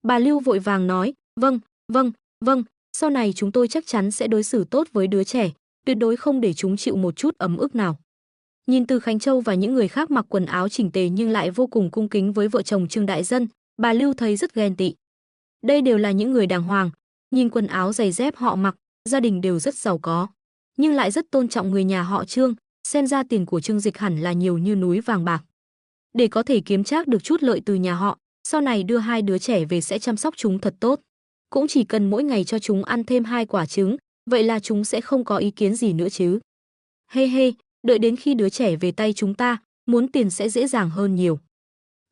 Bà Lưu vội vàng nói, vâng, vâng, vâng, sau này chúng tôi chắc chắn sẽ đối xử tốt với đứa trẻ, tuyệt đối không để chúng chịu một chút ấm ức nào. Nhìn Từ Khánh Châu và những người khác mặc quần áo chỉnh tề nhưng lại vô cùng cung kính với vợ chồng Trương Đại Dân, bà Lưu thấy rất ghen tị. Đây đều là những người đàng hoàng, nhìn quần áo giày dép họ mặc, gia đình đều rất giàu có, nhưng lại rất tôn trọng người nhà họ Trương, xem ra tiền của Trương Dịch hẳn là nhiều như núi vàng bạc. Để có thể kiếm trác được chút lợi từ nhà họ, sau này đưa hai đứa trẻ về sẽ chăm sóc chúng thật tốt. Cũng chỉ cần mỗi ngày cho chúng ăn thêm 2 quả trứng, vậy là chúng sẽ không có ý kiến gì nữa chứ. Hê hê, đợi đến khi đứa trẻ về tay chúng ta, muốn tiền sẽ dễ dàng hơn nhiều.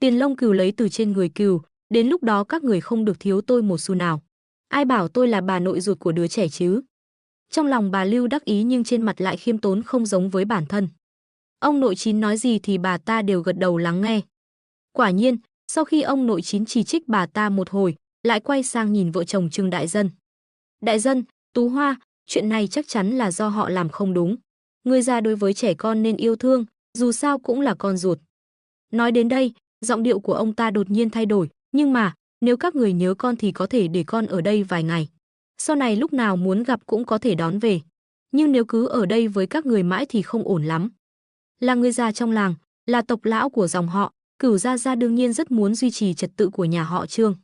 Tiền lông cừu lấy từ trên người cừu, đến lúc đó các người không được thiếu tôi một xu nào. Ai bảo tôi là bà nội ruột của đứa trẻ chứ? Trong lòng bà Lưu đắc ý nhưng trên mặt lại khiêm tốn không giống với bản thân. Ông nội Chín nói gì thì bà ta đều gật đầu lắng nghe. Quả nhiên, sau khi ông nội Chín chỉ trích bà ta một hồi, lại quay sang nhìn vợ chồng Trương Đại Dân. Đại Dân, Tú Hoa, chuyện này chắc chắn là do họ làm không đúng. Người già đối với trẻ con nên yêu thương, dù sao cũng là con ruột. Nói đến đây, giọng điệu của ông ta đột nhiên thay đổi, nhưng mà, nếu các người nhớ con thì có thể để con ở đây vài ngày. Sau này lúc nào muốn gặp cũng có thể đón về. Nhưng nếu cứ ở đây với các người mãi thì không ổn lắm. Là người già trong làng, là tộc lão của dòng họ, Cửu Gia Gia đương nhiên rất muốn duy trì trật tự của nhà họ Trương.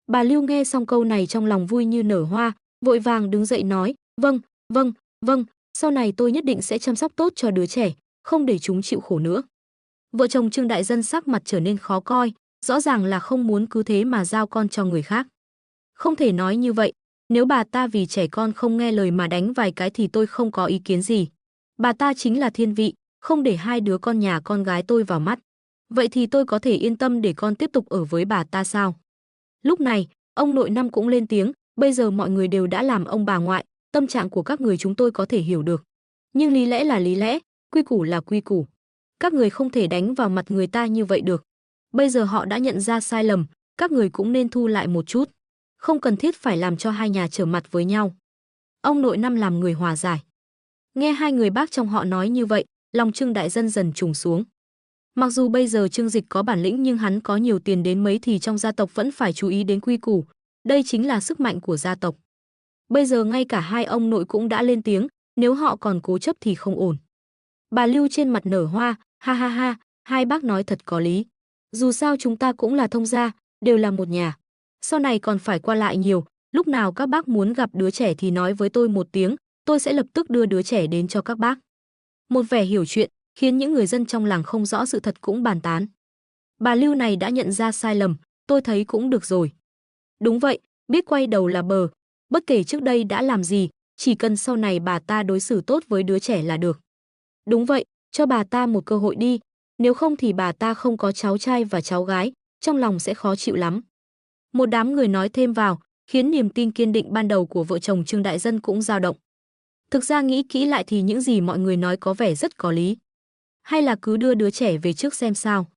Bà Lưu nghe xong câu này trong lòng vui như nở hoa, vội vàng đứng dậy nói, vâng, vâng, vâng, sau này tôi nhất định sẽ chăm sóc tốt cho đứa trẻ, không để chúng chịu khổ nữa. Vợ chồng Trương Đại Dân sắc mặt trở nên khó coi, rõ ràng là không muốn cứ thế mà giao con cho người khác. Không thể nói như vậy, nếu bà ta vì trẻ con không nghe lời mà đánh vài cái thì tôi không có ý kiến gì. Bà ta chính là thiên vị, không để hai đứa con nhà con gái tôi vào mắt. Vậy thì tôi có thể yên tâm để con tiếp tục ở với bà ta sao? Lúc này, ông nội Năm cũng lên tiếng, bây giờ mọi người đều đã làm ông bà ngoại, tâm trạng của các người chúng tôi có thể hiểu được. Nhưng lý lẽ là lý lẽ, quy củ là quy củ. Các người không thể đánh vào mặt người ta như vậy được. Bây giờ họ đã nhận ra sai lầm, các người cũng nên thu lại một chút. Không cần thiết phải làm cho hai nhà trở mặt với nhau. Ông nội Năm làm người hòa giải. Nghe hai người bác trong họ nói như vậy, lòng Trương Đại Dân dần trùng xuống. Mặc dù bây giờ Trương Dịch có bản lĩnh nhưng hắn có nhiều tiền đến mấy thì trong gia tộc vẫn phải chú ý đến quy củ. Đây chính là sức mạnh của gia tộc. Bây giờ ngay cả hai ông nội cũng đã lên tiếng, nếu họ còn cố chấp thì không ổn. Bà Lưu trên mặt nở hoa, ha ha ha, hai bác nói thật có lý. Dù sao chúng ta cũng là thông gia, đều là một nhà. Sau này còn phải qua lại nhiều, lúc nào các bác muốn gặp đứa trẻ thì nói với tôi một tiếng, tôi sẽ lập tức đưa đứa trẻ đến cho các bác. Một vẻ hiểu chuyện, khiến những người dân trong làng không rõ sự thật cũng bàn tán. Bà Lưu này đã nhận ra sai lầm, tôi thấy cũng được rồi. Đúng vậy, biết quay đầu là bờ, bất kể trước đây đã làm gì, chỉ cần sau này bà ta đối xử tốt với đứa trẻ là được. Đúng vậy, cho bà ta một cơ hội đi, nếu không thì bà ta không có cháu trai và cháu gái, trong lòng sẽ khó chịu lắm. Một đám người nói thêm vào, khiến niềm tin kiên định ban đầu của vợ chồng Trương Đại Dân cũng dao động. Thực ra nghĩ kỹ lại thì những gì mọi người nói có vẻ rất có lý. Hay là cứ đưa đứa trẻ về trước xem sao.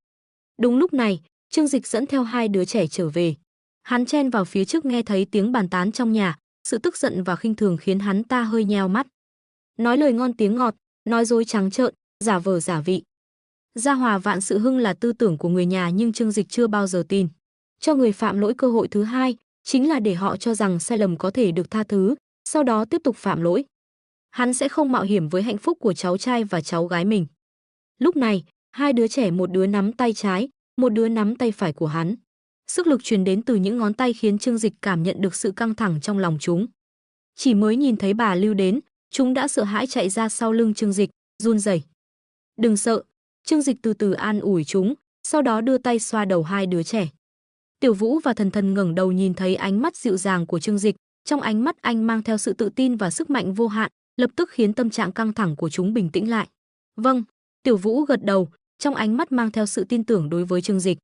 Đúng lúc này, Trương Dịch dẫn theo hai đứa trẻ trở về. Hắn chen vào phía trước nghe thấy tiếng bàn tán trong nhà, sự tức giận và khinh thường khiến hắn ta hơi nheo mắt. Nói lời ngon tiếng ngọt, nói dối trắng trợn, giả vờ giả vị. Gia hòa vạn sự hưng là tư tưởng của người nhà nhưng Trương Dịch chưa bao giờ tin. Cho người phạm lỗi cơ hội thứ hai, chính là để họ cho rằng sai lầm có thể được tha thứ, sau đó tiếp tục phạm lỗi. Hắn sẽ không mạo hiểm với hạnh phúc của cháu trai và cháu gái mình. Lúc này, hai đứa trẻ một đứa nắm tay trái, một đứa nắm tay phải của hắn. Sức lực truyền đến từ những ngón tay khiến Trương Dịch cảm nhận được sự căng thẳng trong lòng chúng. Chỉ mới nhìn thấy bà Lưu đến, chúng đã sợ hãi chạy ra sau lưng Trương Dịch, run rẩy. Đừng sợ, Trương Dịch từ từ an ủi chúng, sau đó đưa tay xoa đầu hai đứa trẻ. Tiểu Vũ và Thần Thần ngẩng đầu nhìn thấy ánh mắt dịu dàng của Trương Dịch, trong ánh mắt anh mang theo sự tự tin và sức mạnh vô hạn, lập tức khiến tâm trạng căng thẳng của chúng bình tĩnh lại. Vâng, Tiểu Vũ gật đầu, trong ánh mắt mang theo sự tin tưởng đối với Trương Dịch.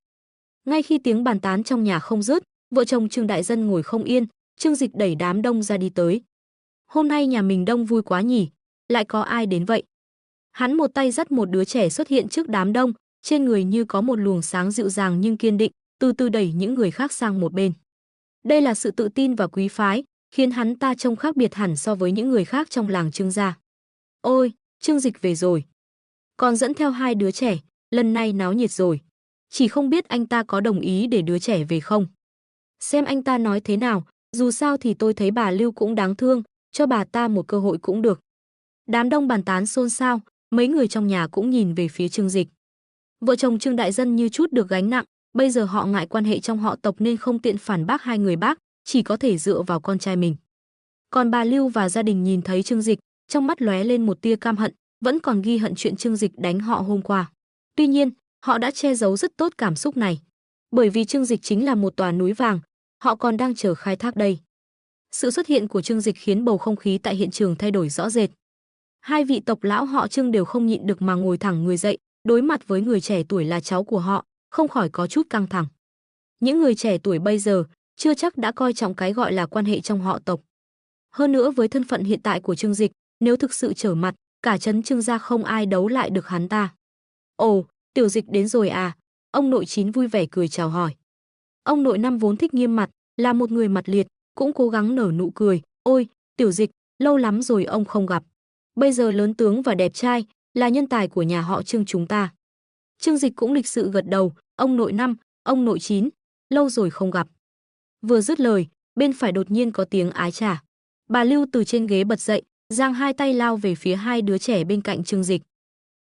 Ngay khi tiếng bàn tán trong nhà không dứt, vợ chồng Trương Đại Dân ngồi không yên, Trương Dịch đẩy đám đông ra đi tới. Hôm nay nhà mình đông vui quá nhỉ, lại có ai đến vậy? Hắn một tay dắt một đứa trẻ xuất hiện trước đám đông, trên người như có một luồng sáng dịu dàng nhưng kiên định, từ từ đẩy những người khác sang một bên. Đây là sự tự tin và quý phái, khiến hắn ta trông khác biệt hẳn so với những người khác trong làng Trương gia. Ôi, Trương Dịch về rồi. Còn dẫn theo hai đứa trẻ, lần này náo nhiệt rồi. Chỉ không biết anh ta có đồng ý để đứa trẻ về không? Xem anh ta nói thế nào, dù sao thì tôi thấy bà Lưu cũng đáng thương, cho bà ta một cơ hội cũng được. Đám đông bàn tán xôn xao, mấy người trong nhà cũng nhìn về phía Trương Dịch. Vợ chồng Trương Đại Dân như chút được gánh nặng, bây giờ họ ngại quan hệ trong họ tộc nên không tiện phản bác hai người bác, chỉ có thể dựa vào con trai mình. Còn bà Lưu và gia đình nhìn thấy Trương Dịch, trong mắt lóe lên một tia cam hận, vẫn còn ghi hận chuyện Trương Dịch đánh họ hôm qua. Tuy nhiên, họ đã che giấu rất tốt cảm xúc này, bởi vì Trương Dịch chính là một tòa núi vàng, họ còn đang chờ khai thác đây. Sự xuất hiện của Trương Dịch khiến bầu không khí tại hiện trường thay đổi rõ rệt. Hai vị tộc lão họ Trương đều không nhịn được mà ngồi thẳng người dậy, đối mặt với người trẻ tuổi là cháu của họ, không khỏi có chút căng thẳng. Những người trẻ tuổi bây giờ chưa chắc đã coi trọng cái gọi là quan hệ trong họ tộc. Hơn nữa với thân phận hiện tại của Trương Dịch, nếu thực sự trở mặt, cả trấn Trương gia không ai đấu lại được hắn ta. Ồ, Tiểu Dịch đến rồi à? Ông nội Chín vui vẻ cười chào hỏi. Ông nội Năm vốn thích nghiêm mặt, là một người mặt liệt, cũng cố gắng nở nụ cười. Ôi, Tiểu Dịch, lâu lắm rồi ông không gặp. Bây giờ lớn tướng và đẹp trai, là nhân tài của nhà họ Trương chúng ta. Trương Dịch cũng lịch sự gật đầu. Ông nội Năm, ông nội Chín, lâu rồi không gặp. Vừa dứt lời, bên phải đột nhiên có tiếng ái chà. Bà Lưu từ trên ghế bật dậy, giang hai tay lao về phía hai đứa trẻ bên cạnh Trương Dịch.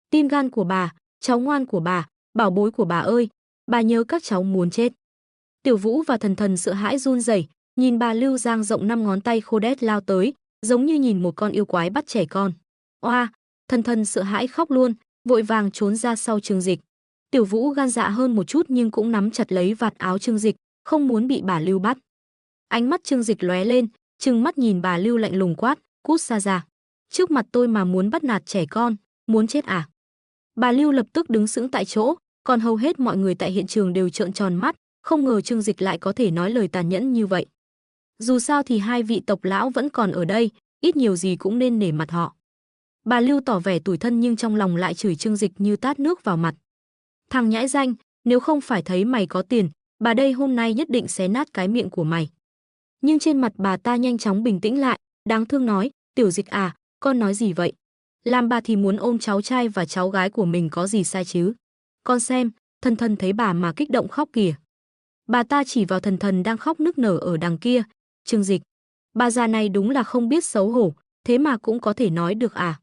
Tim gan của bà, cháu ngoan của bà, bảo bối của bà ơi, bà nhớ các cháu muốn chết. Tiểu Vũ và Thần Thần sợ hãi run rẩy, nhìn bà Lưu giang rộng 5 ngón tay khô đét lao tới, giống như nhìn một con yêu quái bắt trẻ con. Oa, Thần Thần sợ hãi khóc luôn, vội vàng trốn ra sau Trương Dịch. Tiểu Vũ gan dạ hơn một chút nhưng cũng nắm chặt lấy vạt áo Trương Dịch, không muốn bị bà Lưu bắt. Ánh mắt Trương Dịch lóe lên, trừng mắt nhìn bà Lưu lạnh lùng quát, cút xa ra. Trước mặt tôi mà muốn bắt nạt trẻ con, muốn chết à? Bà Lưu lập tức đứng sững tại chỗ, còn hầu hết mọi người tại hiện trường đều trợn tròn mắt, không ngờ Trương Dịch lại có thể nói lời tàn nhẫn như vậy. Dù sao thì hai vị tộc lão vẫn còn ở đây, ít nhiều gì cũng nên nể mặt họ. Bà Lưu tỏ vẻ tủi thân nhưng trong lòng lại chửi Trương Dịch như tát nước vào mặt. Thằng nhãi danh, nếu không phải thấy mày có tiền, bà đây hôm nay nhất định xé nát cái miệng của mày. Nhưng trên mặt bà ta nhanh chóng bình tĩnh lại, đáng thương nói, Tiểu Dịch à, con nói gì vậy? Làm bà thì muốn ôm cháu trai và cháu gái của mình có gì sai chứ? Con xem, Thần Thần thấy bà mà kích động khóc kìa. Bà ta chỉ vào Thần Thần đang khóc nức nở ở đằng kia. Trương Dịch, bà già này đúng là không biết xấu hổ, thế mà cũng có thể nói được à?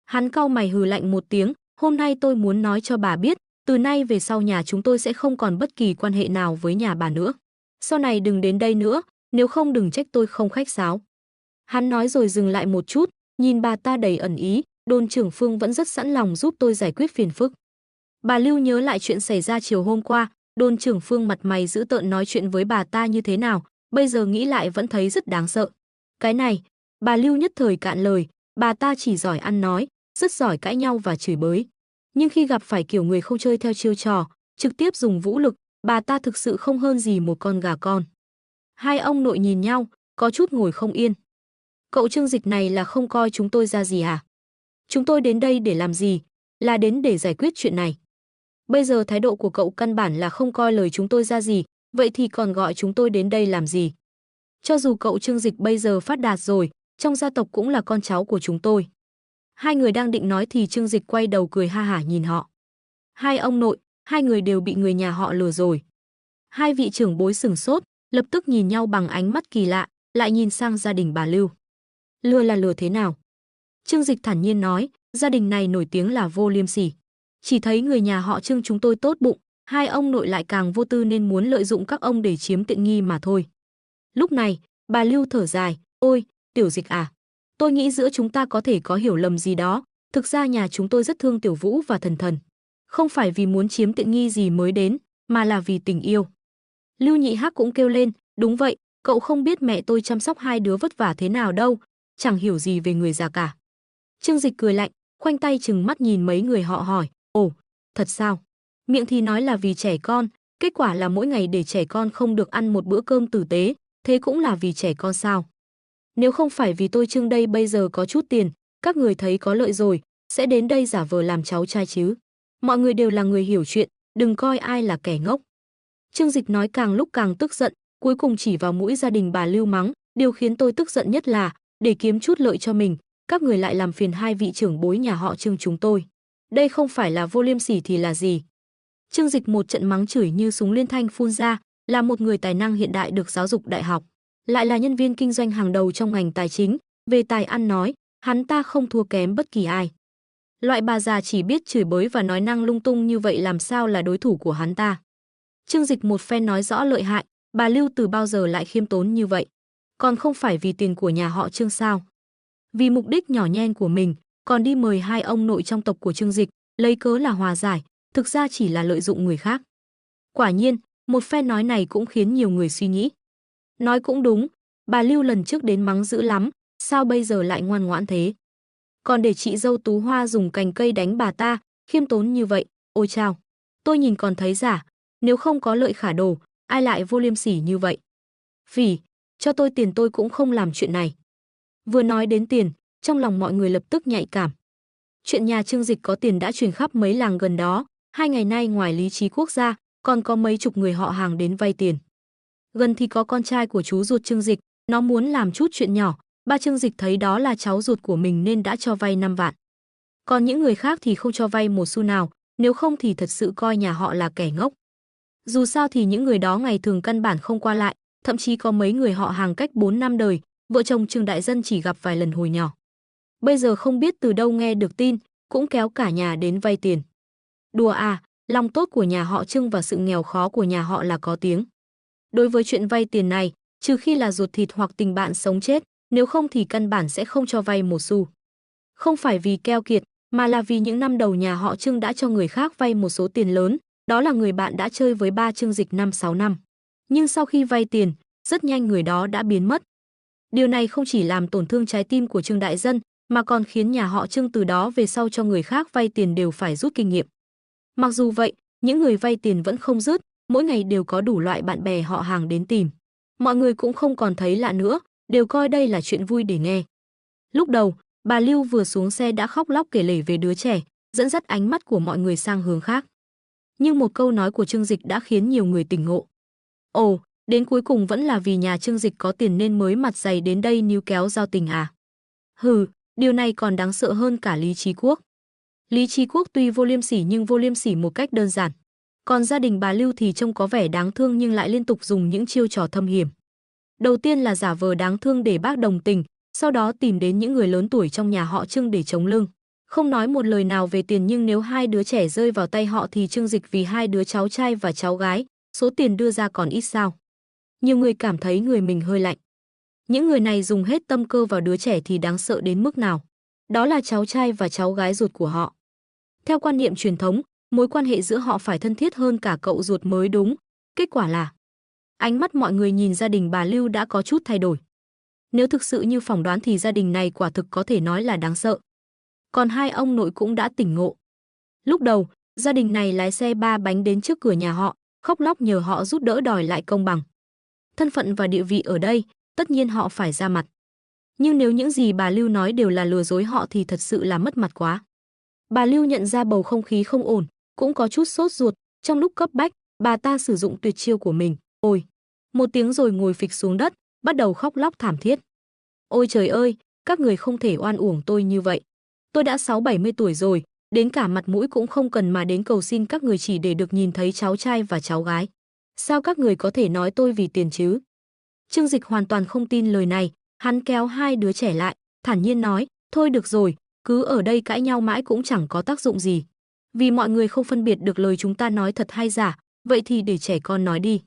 Hắn cau mày hừ lạnh một tiếng, hôm nay tôi muốn nói cho bà biết, từ nay về sau nhà chúng tôi sẽ không còn bất kỳ quan hệ nào với nhà bà nữa. Sau này đừng đến đây nữa, nếu không đừng trách tôi không khách sáo. Hắn nói rồi dừng lại một chút, nhìn bà ta đầy ẩn ý, Đôn trưởng Phương vẫn rất sẵn lòng giúp tôi giải quyết phiền phức. Bà Lưu nhớ lại chuyện xảy ra chiều hôm qua, Đôn trưởng Phương mặt mày dữ tợn nói chuyện với bà ta như thế nào, bây giờ nghĩ lại vẫn thấy rất đáng sợ. Cái này, bà Lưu nhất thời cạn lời, bà ta chỉ giỏi ăn nói, rất giỏi cãi nhau và chửi bới. Nhưng khi gặp phải kiểu người không chơi theo chiêu trò, trực tiếp dùng vũ lực, bà ta thực sự không hơn gì một con gà con. Hai ông nội nhìn nhau, có chút ngồi không yên. Cậu Trương Dịch này là không coi chúng tôi ra gì à? Chúng tôi đến đây để làm gì? Là đến để giải quyết chuyện này. Bây giờ thái độ của cậu căn bản là không coi lời chúng tôi ra gì, vậy thì còn gọi chúng tôi đến đây làm gì? Cho dù cậu Trương Dịch bây giờ phát đạt rồi, trong gia tộc cũng là con cháu của chúng tôi. Hai người đang định nói thì Trương Dịch quay đầu cười ha hả nhìn họ. Hai ông nội, hai người đều bị người nhà họ lừa rồi. Hai vị trưởng bối sửng sốt, lập tức nhìn nhau bằng ánh mắt kỳ lạ, lại nhìn sang gia đình bà Lưu. Lừa là lừa thế nào? Trương Dịch thản nhiên nói, gia đình này nổi tiếng là vô liêm sỉ. Chỉ thấy người nhà họ Trương chúng tôi tốt bụng, hai ông nội lại càng vô tư nên muốn lợi dụng các ông để chiếm tiện nghi mà thôi. Lúc này, bà Lưu thở dài, ôi, Tiểu Dịch à, tôi nghĩ giữa chúng ta có thể có hiểu lầm gì đó, thực ra nhà chúng tôi rất thương Tiểu Vũ và Thần Thần. Không phải vì muốn chiếm tiện nghi gì mới đến, mà là vì tình yêu. Lưu Nhị Hắc cũng kêu lên, đúng vậy, cậu không biết mẹ tôi chăm sóc hai đứa vất vả thế nào đâu, chẳng hiểu gì về người già cả. Trương Dịch cười lạnh, khoanh tay chừng mắt nhìn mấy người họ hỏi, ồ, thật sao? Miệng thì nói là vì trẻ con, kết quả là mỗi ngày để trẻ con không được ăn một bữa cơm tử tế, thế cũng là vì trẻ con sao? Nếu không phải vì tôi Trương đây bây giờ có chút tiền, các người thấy có lợi rồi, sẽ đến đây giả vờ làm cháu trai chứ. Mọi người đều là người hiểu chuyện, đừng coi ai là kẻ ngốc. Trương Dịch nói càng lúc càng tức giận, cuối cùng chỉ vào mũi gia đình bà Lưu mắng, điều khiến tôi tức giận nhất là, để kiếm chút lợi cho mình, các người lại làm phiền hai vị trưởng bối nhà họ Trương chúng tôi. Đây không phải là vô liêm sỉ thì là gì? Trương Dịch một trận mắng chửi như súng liên thanh phun ra, là một người tài năng hiện đại được giáo dục đại học, lại là nhân viên kinh doanh hàng đầu trong ngành tài chính, về tài ăn nói, hắn ta không thua kém bất kỳ ai. Loại bà già chỉ biết chửi bới và nói năng lung tung như vậy làm sao là đối thủ của hắn ta. Trương Dịch một phen nói rõ lợi hại, bà Lưu từ bao giờ lại khiêm tốn như vậy? Còn không phải vì tiền của nhà họ Trương sao? Vì mục đích nhỏ nhen của mình, còn đi mời hai ông nội trong tộc của Trương Dịch, lấy cớ là hòa giải, thực ra chỉ là lợi dụng người khác. Quả nhiên, một phen nói này cũng khiến nhiều người suy nghĩ. Nói cũng đúng, bà Lưu lần trước đến mắng dữ lắm, sao bây giờ lại ngoan ngoãn thế? Còn để chị dâu Tú Hoa dùng cành cây đánh bà ta, khiêm tốn như vậy, ôi chao. Tôi nhìn còn thấy giả, nếu không có Lợi Khả Đồ, ai lại vô liêm sỉ như vậy? Phỉ, cho tôi tiền tôi cũng không làm chuyện này. Vừa nói đến tiền, trong lòng mọi người lập tức nhạy cảm. Chuyện nhà Trương Dịch có tiền đã truyền khắp mấy làng gần đó, 2 ngày nay ngoài Lý Chí Quốc ra, còn có mấy chục người họ hàng đến vay tiền. Gần thì có con trai của chú ruột Trương Dịch, nó muốn làm chút chuyện nhỏ, ba Trương Dịch thấy đó là cháu ruột của mình nên đã cho vay 5 vạn. Còn những người khác thì không cho vay một xu nào, nếu không thì thật sự coi nhà họ là kẻ ngốc. Dù sao thì những người đó ngày thường căn bản không qua lại, thậm chí có mấy người họ hàng cách 4 năm đời, vợ chồng Trương Đại Dân chỉ gặp vài lần hồi nhỏ. Bây giờ không biết từ đâu nghe được tin, cũng kéo cả nhà đến vay tiền. Đùa à, lòng tốt của nhà họ Trương và sự nghèo khó của nhà họ là có tiếng. Đối với chuyện vay tiền này, trừ khi là ruột thịt hoặc tình bạn sống chết, nếu không thì căn bản sẽ không cho vay một xu. Không phải vì keo kiệt, mà là vì những năm đầu nhà họ Trương đã cho người khác vay một số tiền lớn, đó là người bạn đã chơi với ba Trương Dịch 5-6 năm. Nhưng sau khi vay tiền, rất nhanh người đó đã biến mất. Điều này không chỉ làm tổn thương trái tim của Trương Đại Dân, mà còn khiến nhà họ Trương từ đó về sau cho người khác vay tiền đều phải rút kinh nghiệm. Mặc dù vậy, những người vay tiền vẫn không dứt, mỗi ngày đều có đủ loại bạn bè họ hàng đến tìm. Mọi người cũng không còn thấy lạ nữa, đều coi đây là chuyện vui để nghe. Lúc đầu, bà Lưu vừa xuống xe đã khóc lóc kể lể về đứa trẻ, dẫn dắt ánh mắt của mọi người sang hướng khác. Nhưng một câu nói của Trương Dịch đã khiến nhiều người tỉnh ngộ. Ồ, đến cuối cùng vẫn là vì nhà Trương Dịch có tiền nên mới mặt dày đến đây níu kéo giao tình à? Hừ, điều này còn đáng sợ hơn cả Lý Chí Quốc. Lý Chí Quốc tuy vô liêm sỉ nhưng vô liêm sỉ một cách đơn giản. Còn gia đình bà Lưu thì trông có vẻ đáng thương nhưng lại liên tục dùng những chiêu trò thâm hiểm. Đầu tiên là giả vờ đáng thương để bác đồng tình, sau đó tìm đến những người lớn tuổi trong nhà họ Trương để chống lưng. Không nói một lời nào về tiền nhưng nếu hai đứa trẻ rơi vào tay họ thì Trương Dịch vì hai đứa cháu trai và cháu gái, số tiền đưa ra còn ít sao. Nhiều người cảm thấy người mình hơi lạnh. Những người này dùng hết tâm cơ vào đứa trẻ thì đáng sợ đến mức nào. Đó là cháu trai và cháu gái ruột của họ. Theo quan niệm truyền thống, mối quan hệ giữa họ phải thân thiết hơn cả cậu ruột mới đúng. Kết quả là ánh mắt mọi người nhìn gia đình bà Lưu đã có chút thay đổi. Nếu thực sự như phỏng đoán thì gia đình này quả thực có thể nói là đáng sợ. Còn hai ông nội cũng đã tỉnh ngộ. Lúc đầu, gia đình này lái xe 3 bánh đến trước cửa nhà họ, khóc lóc nhờ họ giúp đỡ đòi lại công bằng. Thân phận và địa vị ở đây, tất nhiên họ phải ra mặt. Nhưng nếu những gì bà Lưu nói đều là lừa dối họ thì thật sự là mất mặt quá. Bà Lưu nhận ra bầu không khí không ổn, cũng có chút sốt ruột, trong lúc cấp bách, bà ta sử dụng tuyệt chiêu của mình, ôi. Một tiếng rồi ngồi phịch xuống đất, bắt đầu khóc lóc thảm thiết. Ôi trời ơi, các người không thể oan uổng tôi như vậy. Tôi đã 60-70 tuổi rồi, đến cả mặt mũi cũng không cần mà đến cầu xin các người chỉ để được nhìn thấy cháu trai và cháu gái. Sao các người có thể nói tôi vì tiền chứ? Trương Dịch hoàn toàn không tin lời này, hắn kéo hai đứa trẻ lại, thản nhiên nói, thôi được rồi, cứ ở đây cãi nhau mãi cũng chẳng có tác dụng gì. Vì mọi người không phân biệt được lời chúng ta nói thật hay giả, vậy thì để trẻ con nói đi.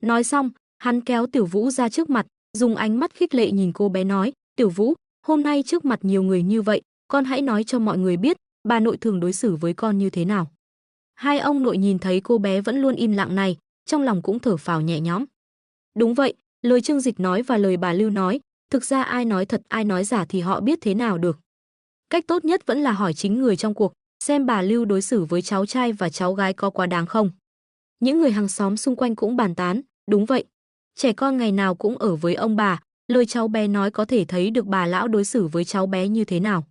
Nói xong, hắn kéo Tiểu Vũ ra trước mặt, dùng ánh mắt khích lệ nhìn cô bé nói, Tiểu Vũ, hôm nay trước mặt nhiều người như vậy, con hãy nói cho mọi người biết, bà nội thường đối xử với con như thế nào. Hai ông nội nhìn thấy cô bé vẫn luôn im lặng này, trong lòng cũng thở phào nhẹ nhõm. Đúng vậy, lời Trương Dịch nói và lời bà Lưu nói, thực ra ai nói thật ai nói giả thì họ biết thế nào được. Cách tốt nhất vẫn là hỏi chính người trong cuộc, xem bà Lưu đối xử với cháu trai và cháu gái có quá đáng không. Những người hàng xóm xung quanh cũng bàn tán, đúng vậy. Trẻ con ngày nào cũng ở với ông bà, lời cháu bé nói có thể thấy được bà lão đối xử với cháu bé như thế nào.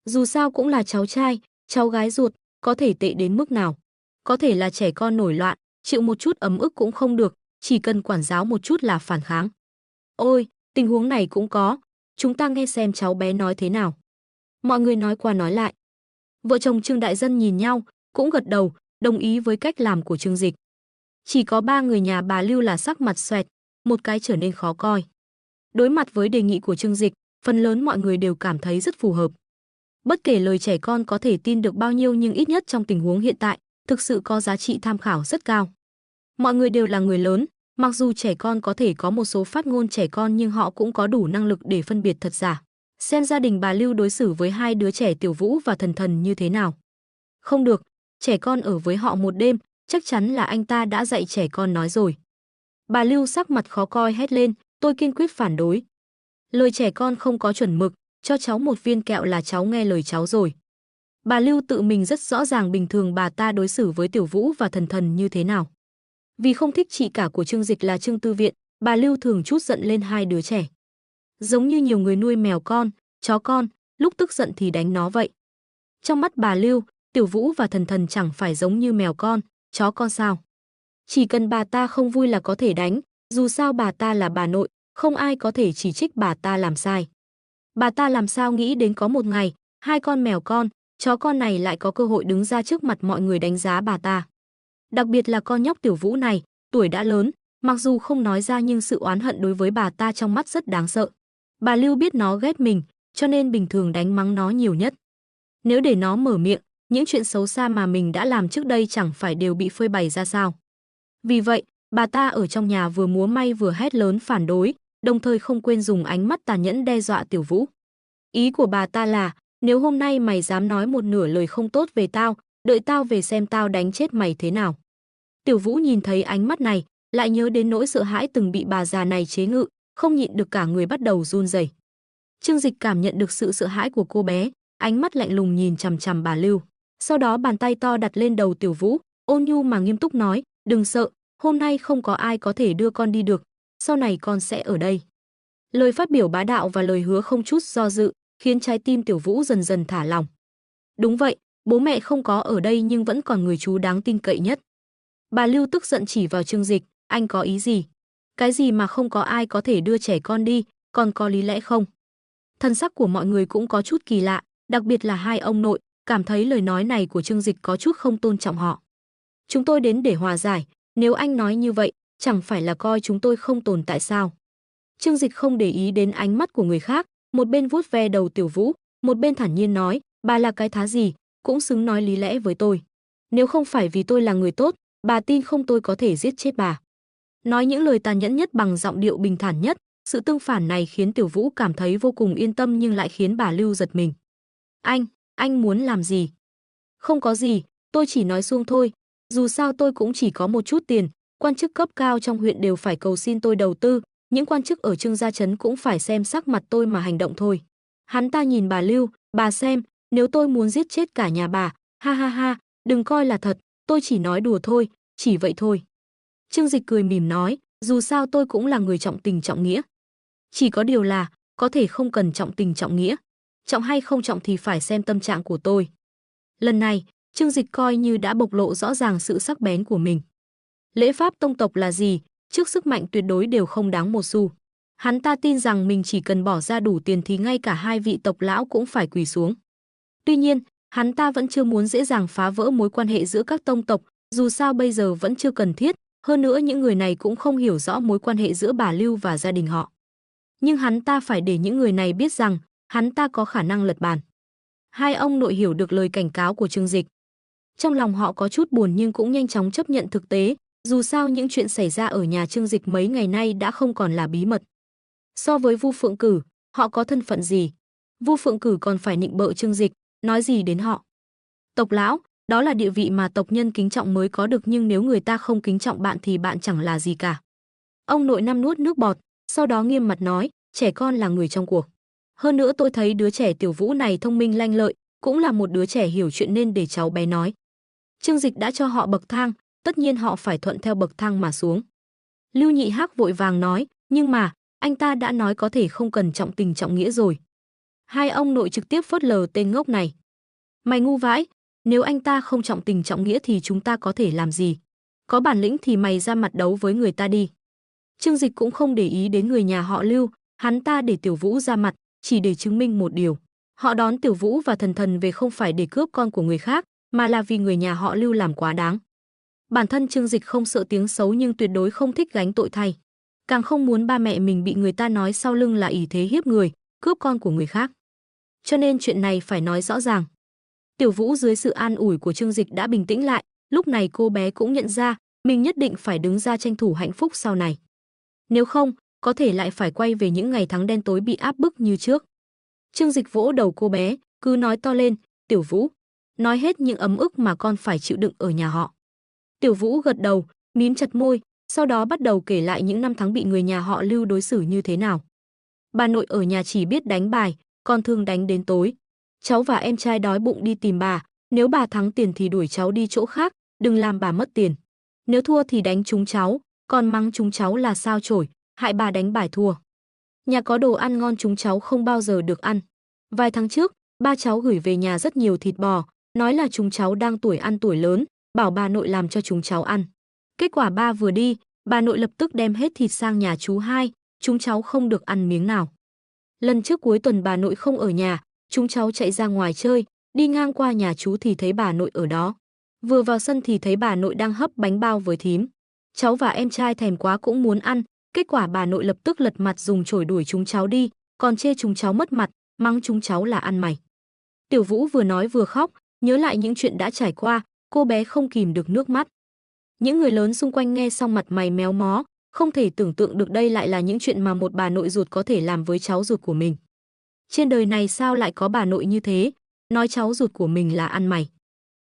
Dù sao cũng là cháu trai, cháu gái ruột, có thể tệ đến mức nào. Có thể là trẻ con nổi loạn, chịu một chút ấm ức cũng không được, chỉ cần quản giáo một chút là phản kháng. Ôi, tình huống này cũng có, chúng ta nghe xem cháu bé nói thế nào. Mọi người nói qua nói lại. Vợ chồng Trương Đại Dân nhìn nhau, cũng gật đầu, đồng ý với cách làm của Trương Dịch. Chỉ có ba người nhà bà Lưu là sắc mặt xoẹt, một cái trở nên khó coi. Đối mặt với đề nghị của Trương Dịch, phần lớn mọi người đều cảm thấy rất phù hợp. Bất kể lời trẻ con có thể tin được bao nhiêu nhưng ít nhất trong tình huống hiện tại, thực sự có giá trị tham khảo rất cao. Mọi người đều là người lớn, mặc dù trẻ con có thể có một số phát ngôn trẻ con nhưng họ cũng có đủ năng lực để phân biệt thật giả. Xem gia đình bà Lưu đối xử với hai đứa trẻ Tiểu Vũ và Thần Thần như thế nào. Không được, trẻ con ở với họ một đêm, chắc chắn là anh ta đã dạy trẻ con nói rồi. Bà Lưu sắc mặt khó coi hét lên, tôi kiên quyết phản đối. Lời trẻ con không có chuẩn mực, cho cháu một viên kẹo là cháu nghe lời cháu rồi. Bà Lưu tự mình rất rõ ràng bình thường bà ta đối xử với Tiểu Vũ và Thần Thần như thế nào. Vì không thích chị cả của Trương Dịch là Trương Tư Viện, bà Lưu thường trút giận lên hai đứa trẻ. Giống như nhiều người nuôi mèo con, chó con, lúc tức giận thì đánh nó vậy. Trong mắt bà Lưu, Tiểu Vũ và Thần Thần chẳng phải giống như mèo con, chó con sao. Chỉ cần bà ta không vui là có thể đánh, dù sao bà ta là bà nội, không ai có thể chỉ trích bà ta làm sai. Bà ta làm sao nghĩ đến có một ngày, hai con mèo con, chó con này lại có cơ hội đứng ra trước mặt mọi người đánh giá bà ta. Đặc biệt là con nhóc Tiểu Vũ này, tuổi đã lớn, mặc dù không nói ra nhưng sự oán hận đối với bà ta trong mắt rất đáng sợ. Bà Lưu biết nó ghét mình, cho nên bình thường đánh mắng nó nhiều nhất. Nếu để nó mở miệng, những chuyện xấu xa mà mình đã làm trước đây chẳng phải đều bị phơi bày ra sao. Vì vậy, bà ta ở trong nhà vừa múa may vừa hét lớn phản đối, đồng thời không quên dùng ánh mắt tàn nhẫn đe dọa Tiểu Vũ. Ý của bà ta là, nếu hôm nay mày dám nói một nửa lời không tốt về tao, đợi tao về xem tao đánh chết mày thế nào. Tiểu Vũ nhìn thấy ánh mắt này, lại nhớ đến nỗi sợ hãi từng bị bà già này chế ngự, không nhịn được cả người bắt đầu run rẩy. Trương Dịch cảm nhận được sự sợ hãi của cô bé, ánh mắt lạnh lùng nhìn chằm chằm bà Lưu. Sau đó bàn tay to đặt lên đầu Tiểu Vũ, ôn nhu mà nghiêm túc nói, đừng sợ, hôm nay không có ai có thể đưa con đi được, sau này con sẽ ở đây. Lời phát biểu bá đạo và lời hứa không chút do dự, khiến trái tim Tiểu Vũ dần dần thả lỏng. Đúng vậy, bố mẹ không có ở đây nhưng vẫn còn người chú đáng tin cậy nhất. Bà Lưu tức giận chỉ vào Trương Dịch, anh có ý gì? Cái gì mà không có ai có thể đưa trẻ con đi, còn có lý lẽ không? Thân sắc của mọi người cũng có chút kỳ lạ, đặc biệt là hai ông nội, cảm thấy lời nói này của Trương Dịch có chút không tôn trọng họ. Chúng tôi đến để hòa giải, nếu anh nói như vậy, chẳng phải là coi chúng tôi không tồn tại sao? Trương Dịch không để ý đến ánh mắt của người khác, một bên vuốt ve đầu Tiểu Vũ, một bên thản nhiên nói, bà là cái thá gì, cũng xứng nói lý lẽ với tôi. Nếu không phải vì tôi là người tốt, bà tin không tôi có thể giết chết bà. Nói những lời tàn nhẫn nhất bằng giọng điệu bình thản nhất, sự tương phản này khiến Tiểu Vũ cảm thấy vô cùng yên tâm nhưng lại khiến bà Lưu giật mình. Anh muốn làm gì? Không có gì, tôi chỉ nói suông thôi, dù sao tôi cũng chỉ có một chút tiền, quan chức cấp cao trong huyện đều phải cầu xin tôi đầu tư, những quan chức ở Trương gia trấn cũng phải xem sắc mặt tôi mà hành động thôi. Hắn ta nhìn bà Lưu, bà xem, nếu tôi muốn giết chết cả nhà bà, ha ha ha, đừng coi là thật, tôi chỉ nói đùa thôi, chỉ vậy thôi. Trương Dịch cười mỉm nói, dù sao tôi cũng là người trọng tình trọng nghĩa. Chỉ có điều là, có thể không cần trọng tình trọng nghĩa. Trọng hay không trọng thì phải xem tâm trạng của tôi. Lần này, Trương Dịch coi như đã bộc lộ rõ ràng sự sắc bén của mình. Lễ pháp tông tộc là gì, trước sức mạnh tuyệt đối đều không đáng một xu. Hắn ta tin rằng mình chỉ cần bỏ ra đủ tiền thì ngay cả hai vị tộc lão cũng phải quỳ xuống. Tuy nhiên, hắn ta vẫn chưa muốn dễ dàng phá vỡ mối quan hệ giữa các tông tộc, dù sao bây giờ vẫn chưa cần thiết, hơn nữa những người này cũng không hiểu rõ mối quan hệ giữa bà Lưu và gia đình họ. Nhưng hắn ta phải để những người này biết rằng, hắn ta có khả năng lật bàn. Hai ông nội hiểu được lời cảnh cáo của Trương Dịch. Trong lòng họ có chút buồn nhưng cũng nhanh chóng chấp nhận thực tế, dù sao những chuyện xảy ra ở nhà Trương Dịch mấy ngày nay đã không còn là bí mật. So với Vu Phượng Cử, họ có thân phận gì? Vu Phượng Cử còn phải nịnh bợ Trương Dịch, nói gì đến họ? Tộc lão, đó là địa vị mà tộc nhân kính trọng mới có được nhưng nếu người ta không kính trọng bạn thì bạn chẳng là gì cả. Ông nội Năm nuốt nước bọt, sau đó nghiêm mặt nói, trẻ con là người trong cuộc. Hơn nữa tôi thấy đứa trẻ Tiểu Vũ này thông minh lanh lợi, cũng là một đứa trẻ hiểu chuyện nên để cháu bé nói. Trương Dịch đã cho họ bậc thang, tất nhiên họ phải thuận theo bậc thang mà xuống. Lưu Nhị Hắc vội vàng nói, nhưng mà, anh ta đã nói có thể không cần trọng tình trọng nghĩa rồi. Hai ông nội trực tiếp phớt lờ tên ngốc này. Mày ngu vãi, nếu anh ta không trọng tình trọng nghĩa thì chúng ta có thể làm gì? Có bản lĩnh thì mày ra mặt đấu với người ta đi. Trương Dịch cũng không để ý đến người nhà họ Lưu, hắn ta để Tiểu Vũ ra mặt, chỉ để chứng minh một điều. Họ đón Tiểu Vũ và Thần Thần về không phải để cướp con của người khác, mà là vì người nhà họ Lưu làm quá đáng. Bản thân Trương Dịch không sợ tiếng xấu nhưng tuyệt đối không thích gánh tội thay. Càng không muốn ba mẹ mình bị người ta nói sau lưng là ỷ thế hiếp người, cướp con của người khác. Cho nên chuyện này phải nói rõ ràng. Tiểu Vũ dưới sự an ủi của Trương Dịch đã bình tĩnh lại, lúc này cô bé cũng nhận ra mình nhất định phải đứng ra tranh thủ hạnh phúc sau này. Nếu không, có thể lại phải quay về những ngày tháng đen tối bị áp bức như trước. Trương Dịch vỗ đầu cô bé, cứ nói to lên, Tiểu Vũ, nói hết những ấm ức mà con phải chịu đựng ở nhà họ. Tiểu Vũ gật đầu, mím chặt môi, sau đó bắt đầu kể lại những năm tháng bị người nhà họ Lưu đối xử như thế nào. Bà nội ở nhà chỉ biết đánh bài, con thường đánh đến tối. Cháu và em trai đói bụng đi tìm bà, nếu bà thắng tiền thì đuổi cháu đi chỗ khác, đừng làm bà mất tiền. Nếu thua thì đánh chúng cháu, còn mắng chúng cháu là sao chổi, hại bà đánh bài thua. Nhà có đồ ăn ngon chúng cháu không bao giờ được ăn. Vài tháng trước, ba cháu gửi về nhà rất nhiều thịt bò, nói là chúng cháu đang tuổi ăn tuổi lớn, bảo bà nội làm cho chúng cháu ăn. Kết quả ba vừa đi, bà nội lập tức đem hết thịt sang nhà chú hai, chúng cháu không được ăn miếng nào. Lần trước cuối tuần bà nội không ở nhà, chúng cháu chạy ra ngoài chơi, đi ngang qua nhà chú thì thấy bà nội ở đó. Vừa vào sân thì thấy bà nội đang hấp bánh bao với thím. Cháu và em trai thèm quá cũng muốn ăn, kết quả bà nội lập tức lật mặt dùng chổi đuổi chúng cháu đi, còn chê chúng cháu mất mặt, mắng chúng cháu là ăn mày. Tiểu Vũ vừa nói vừa khóc, nhớ lại những chuyện đã trải qua, cô bé không kìm được nước mắt. Những người lớn xung quanh nghe xong mặt mày méo mó, không thể tưởng tượng được đây lại là những chuyện mà một bà nội ruột có thể làm với cháu ruột của mình. Trên đời này sao lại có bà nội như thế, nói cháu ruột của mình là ăn mày.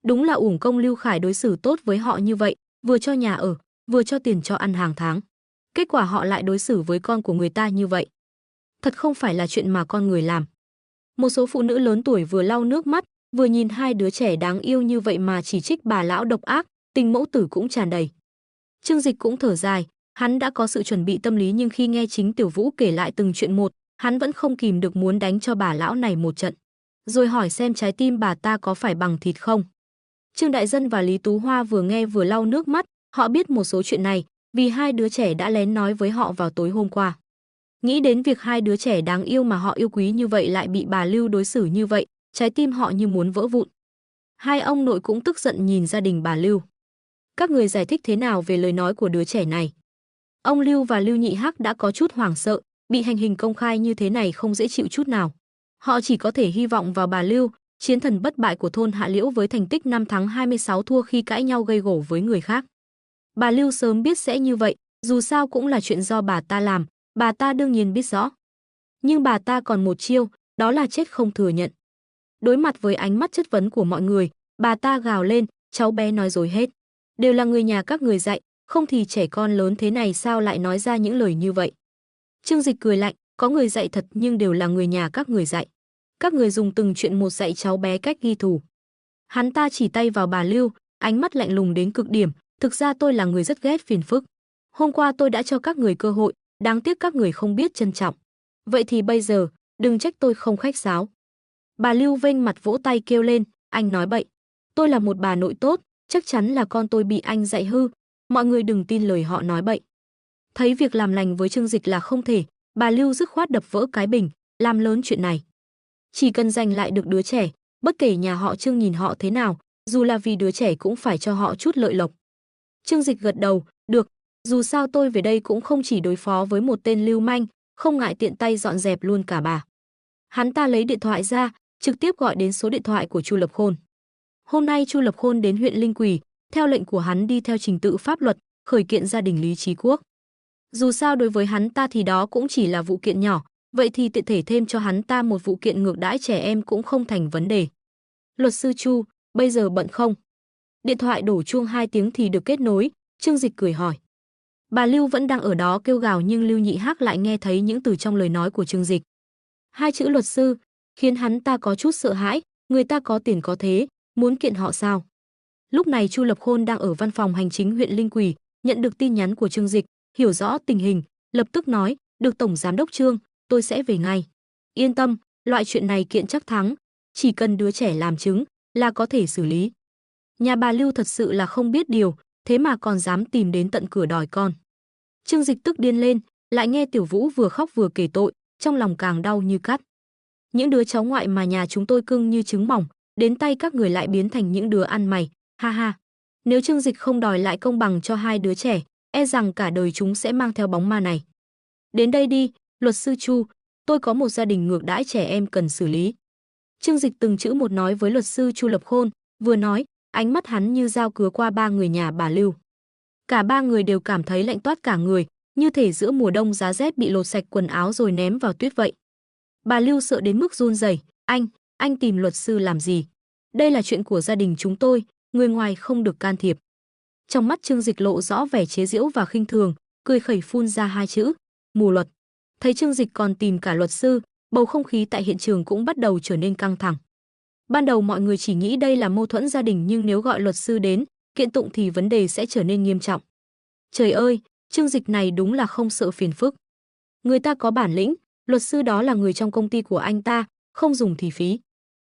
Đúng là uổng công Lưu Khải đối xử tốt với họ như vậy, vừa cho nhà ở, vừa cho tiền cho ăn hàng tháng. Kết quả họ lại đối xử với con của người ta như vậy. Thật không phải là chuyện mà con người làm. Một số phụ nữ lớn tuổi vừa lau nước mắt, vừa nhìn hai đứa trẻ đáng yêu như vậy mà chỉ trích bà lão độc ác, tình mẫu tử cũng tràn đầy. Trương Dịch cũng thở dài, hắn đã có sự chuẩn bị tâm lý nhưng khi nghe chính Tiểu Vũ kể lại từng chuyện một, hắn vẫn không kìm được muốn đánh cho bà lão này một trận. Rồi hỏi xem trái tim bà ta có phải bằng thịt không. Trương Đại Dân và Lý Tú Hoa vừa nghe vừa lau nước mắt, họ biết một số chuyện này, vì hai đứa trẻ đã lén nói với họ vào tối hôm qua. Nghĩ đến việc hai đứa trẻ đáng yêu mà họ yêu quý như vậy lại bị bà Lưu đối xử như vậy, trái tim họ như muốn vỡ vụn. Hai ông nội cũng tức giận nhìn gia đình bà Lưu. Các người giải thích thế nào về lời nói của đứa trẻ này? Ông Lưu và Lưu Nhị Hắc đã có chút hoảng sợ, bị hành hình công khai như thế này không dễ chịu chút nào. Họ chỉ có thể hy vọng vào bà Lưu, chiến thần bất bại của thôn Hạ Liễu với thành tích 5 thắng 26 thua khi cãi nhau gây gổ với người khác. Bà Lưu sớm biết sẽ như vậy, dù sao cũng là chuyện do bà ta làm, bà ta đương nhiên biết rõ. Nhưng bà ta còn một chiêu, đó là chết không thừa nhận. Đối mặt với ánh mắt chất vấn của mọi người, bà ta gào lên, cháu bé nói dối hết. Đều là người nhà các người dạy, không thì trẻ con lớn thế này sao lại nói ra những lời như vậy. Trương Dịch cười lạnh, có người dạy thật nhưng đều là người nhà các người dạy. Các người dùng từng chuyện một dạy cháu bé cách ghi thù. Hắn ta chỉ tay vào bà Lưu, ánh mắt lạnh lùng đến cực điểm, thực ra tôi là người rất ghét phiền phức. Hôm qua tôi đã cho các người cơ hội, đáng tiếc các người không biết trân trọng. Vậy thì bây giờ, đừng trách tôi không khách sáo. Bà Lưu vênh mặt vỗ tay kêu lên, anh nói bậy. Tôi là một bà nội tốt, chắc chắn là con tôi bị anh dạy hư, mọi người đừng tin lời họ nói bậy. Thấy việc làm lành với Trương Dịch là không thể, bà Lưu dứt khoát đập vỡ cái bình, làm lớn chuyện này. Chỉ cần giành lại được đứa trẻ, bất kể nhà họ Trương nhìn họ thế nào, dù là vì đứa trẻ cũng phải cho họ chút lợi lộc. Trương Dịch gật đầu, được, dù sao tôi về đây cũng không chỉ đối phó với một tên lưu manh, không ngại tiện tay dọn dẹp luôn cả bà. Hắn ta lấy điện thoại ra, trực tiếp gọi đến số điện thoại của Chu Lập Khôn. Hôm nay Chu Lập Khôn đến huyện Linh Quỳ, theo lệnh của hắn đi theo trình tự pháp luật, khởi kiện gia đình Lý Chí Quốc. Dù sao đối với hắn ta thì đó cũng chỉ là vụ kiện nhỏ, vậy thì tiện thể thêm cho hắn ta một vụ kiện ngược đãi trẻ em cũng không thành vấn đề. Luật sư Chu, bây giờ bận không? Điện thoại đổ chuông 2 tiếng thì được kết nối, Trương Dịch cười hỏi. Bà Lưu vẫn đang ở đó kêu gào nhưng Lưu Nhị Hắc lại nghe thấy những từ trong lời nói của Trương Dịch. Hai chữ luật sư khiến hắn ta có chút sợ hãi, người ta có tiền có thế, muốn kiện họ sao? Lúc này Chu Lập Khôn đang ở văn phòng hành chính huyện Linh Quỳ, nhận được tin nhắn của Trương Dịch, hiểu rõ tình hình, lập tức nói, được Tổng Giám đốc Trương, tôi sẽ về ngay. Yên tâm, loại chuyện này kiện chắc thắng, chỉ cần đứa trẻ làm chứng là có thể xử lý. Nhà bà Lưu thật sự là không biết điều, thế mà còn dám tìm đến tận cửa đòi con. Trương Dịch tức điên lên, lại nghe Tiểu Vũ vừa khóc vừa kể tội, trong lòng càng đau như cắt. Những đứa cháu ngoại mà nhà chúng tôi cưng như trứng mỏng, đến tay các người lại biến thành những đứa ăn mày, ha ha. Nếu Trương Dịch không đòi lại công bằng cho hai đứa trẻ, e rằng cả đời chúng sẽ mang theo bóng ma này. Đến đây đi, luật sư Chu, tôi có một gia đình ngược đãi trẻ em cần xử lý. Trương Dịch từng chữ một nói với luật sư Chu Lập Khôn, vừa nói, ánh mắt hắn như dao cứa qua ba người nhà bà Lưu. Cả ba người đều cảm thấy lạnh toát cả người, như thể giữa mùa đông giá rét bị lột sạch quần áo rồi ném vào tuyết vậy. Bà Lưu sợ đến mức run rẩy, anh tìm luật sư làm gì? Đây là chuyện của gia đình chúng tôi, người ngoài không được can thiệp. Trong mắt Trương Dịch lộ rõ vẻ chế giễu và khinh thường, cười khẩy phun ra hai chữ, mù luật. Thấy Trương Dịch còn tìm cả luật sư, bầu không khí tại hiện trường cũng bắt đầu trở nên căng thẳng. Ban đầu mọi người chỉ nghĩ đây là mâu thuẫn gia đình, nhưng nếu gọi luật sư đến, kiện tụng thì vấn đề sẽ trở nên nghiêm trọng. Trời ơi, Trương Dịch này đúng là không sợ phiền phức. Người ta có bản lĩnh, luật sư đó là người trong công ty của anh ta, không dùng thì phí.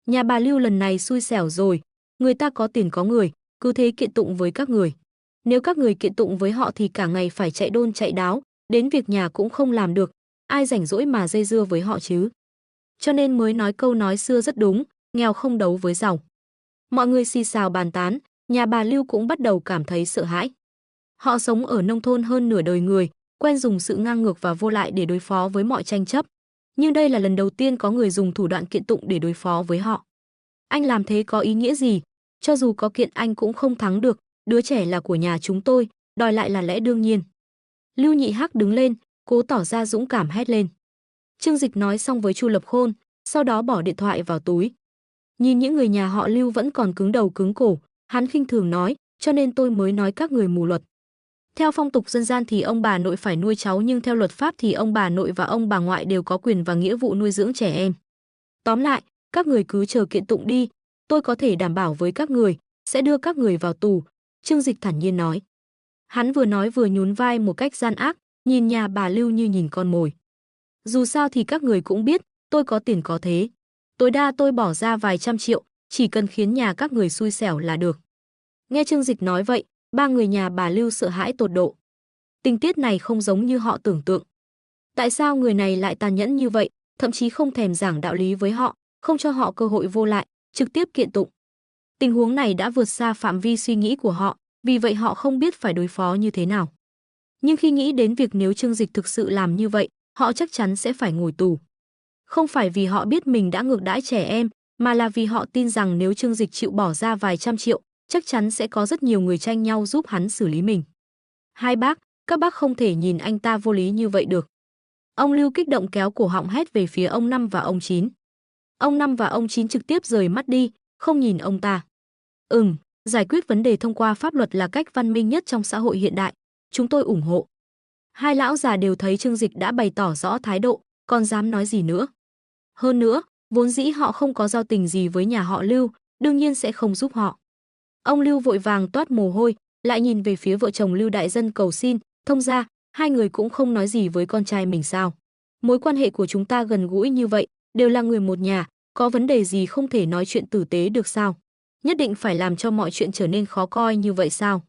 Nhà bà Lưu lần này xui xẻo rồi, người ta có tiền có người, cứ thế kiện tụng với các người. Nếu các người kiện tụng với họ thì cả ngày phải chạy đôn chạy đáo, đến việc nhà cũng không làm được, ai rảnh rỗi mà dây dưa với họ chứ. Cho nên mới nói câu nói xưa rất đúng, nghèo không đấu với giàu. Mọi người xì xào bàn tán, nhà bà Lưu cũng bắt đầu cảm thấy sợ hãi. Họ sống ở nông thôn hơn nửa đời người, quen dùng sự ngang ngược và vô lại để đối phó với mọi tranh chấp. Nhưng đây là lần đầu tiên có người dùng thủ đoạn kiện tụng để đối phó với họ. Anh làm thế có ý nghĩa gì? Cho dù có kiện anh cũng không thắng được, đứa trẻ là của nhà chúng tôi, đòi lại là lẽ đương nhiên. Lưu Nhị Hắc đứng lên, cố tỏ ra dũng cảm hét lên. Trương Dịch nói xong với Chu Lập Khôn, sau đó bỏ điện thoại vào túi. Nhìn những người nhà họ Lưu vẫn còn cứng đầu cứng cổ, hắn khinh thường nói, cho nên tôi mới nói các người mù luật. Theo phong tục dân gian thì ông bà nội phải nuôi cháu, nhưng theo luật pháp thì ông bà nội và ông bà ngoại đều có quyền và nghĩa vụ nuôi dưỡng trẻ em. Tóm lại, các người cứ chờ kiện tụng đi, tôi có thể đảm bảo với các người, sẽ đưa các người vào tù, Trương Dịch thản nhiên nói. Hắn vừa nói vừa nhún vai một cách gian ác, nhìn nhà bà Lưu như nhìn con mồi. Dù sao thì các người cũng biết, tôi có tiền có thế. Tối đa tôi bỏ ra vài trăm triệu, chỉ cần khiến nhà các người xui xẻo là được. Nghe Trương Dịch nói vậy, ba người nhà bà Lưu sợ hãi tột độ. Tình tiết này không giống như họ tưởng tượng. Tại sao người này lại tàn nhẫn như vậy, thậm chí không thèm giảng đạo lý với họ, không cho họ cơ hội vô lại, trực tiếp kiện tụng. Tình huống này đã vượt xa phạm vi suy nghĩ của họ, vì vậy họ không biết phải đối phó như thế nào. Nhưng khi nghĩ đến việc nếu Trương Dịch thực sự làm như vậy, họ chắc chắn sẽ phải ngồi tù. Không phải vì họ biết mình đã ngược đãi trẻ em, mà là vì họ tin rằng nếu Trương Dịch chịu bỏ ra vài trăm triệu, chắc chắn sẽ có rất nhiều người tranh nhau giúp hắn xử lý mình. Hai bác, các bác không thể nhìn anh ta vô lý như vậy được. Ông Lưu kích động kéo cổ họng hét về phía ông Năm và ông Chín. Ông Năm và ông Chín trực tiếp rời mắt đi, không nhìn ông ta. Giải quyết vấn đề thông qua pháp luật là cách văn minh nhất trong xã hội hiện đại. Chúng tôi ủng hộ. Hai lão già đều thấy Trương Dịch đã bày tỏ rõ thái độ, còn dám nói gì nữa. Hơn nữa, vốn dĩ họ không có giao tình gì với nhà họ Lưu, đương nhiên sẽ không giúp họ. Ông Lưu vội vàng toát mồ hôi, lại nhìn về phía vợ chồng Lưu Đại Dân cầu xin, thông ra, hai người cũng không nói gì với con trai mình sao? Mối quan hệ của chúng ta gần gũi như vậy, đều là người một nhà, có vấn đề gì không thể nói chuyện tử tế được sao? Nhất định phải làm cho mọi chuyện trở nên khó coi như vậy sao?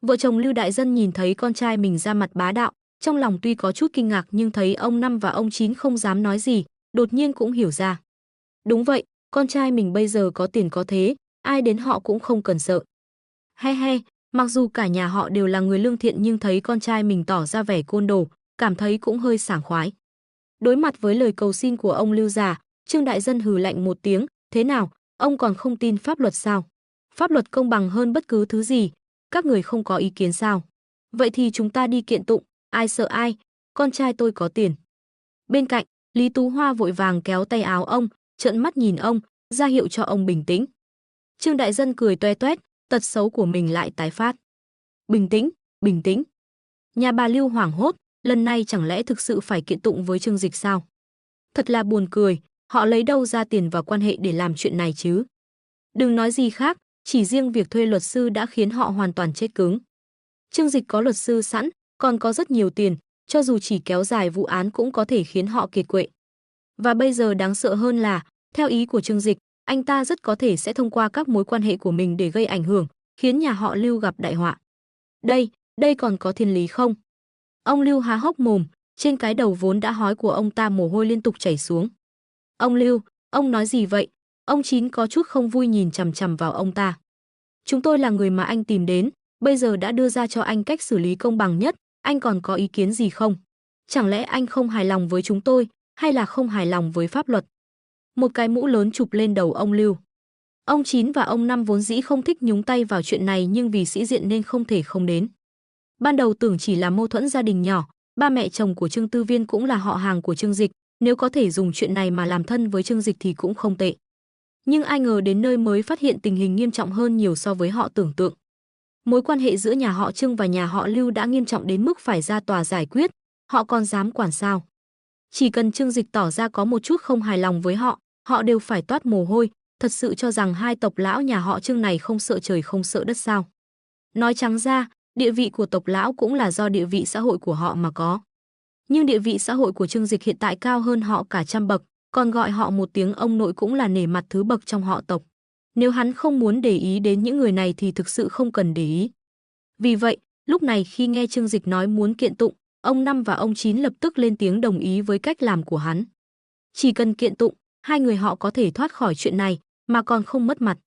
Vợ chồng Lưu Đại Dân nhìn thấy con trai mình ra mặt bá đạo, trong lòng tuy có chút kinh ngạc nhưng thấy ông Năm và ông Chín không dám nói gì, đột nhiên cũng hiểu ra. Đúng vậy, con trai mình bây giờ có tiền có thế, ai đến họ cũng không cần sợ. He, mặc dù cả nhà họ đều là người lương thiện nhưng thấy con trai mình tỏ ra vẻ côn đồ, cảm thấy cũng hơi sảng khoái. Đối mặt với lời cầu xin của ông Lưu già, Trương Đại Dân hừ lạnh một tiếng, thế nào, ông còn không tin pháp luật sao? Pháp luật công bằng hơn bất cứ thứ gì, các người không có ý kiến sao? Vậy thì chúng ta đi kiện tụng, ai sợ ai, con trai tôi có tiền. Bên cạnh, Lý Tú Hoa vội vàng kéo tay áo ông, trợn mắt nhìn ông, ra hiệu cho ông bình tĩnh. Trương Đại Dân cười toe toét, tật xấu của mình lại tái phát. Bình tĩnh, bình tĩnh. Nhà bà Lưu hoảng hốt, lần này chẳng lẽ thực sự phải kiện tụng với Trương Dịch sao? Thật là buồn cười, họ lấy đâu ra tiền và quan hệ để làm chuyện này chứ? Đừng nói gì khác, chỉ riêng việc thuê luật sư đã khiến họ hoàn toàn chết cứng. Trương Dịch có luật sư sẵn, còn có rất nhiều tiền, cho dù chỉ kéo dài vụ án cũng có thể khiến họ kiệt quệ. Và bây giờ đáng sợ hơn là, theo ý của Trương Dịch, anh ta rất có thể sẽ thông qua các mối quan hệ của mình để gây ảnh hưởng, khiến nhà họ Lưu gặp đại họa. Đây còn có thiên lý không? Ông Lưu há hốc mồm, trên cái đầu vốn đã hói của ông ta mồ hôi liên tục chảy xuống. Ông Lưu, ông nói gì vậy? Ông Chín có chút không vui nhìn chằm chằm vào ông ta. Chúng tôi là người mà anh tìm đến, bây giờ đã đưa ra cho anh cách xử lý công bằng nhất, anh còn có ý kiến gì không? Chẳng lẽ anh không hài lòng với chúng tôi, hay là không hài lòng với pháp luật? Một cái mũ lớn chụp lên đầu ông Lưu. Ông Chín và ông Năm vốn dĩ không thích nhúng tay vào chuyện này nhưng vì sĩ diện nên không thể không đến. Ban đầu tưởng chỉ là mâu thuẫn gia đình nhỏ, ba mẹ chồng của Trương Tư Viên cũng là họ hàng của Trương Dịch, nếu có thể dùng chuyện này mà làm thân với Trương Dịch thì cũng không tệ. Nhưng ai ngờ đến nơi mới phát hiện tình hình nghiêm trọng hơn nhiều so với họ tưởng tượng. Mối quan hệ giữa nhà họ Trương và nhà họ Lưu đã nghiêm trọng đến mức phải ra tòa giải quyết, họ còn dám quản sao? Chỉ cần Trương Dịch tỏ ra có một chút không hài lòng với họ, họ đều phải toát mồ hôi, thật sự cho rằng hai tộc lão nhà họ Trương này không sợ trời không sợ đất sao? Nói trắng ra, địa vị của tộc lão cũng là do địa vị xã hội của họ mà có. Nhưng địa vị xã hội của Trương Dịch hiện tại cao hơn họ cả trăm bậc, còn gọi họ một tiếng ông nội cũng là nể mặt thứ bậc trong họ tộc. Nếu hắn không muốn để ý đến những người này thì thực sự không cần để ý. Vì vậy, lúc này khi nghe Trương Dịch nói muốn kiện tụng, ông Năm và ông Chín lập tức lên tiếng đồng ý với cách làm của hắn. Chỉ cần kiện tụng, hai người họ có thể thoát khỏi chuyện này, mà còn không mất mặt.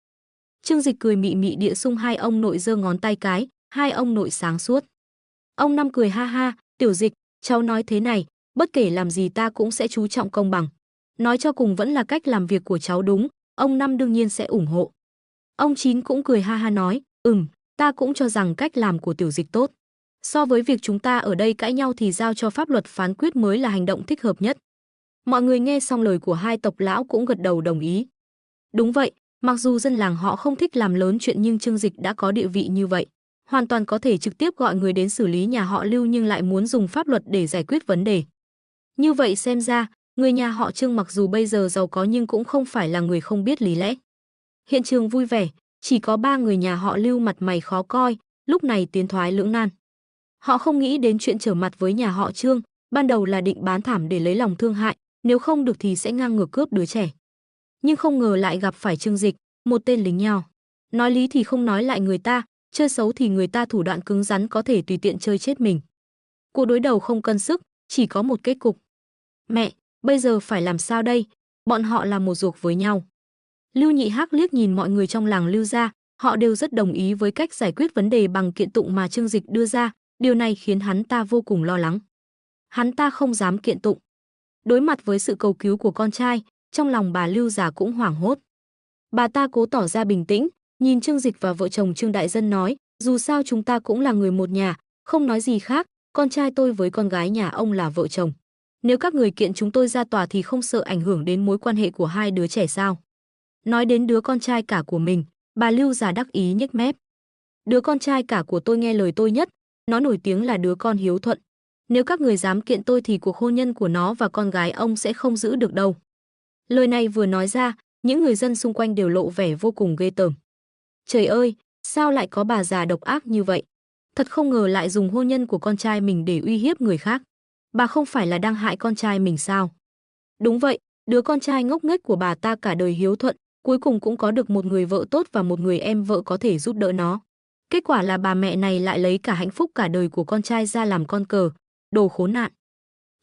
Trương Dịch cười mị mị địa xung hai ông nội giơ ngón tay cái, hai ông nội sáng suốt. Ông Năm cười ha ha, Tiểu Dịch, cháu nói thế này, bất kể làm gì ta cũng sẽ chú trọng công bằng. Nói cho cùng vẫn là cách làm việc của cháu đúng, ông Năm đương nhiên sẽ ủng hộ. Ông Chín cũng cười ha ha nói, ta cũng cho rằng cách làm của Tiểu Dịch tốt. So với việc chúng ta ở đây cãi nhau thì giao cho pháp luật phán quyết mới là hành động thích hợp nhất. Mọi người nghe xong lời của hai tộc lão cũng gật đầu đồng ý. Đúng vậy, mặc dù dân làng họ không thích làm lớn chuyện nhưng Trương Dịch đã có địa vị như vậy. Hoàn toàn có thể trực tiếp gọi người đến xử lý nhà họ Lưu nhưng lại muốn dùng pháp luật để giải quyết vấn đề. Như vậy xem ra, người nhà họ Trương mặc dù bây giờ giàu có nhưng cũng không phải là người không biết lý lẽ. Hiện trường vui vẻ, chỉ có ba người nhà họ Lưu mặt mày khó coi, lúc này tiến thoái lưỡng nan. Họ không nghĩ đến chuyện trở mặt với nhà họ Trương, ban đầu là định bán thảm để lấy lòng thương hại, nếu không được thì sẽ ngang ngược cướp đứa trẻ. Nhưng không ngờ lại gặp phải Trương Dịch, một tên lính nhào. Nói lý thì không nói lại người ta, chơi xấu thì người ta thủ đoạn cứng rắn có thể tùy tiện chơi chết mình. Cuộc đối đầu không cân sức, chỉ có một kết cục. Mẹ, bây giờ phải làm sao đây? Bọn họ là một ruột với nhau. Lưu Nhị Hắc liếc nhìn mọi người trong làng Lưu gia, họ đều rất đồng ý với cách giải quyết vấn đề bằng kiện tụng mà Trương Dịch đưa ra, điều này khiến hắn ta vô cùng lo lắng. Hắn ta không dám kiện tụng. Đối mặt với sự cầu cứu của con trai, trong lòng bà Lưu già cũng hoảng hốt. Bà ta cố tỏ ra bình tĩnh, nhìn Trương Dịch và vợ chồng Trương Đại Dân nói, dù sao chúng ta cũng là người một nhà, không nói gì khác, con trai tôi với con gái nhà ông là vợ chồng. Nếu các người kiện chúng tôi ra tòa thì không sợ ảnh hưởng đến mối quan hệ của hai đứa trẻ sao? Nói đến đứa con trai cả của mình, bà Lưu già đắc ý nhếch mép. Đứa con trai cả của tôi nghe lời tôi nhất, nó nổi tiếng là đứa con hiếu thuận. Nếu các người dám kiện tôi thì cuộc hôn nhân của nó và con gái ông sẽ không giữ được đâu. Lời này vừa nói ra, những người dân xung quanh đều lộ vẻ vô cùng ghê tởm. Trời ơi, sao lại có bà già độc ác như vậy? Thật không ngờ lại dùng hôn nhân của con trai mình để uy hiếp người khác. Bà không phải là đang hại con trai mình sao? Đúng vậy, đứa con trai ngốc nghếch của bà ta cả đời hiếu thuận, cuối cùng cũng có được một người vợ tốt và một người em vợ có thể giúp đỡ nó. Kết quả là bà mẹ này lại lấy cả hạnh phúc cả đời của con trai ra làm con cờ, đồ khốn nạn.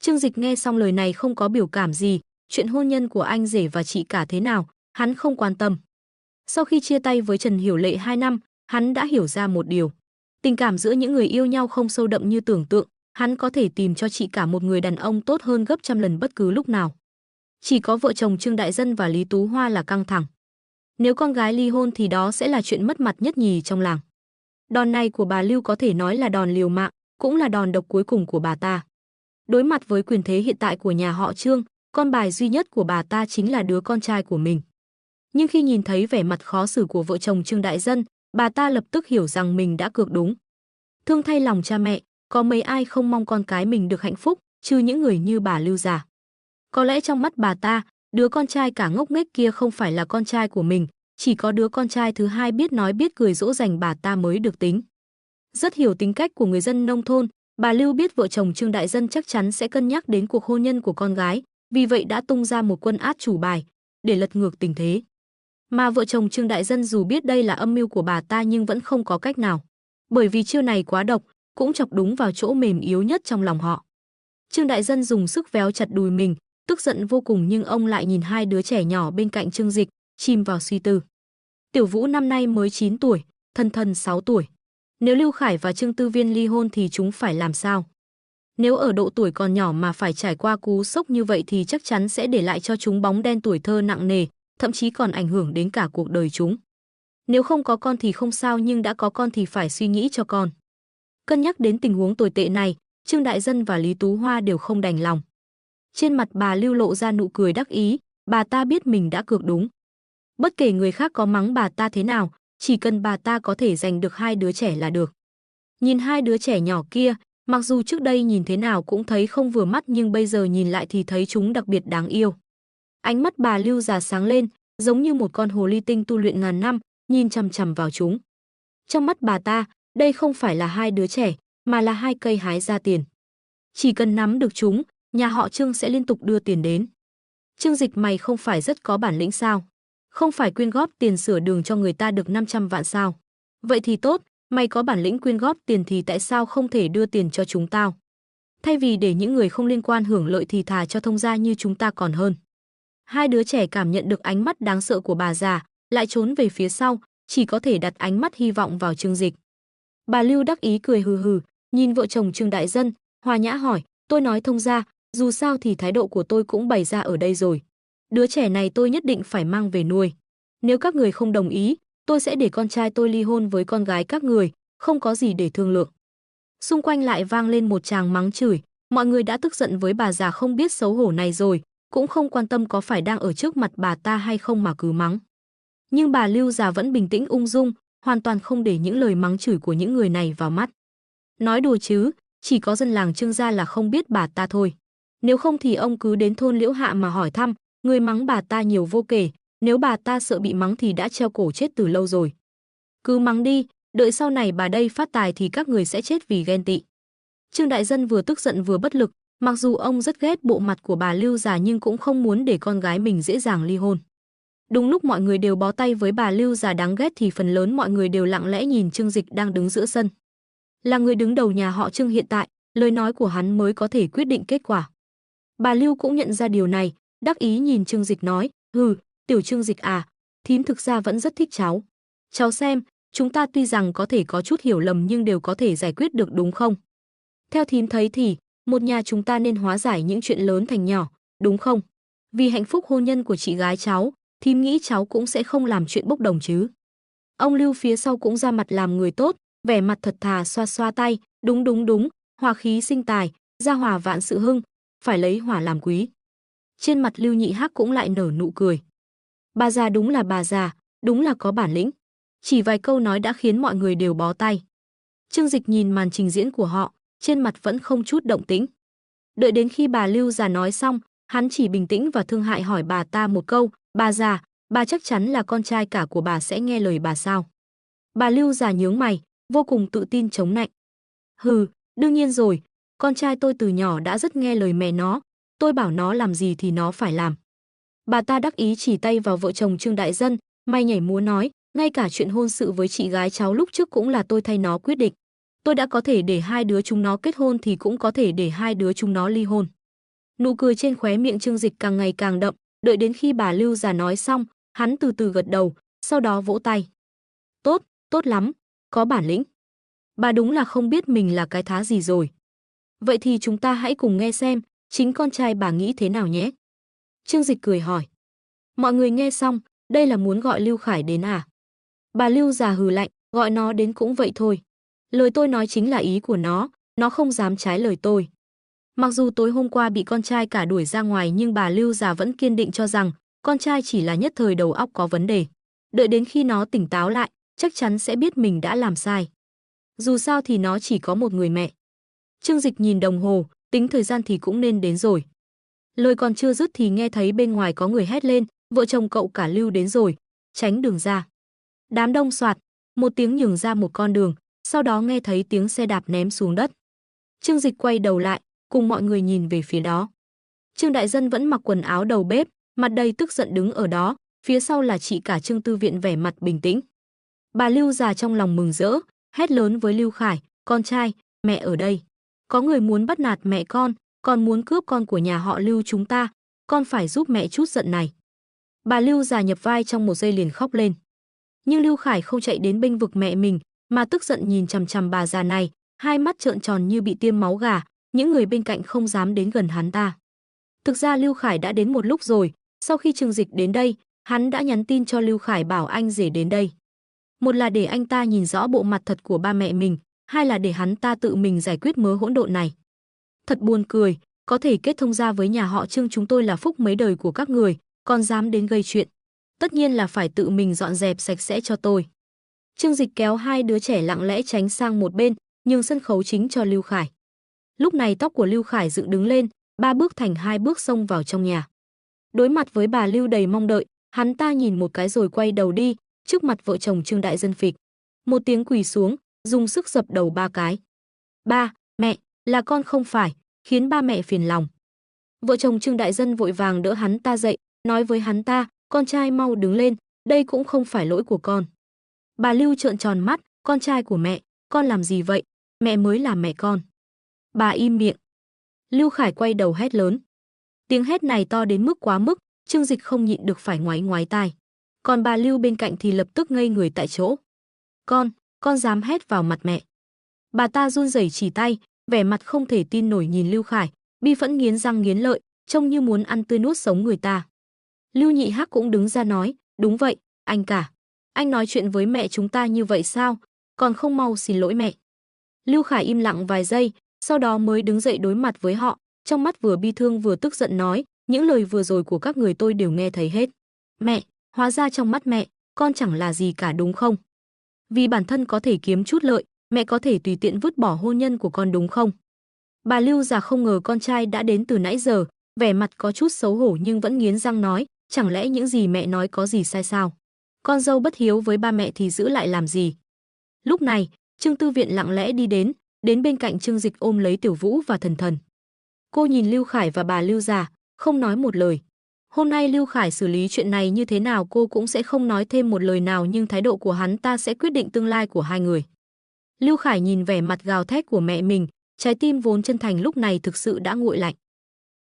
Trương Dịch nghe xong lời này không có biểu cảm gì, chuyện hôn nhân của anh rể và chị cả thế nào, hắn không quan tâm. Sau khi chia tay với Trần Hiểu Lệ 2 năm, hắn đã hiểu ra một điều. Tình cảm giữa những người yêu nhau không sâu đậm như tưởng tượng, hắn có thể tìm cho chị cả một người đàn ông tốt hơn gấp trăm lần bất cứ lúc nào. Chỉ có vợ chồng Trương Đại Dân và Lý Tú Hoa là căng thẳng. Nếu con gái ly hôn thì đó sẽ là chuyện mất mặt nhất nhì trong làng. Đòn này của bà Lưu có thể nói là đòn liều mạng, cũng là đòn độc cuối cùng của bà ta. Đối mặt với quyền thế hiện tại của nhà họ Trương, con bài duy nhất của bà ta chính là đứa con trai của mình. Nhưng khi nhìn thấy vẻ mặt khó xử của vợ chồng Trương Đại Dân, bà ta lập tức hiểu rằng mình đã cược đúng. Thương thay lòng cha mẹ, có mấy ai không mong con cái mình được hạnh phúc, trừ những người như bà Lưu già. Có lẽ trong mắt bà ta, đứa con trai cả ngốc nghếch kia không phải là con trai của mình, chỉ có đứa con trai thứ hai biết nói biết cười dỗ dành bà ta mới được tính. Rất hiểu tính cách của người dân nông thôn, bà Lưu biết vợ chồng Trương Đại Dân chắc chắn sẽ cân nhắc đến cuộc hôn nhân của con gái, vì vậy đã tung ra một quân át chủ bài, để lật ngược tình thế. Mà vợ chồng Trương Đại Dân dù biết đây là âm mưu của bà ta nhưng vẫn không có cách nào. Bởi vì chiêu này quá độc, cũng chọc đúng vào chỗ mềm yếu nhất trong lòng họ. Trương Đại Dân dùng sức véo chặt đùi mình, tức giận vô cùng nhưng ông lại nhìn hai đứa trẻ nhỏ bên cạnh Trương Dịch, chìm vào suy tư. Tiểu Vũ năm nay mới 9 tuổi, thân thân 6 tuổi. Nếu Lưu Khải và Trương Tư Viên ly hôn thì chúng phải làm sao? Nếu ở độ tuổi còn nhỏ mà phải trải qua cú sốc như vậy thì chắc chắn sẽ để lại cho chúng bóng đen tuổi thơ nặng nề, thậm chí còn ảnh hưởng đến cả cuộc đời chúng. Nếu không có con thì không sao, nhưng đã có con thì phải suy nghĩ cho con. Cân nhắc đến tình huống tồi tệ này, Trương Đại Dân và Lý Tú Hoa đều không đành lòng. Trên mặt bà Lưu lộ ra nụ cười đắc ý, bà ta biết mình đã cược đúng. Bất kể người khác có mắng bà ta thế nào, chỉ cần bà ta có thể giành được 2 đứa trẻ là được. Nhìn 2 đứa trẻ nhỏ kia, mặc dù trước đây nhìn thế nào cũng thấy không vừa mắt, nhưng bây giờ nhìn lại thì thấy chúng đặc biệt đáng yêu. Ánh mắt bà Lưu già sáng lên, giống như một con hồ ly tinh tu luyện ngàn năm, nhìn chằm chằm vào chúng. Trong mắt bà ta, đây không phải là 2 đứa trẻ, mà là 2 cây hái ra tiền. Chỉ cần nắm được chúng, nhà họ Trương sẽ liên tục đưa tiền đến. Trương Dịch, mày không phải rất có bản lĩnh sao? Không phải quyên góp tiền sửa đường cho người ta được 500 vạn sao? Vậy thì tốt, mày có bản lĩnh quyên góp tiền thì tại sao không thể đưa tiền cho chúng tao? Thay vì để những người không liên quan hưởng lợi thì thà cho thông gia như chúng ta còn hơn. 2 đứa trẻ cảm nhận được ánh mắt đáng sợ của bà già, lại trốn về phía sau, chỉ có thể đặt ánh mắt hy vọng vào Trương Dịch. Bà Lưu đắc ý cười hừ hừ, nhìn vợ chồng Trương Đại Dân, hòa nhã hỏi, tôi nói thông gia, dù sao thì thái độ của tôi cũng bày ra ở đây rồi. Đứa trẻ này tôi nhất định phải mang về nuôi. Nếu các người không đồng ý, tôi sẽ để con trai tôi ly hôn với con gái các người, không có gì để thương lượng. Xung quanh lại vang lên một tràng mắng chửi, mọi người đã tức giận với bà già không biết xấu hổ này rồi, cũng không quan tâm có phải đang ở trước mặt bà ta hay không mà cứ mắng. Nhưng bà Lưu già vẫn bình tĩnh ung dung, hoàn toàn không để những lời mắng chửi của những người này vào mắt. Nói đùa chứ, chỉ có dân làng Trương gia là không biết bà ta thôi. Nếu không thì ông cứ đến thôn Liễu Hạ mà hỏi thăm, người mắng bà ta nhiều vô kể, nếu bà ta sợ bị mắng thì đã treo cổ chết từ lâu rồi. Cứ mắng đi, đợi sau này bà đây phát tài thì các người sẽ chết vì ghen tị. Trương Đại Dân vừa tức giận vừa bất lực, mặc dù ông rất ghét bộ mặt của bà Lưu già nhưng cũng không muốn để con gái mình dễ dàng ly hôn. Đúng lúc mọi người đều bó tay với bà Lưu già đáng ghét thì phần lớn mọi người đều lặng lẽ nhìn Trương Dịch đang đứng giữa sân. Là người đứng đầu nhà họ Trương hiện tại, lời nói của hắn mới có thể quyết định kết quả. Bà Lưu cũng nhận ra điều này, đắc ý nhìn Trương Dịch nói, hừ, tiểu Trương Dịch à, thím thực ra vẫn rất thích cháu. Cháu xem, chúng ta tuy rằng có thể có chút hiểu lầm nhưng đều có thể giải quyết được đúng không? Theo thím thấy thì, một nhà chúng ta nên hóa giải những chuyện lớn thành nhỏ, đúng không? Vì hạnh phúc hôn nhân của chị gái cháu, thím nghĩ cháu cũng sẽ không làm chuyện bốc đồng chứ. Ông Lưu phía sau cũng ra mặt làm người tốt, vẻ mặt thật thà xoa xoa tay, đúng đúng đúng, hòa khí sinh tài, gia hòa vạn sự hưng, phải lấy hỏa làm quý. Trên mặt Lưu Nhị Hắc cũng lại nở nụ cười. Bà già đúng là bà già, đúng là có bản lĩnh. Chỉ vài câu nói đã khiến mọi người đều bó tay. Trương Dịch nhìn màn trình diễn của họ, trên mặt vẫn không chút động tĩnh. Đợi đến khi bà Lưu già nói xong, hắn chỉ bình tĩnh và thương hại hỏi bà ta một câu, bà già, bà chắc chắn là con trai cả của bà sẽ nghe lời bà sao? Bà Lưu già nhướng mày, vô cùng tự tin chống nạnh. Hừ, đương nhiên rồi, con trai tôi từ nhỏ đã rất nghe lời mẹ nó, tôi bảo nó làm gì thì nó phải làm. Bà ta đắc ý chỉ tay vào vợ chồng Trương Đại Dân, may nhảy múa nói, ngay cả chuyện hôn sự với chị gái cháu lúc trước cũng là tôi thay nó quyết định. Tôi đã có thể để 2 đứa chúng nó kết hôn thì cũng có thể để 2 đứa chúng nó ly hôn. Nụ cười trên khóe miệng Trương Dịch càng ngày càng đậm, đợi đến khi bà Lưu già nói xong, hắn từ từ gật đầu, sau đó vỗ tay. Tốt, tốt lắm, có bản lĩnh. Bà đúng là không biết mình là cái thá gì rồi. Vậy thì chúng ta hãy cùng nghe xem, chính con trai bà nghĩ thế nào nhé. Trương Dịch cười hỏi. Mọi người nghe xong, đây là muốn gọi Lưu Khải đến à? Bà Lưu già hừ lạnh, gọi nó đến cũng vậy thôi. Lời tôi nói chính là ý của nó không dám trái lời tôi. Mặc dù tối hôm qua bị con trai cả đuổi ra ngoài nhưng bà Lưu già vẫn kiên định cho rằng con trai chỉ là nhất thời đầu óc có vấn đề. Đợi đến khi nó tỉnh táo lại, chắc chắn sẽ biết mình đã làm sai. Dù sao thì nó chỉ có một người mẹ. Trương Dịch nhìn đồng hồ, tính thời gian thì cũng nên đến rồi. Lời còn chưa dứt thì nghe thấy bên ngoài có người hét lên, vợ chồng cậu cả Lưu đến rồi, tránh đường ra. Đám đông soạt, một tiếng nhường ra một con đường, sau đó nghe thấy tiếng xe đạp ném xuống đất. Trương Dịch quay đầu lại, cùng mọi người nhìn về phía đó. Trương Đại Dân vẫn mặc quần áo đầu bếp, mặt đầy tức giận đứng ở đó, phía sau là chị cả Trương Tư Viện vẻ mặt bình tĩnh. Bà Lưu già trong lòng mừng rỡ, hét lớn với Lưu Khải, con trai, mẹ ở đây. Có người muốn bắt nạt mẹ con, còn muốn cướp con của nhà họ Lưu chúng ta, con phải giúp mẹ chút giận này. Bà Lưu già nhập vai trong một giây liền khóc lên. Nhưng Lưu Khải không chạy đến bênh vực mẹ mình, mà tức giận nhìn chằm chằm bà già này, hai mắt trợn tròn như bị tiêm máu gà, những người bên cạnh không dám đến gần hắn ta. Thực ra Lưu Khải đã đến một lúc rồi, sau khi Trương Dịch đến đây, hắn đã nhắn tin cho Lưu Khải bảo anh rể đến đây. Một là để anh ta nhìn rõ bộ mặt thật của ba mẹ mình, hai là để hắn ta tự mình giải quyết mớ hỗn độn này. Thật buồn cười, có thể kết thông gia với nhà họ Trương chúng tôi là phúc mấy đời của các người, còn dám đến gây chuyện. Tất nhiên là phải tự mình dọn dẹp sạch sẽ cho tôi. Trương Dịch kéo hai đứa trẻ lặng lẽ tránh sang một bên, nhường sân khấu chính cho Lưu Khải. Lúc này tóc của Lưu Khải dựng đứng lên, 3 bước thành 2 bước xông vào trong nhà. Đối mặt với bà Lưu đầy mong đợi, hắn ta nhìn một cái rồi quay đầu đi, trước mặt vợ chồng Trương Đại Dân phịch. Một tiếng quỳ xuống, dùng sức dập đầu 3 cái. Ba, mẹ, là con không phải, khiến ba mẹ phiền lòng. Vợ chồng Trương Đại Dân vội vàng đỡ hắn ta dậy, nói với hắn ta, con trai mau đứng lên, đây cũng không phải lỗi của con. Bà Lưu trợn tròn mắt, con trai của mẹ, con làm gì vậy, mẹ mới là mẹ con. Bà im miệng. Lưu Khải quay đầu hét lớn. Tiếng hét này to đến mức quá mức, Trương Dịch không nhịn được phải ngoáy ngoáy tai. Còn bà Lưu bên cạnh thì lập tức ngây người tại chỗ. Con dám hét vào mặt mẹ. Bà ta run rẩy chỉ tay, vẻ mặt không thể tin nổi nhìn Lưu Khải, bi phẫn nghiến răng nghiến lợi, trông như muốn ăn tươi nuốt sống người ta. Lưu Nhị Hắc cũng đứng ra nói, đúng vậy, anh cả. Anh nói chuyện với mẹ chúng ta như vậy sao, còn không mau xin lỗi mẹ. Lưu Khải im lặng vài giây, sau đó mới đứng dậy đối mặt với họ, trong mắt vừa bi thương vừa tức giận nói, những lời vừa rồi của các người tôi đều nghe thấy hết. Mẹ, hóa ra trong mắt mẹ, con chẳng là gì cả đúng không? Vì bản thân có thể kiếm chút lợi, mẹ có thể tùy tiện vứt bỏ hôn nhân của con đúng không? Bà Lưu già không ngờ con trai đã đến từ nãy giờ, vẻ mặt có chút xấu hổ nhưng vẫn nghiến răng nói, chẳng lẽ những gì mẹ nói có gì sai sao? Con dâu bất hiếu với ba mẹ thì giữ lại làm gì? Lúc này, Trương Tư Viện lặng lẽ đi đến bên cạnh Trương Dịch ôm lấy Tiểu Vũ và Thần Thần. Cô nhìn Lưu Khải và bà Lưu già, không nói một lời. Hôm nay Lưu Khải xử lý chuyện này như thế nào cô cũng sẽ không nói thêm một lời nào, nhưng thái độ của hắn ta sẽ quyết định tương lai của hai người. Lưu Khải nhìn vẻ mặt gào thét của mẹ mình, trái tim vốn chân thành lúc này thực sự đã nguội lạnh.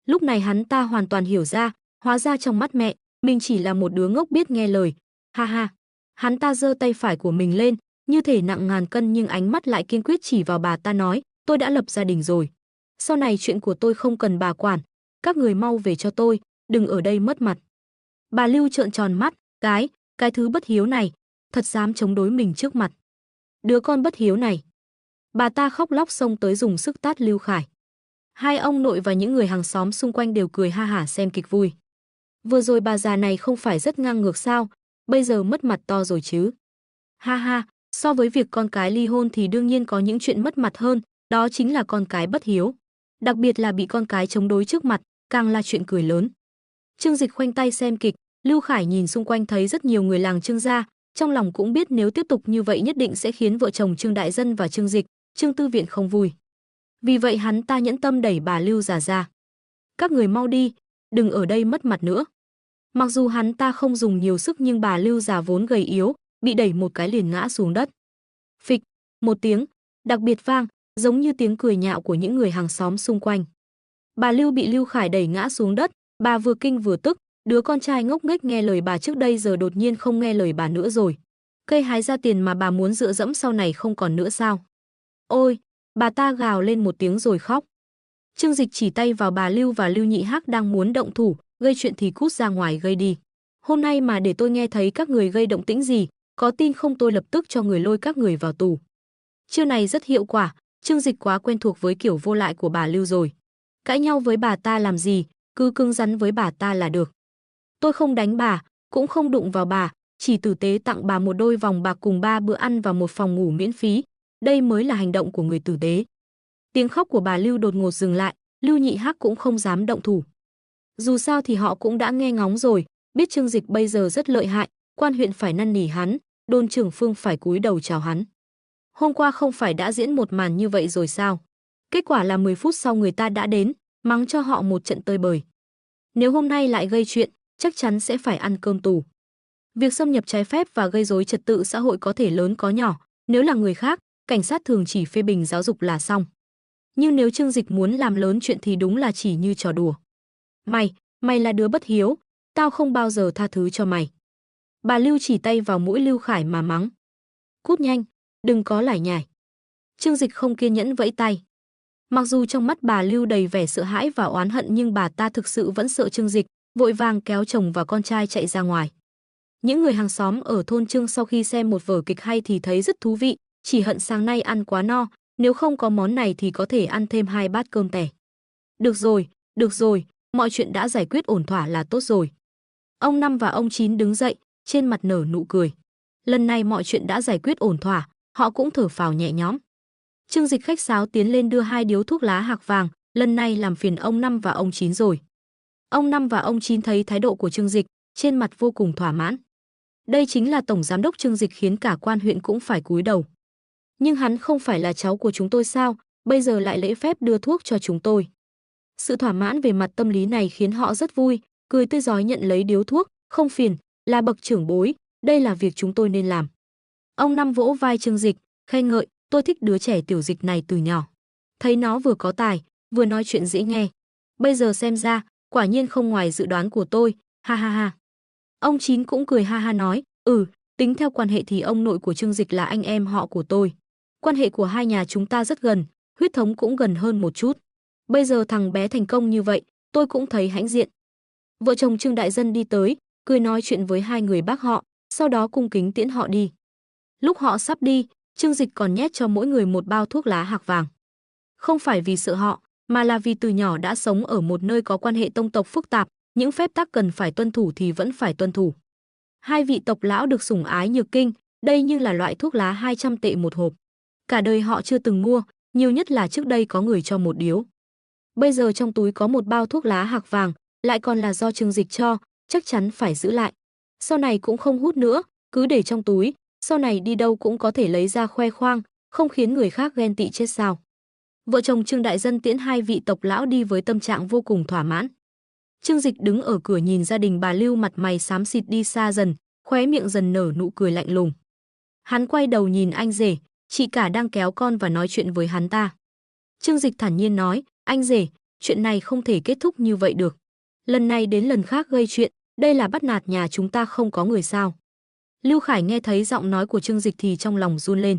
Lúc này hắn ta hoàn toàn hiểu ra, hóa ra trong mắt mẹ, mình chỉ là một đứa ngốc biết nghe lời. Ha ha. Hắn ta giơ tay phải của mình lên, như thể nặng ngàn cân nhưng ánh mắt lại kiên quyết chỉ vào bà ta nói, tôi đã lập gia đình rồi. Sau này chuyện của tôi không cần bà quản, các người mau về cho tôi, đừng ở đây mất mặt. Bà Lưu trợn tròn mắt, cái thứ bất hiếu này, thật dám chống đối mình trước mặt. Đứa con bất hiếu này. Bà ta khóc lóc xông tới dùng sức tát Lưu Khải. Hai ông nội và những người hàng xóm xung quanh đều cười ha hả xem kịch vui. Vừa rồi bà già này không phải rất ngang ngược sao, bây giờ mất mặt to rồi chứ. Ha ha, so với việc con cái ly hôn thì đương nhiên có những chuyện mất mặt hơn, đó chính là con cái bất hiếu. Đặc biệt là bị con cái chống đối trước mặt, càng là chuyện cười lớn. Trương Dịch khoanh tay xem kịch, Lưu Khải nhìn xung quanh thấy rất nhiều người làng Trương gia, trong lòng cũng biết nếu tiếp tục như vậy nhất định sẽ khiến vợ chồng Trương Đại Dân và Trương Dịch, Trương Tư Viện không vui. Vì vậy hắn ta nhẫn tâm đẩy bà Lưu già ra. Các người mau đi, đừng ở đây mất mặt nữa. Mặc dù hắn ta không dùng nhiều sức nhưng bà Lưu già vốn gầy yếu, bị đẩy một cái liền ngã xuống đất. Phịch, một tiếng, đặc biệt vang, giống như tiếng cười nhạo của những người hàng xóm xung quanh. Bà Lưu bị Lưu Khải đẩy ngã xuống đất, bà vừa kinh vừa tức, đứa con trai ngốc nghếch nghe lời bà trước đây giờ đột nhiên không nghe lời bà nữa rồi. Cây hái ra tiền mà bà muốn dựa dẫm sau này không còn nữa sao? Ôi, bà ta gào lên một tiếng rồi khóc. Trương Dịch chỉ tay vào bà Lưu và Lưu Nhị Hắc đang muốn động thủ, gây chuyện thì cút ra ngoài gây đi. Hôm nay mà để tôi nghe thấy các người gây động tĩnh gì, có tin không tôi lập tức cho người lôi các người vào tù. Chiêu này rất hiệu quả, Trương Dịch quá quen thuộc với kiểu vô lại của bà Lưu rồi. Cãi nhau với bà ta làm gì, cứ cứng rắn với bà ta là được. Tôi không đánh bà, cũng không đụng vào bà, chỉ tử tế tặng bà một đôi vòng bạc cùng 3 bữa ăn và một phòng ngủ miễn phí. Đây mới là hành động của người tử tế. Tiếng khóc của bà Lưu đột ngột dừng lại, Lưu Nhị Hắc cũng không dám động thủ. Dù sao thì họ cũng đã nghe ngóng rồi, biết Trương Dịch bây giờ rất lợi hại, quan huyện phải năn nỉ hắn, đôn trưởng Phương phải cúi đầu chào hắn. Hôm qua không phải đã diễn một màn như vậy rồi sao? Kết quả là 10 phút sau người ta đã đến, mắng cho họ một trận tơi bời. Nếu hôm nay lại gây chuyện, chắc chắn sẽ phải ăn cơm tù. Việc xâm nhập trái phép và gây rối trật tự xã hội có thể lớn có nhỏ, nếu là người khác, cảnh sát thường chỉ phê bình giáo dục là xong. Nhưng nếu Trương Dịch muốn làm lớn chuyện thì đúng là chỉ như trò đùa. Mày là đứa bất hiếu, tao không bao giờ tha thứ cho mày. Bà Lưu chỉ tay vào mũi Lưu Khải mà mắng. Cút nhanh, đừng có lải nhải. Trương Dịch không kiên nhẫn vẫy tay. Mặc dù trong mắt bà Lưu đầy vẻ sợ hãi và oán hận nhưng bà ta thực sự vẫn sợ Trương Dịch, vội vàng kéo chồng và con trai chạy ra ngoài. Những người hàng xóm ở thôn Trương sau khi xem một vở kịch hay thì thấy rất thú vị, chỉ hận sáng nay ăn quá no, nếu không có món này thì có thể ăn thêm 2 bát cơm tẻ. Được rồi, mọi chuyện đã giải quyết ổn thỏa là tốt rồi. Ông Năm và ông Chín đứng dậy, trên mặt nở nụ cười. Lần này mọi chuyện đã giải quyết ổn thỏa, họ cũng thở phào nhẹ nhõm. Trương Dịch khách sáo tiến lên đưa 2 điếu thuốc lá hạc vàng, lần này làm phiền ông Năm và ông Chín rồi. Ông Năm và ông Chín thấy thái độ của Trương Dịch, trên mặt vô cùng thỏa mãn. Đây chính là tổng giám đốc Trương Dịch khiến cả quan huyện cũng phải cúi đầu. Nhưng hắn không phải là cháu của chúng tôi sao, bây giờ lại lễ phép đưa thuốc cho chúng tôi. Sự thỏa mãn về mặt tâm lý này khiến họ rất vui, cười tươi rói nhận lấy điếu thuốc, không phiền, là bậc trưởng bối, đây là việc chúng tôi nên làm. Ông Năm vỗ vai Trương Dịch, khen ngợi, tôi thích đứa trẻ Tiểu Dịch này từ nhỏ. Thấy nó vừa có tài, vừa nói chuyện dễ nghe. Bây giờ xem ra, quả nhiên không ngoài dự đoán của tôi, ha ha ha. Ông Chín cũng cười ha ha nói, tính theo quan hệ thì ông nội của Trương Dịch là anh em họ của tôi. Quan hệ của hai nhà chúng ta rất gần, huyết thống cũng gần hơn một chút. Bây giờ thằng bé thành công như vậy, tôi cũng thấy hãnh diện. Vợ chồng Trương Đại Dân đi tới, cười nói chuyện với 2 người bác họ, sau đó cung kính tiễn họ đi. Lúc họ sắp đi, Trương Dịch còn nhét cho mỗi người một bao thuốc lá hạc vàng. Không phải vì sợ họ, mà là vì từ nhỏ đã sống ở một nơi có quan hệ tông tộc phức tạp, những phép tắc cần phải tuân thủ thì vẫn phải tuân thủ. 2 vị tộc lão được sủng ái nhược kinh, đây như là loại thuốc lá 200 tệ một hộp. Cả đời họ chưa từng mua, nhiều nhất là trước đây có người cho một điếu. Bây giờ trong túi có một bao thuốc lá hạc vàng, lại còn là do Trương Dịch cho, chắc chắn phải giữ lại. Sau này cũng không hút nữa, cứ để trong túi, sau này đi đâu cũng có thể lấy ra khoe khoang, không khiến người khác ghen tị chết sao. Vợ chồng Trương Đại Dân tiễn 2 vị tộc lão đi với tâm trạng vô cùng thỏa mãn. Trương Dịch đứng ở cửa nhìn gia đình bà Lưu mặt mày xám xịt đi xa dần, khóe miệng dần nở nụ cười lạnh lùng. Hắn quay đầu nhìn anh rể, chị cả đang kéo con và nói chuyện với hắn ta. Trương Dịch thản nhiên nói, anh rể, chuyện này không thể kết thúc như vậy được. Lần này đến lần khác gây chuyện, đây là bắt nạt nhà chúng ta không có người sao. Lưu Khải nghe thấy giọng nói của Trương Dịch thì trong lòng run lên.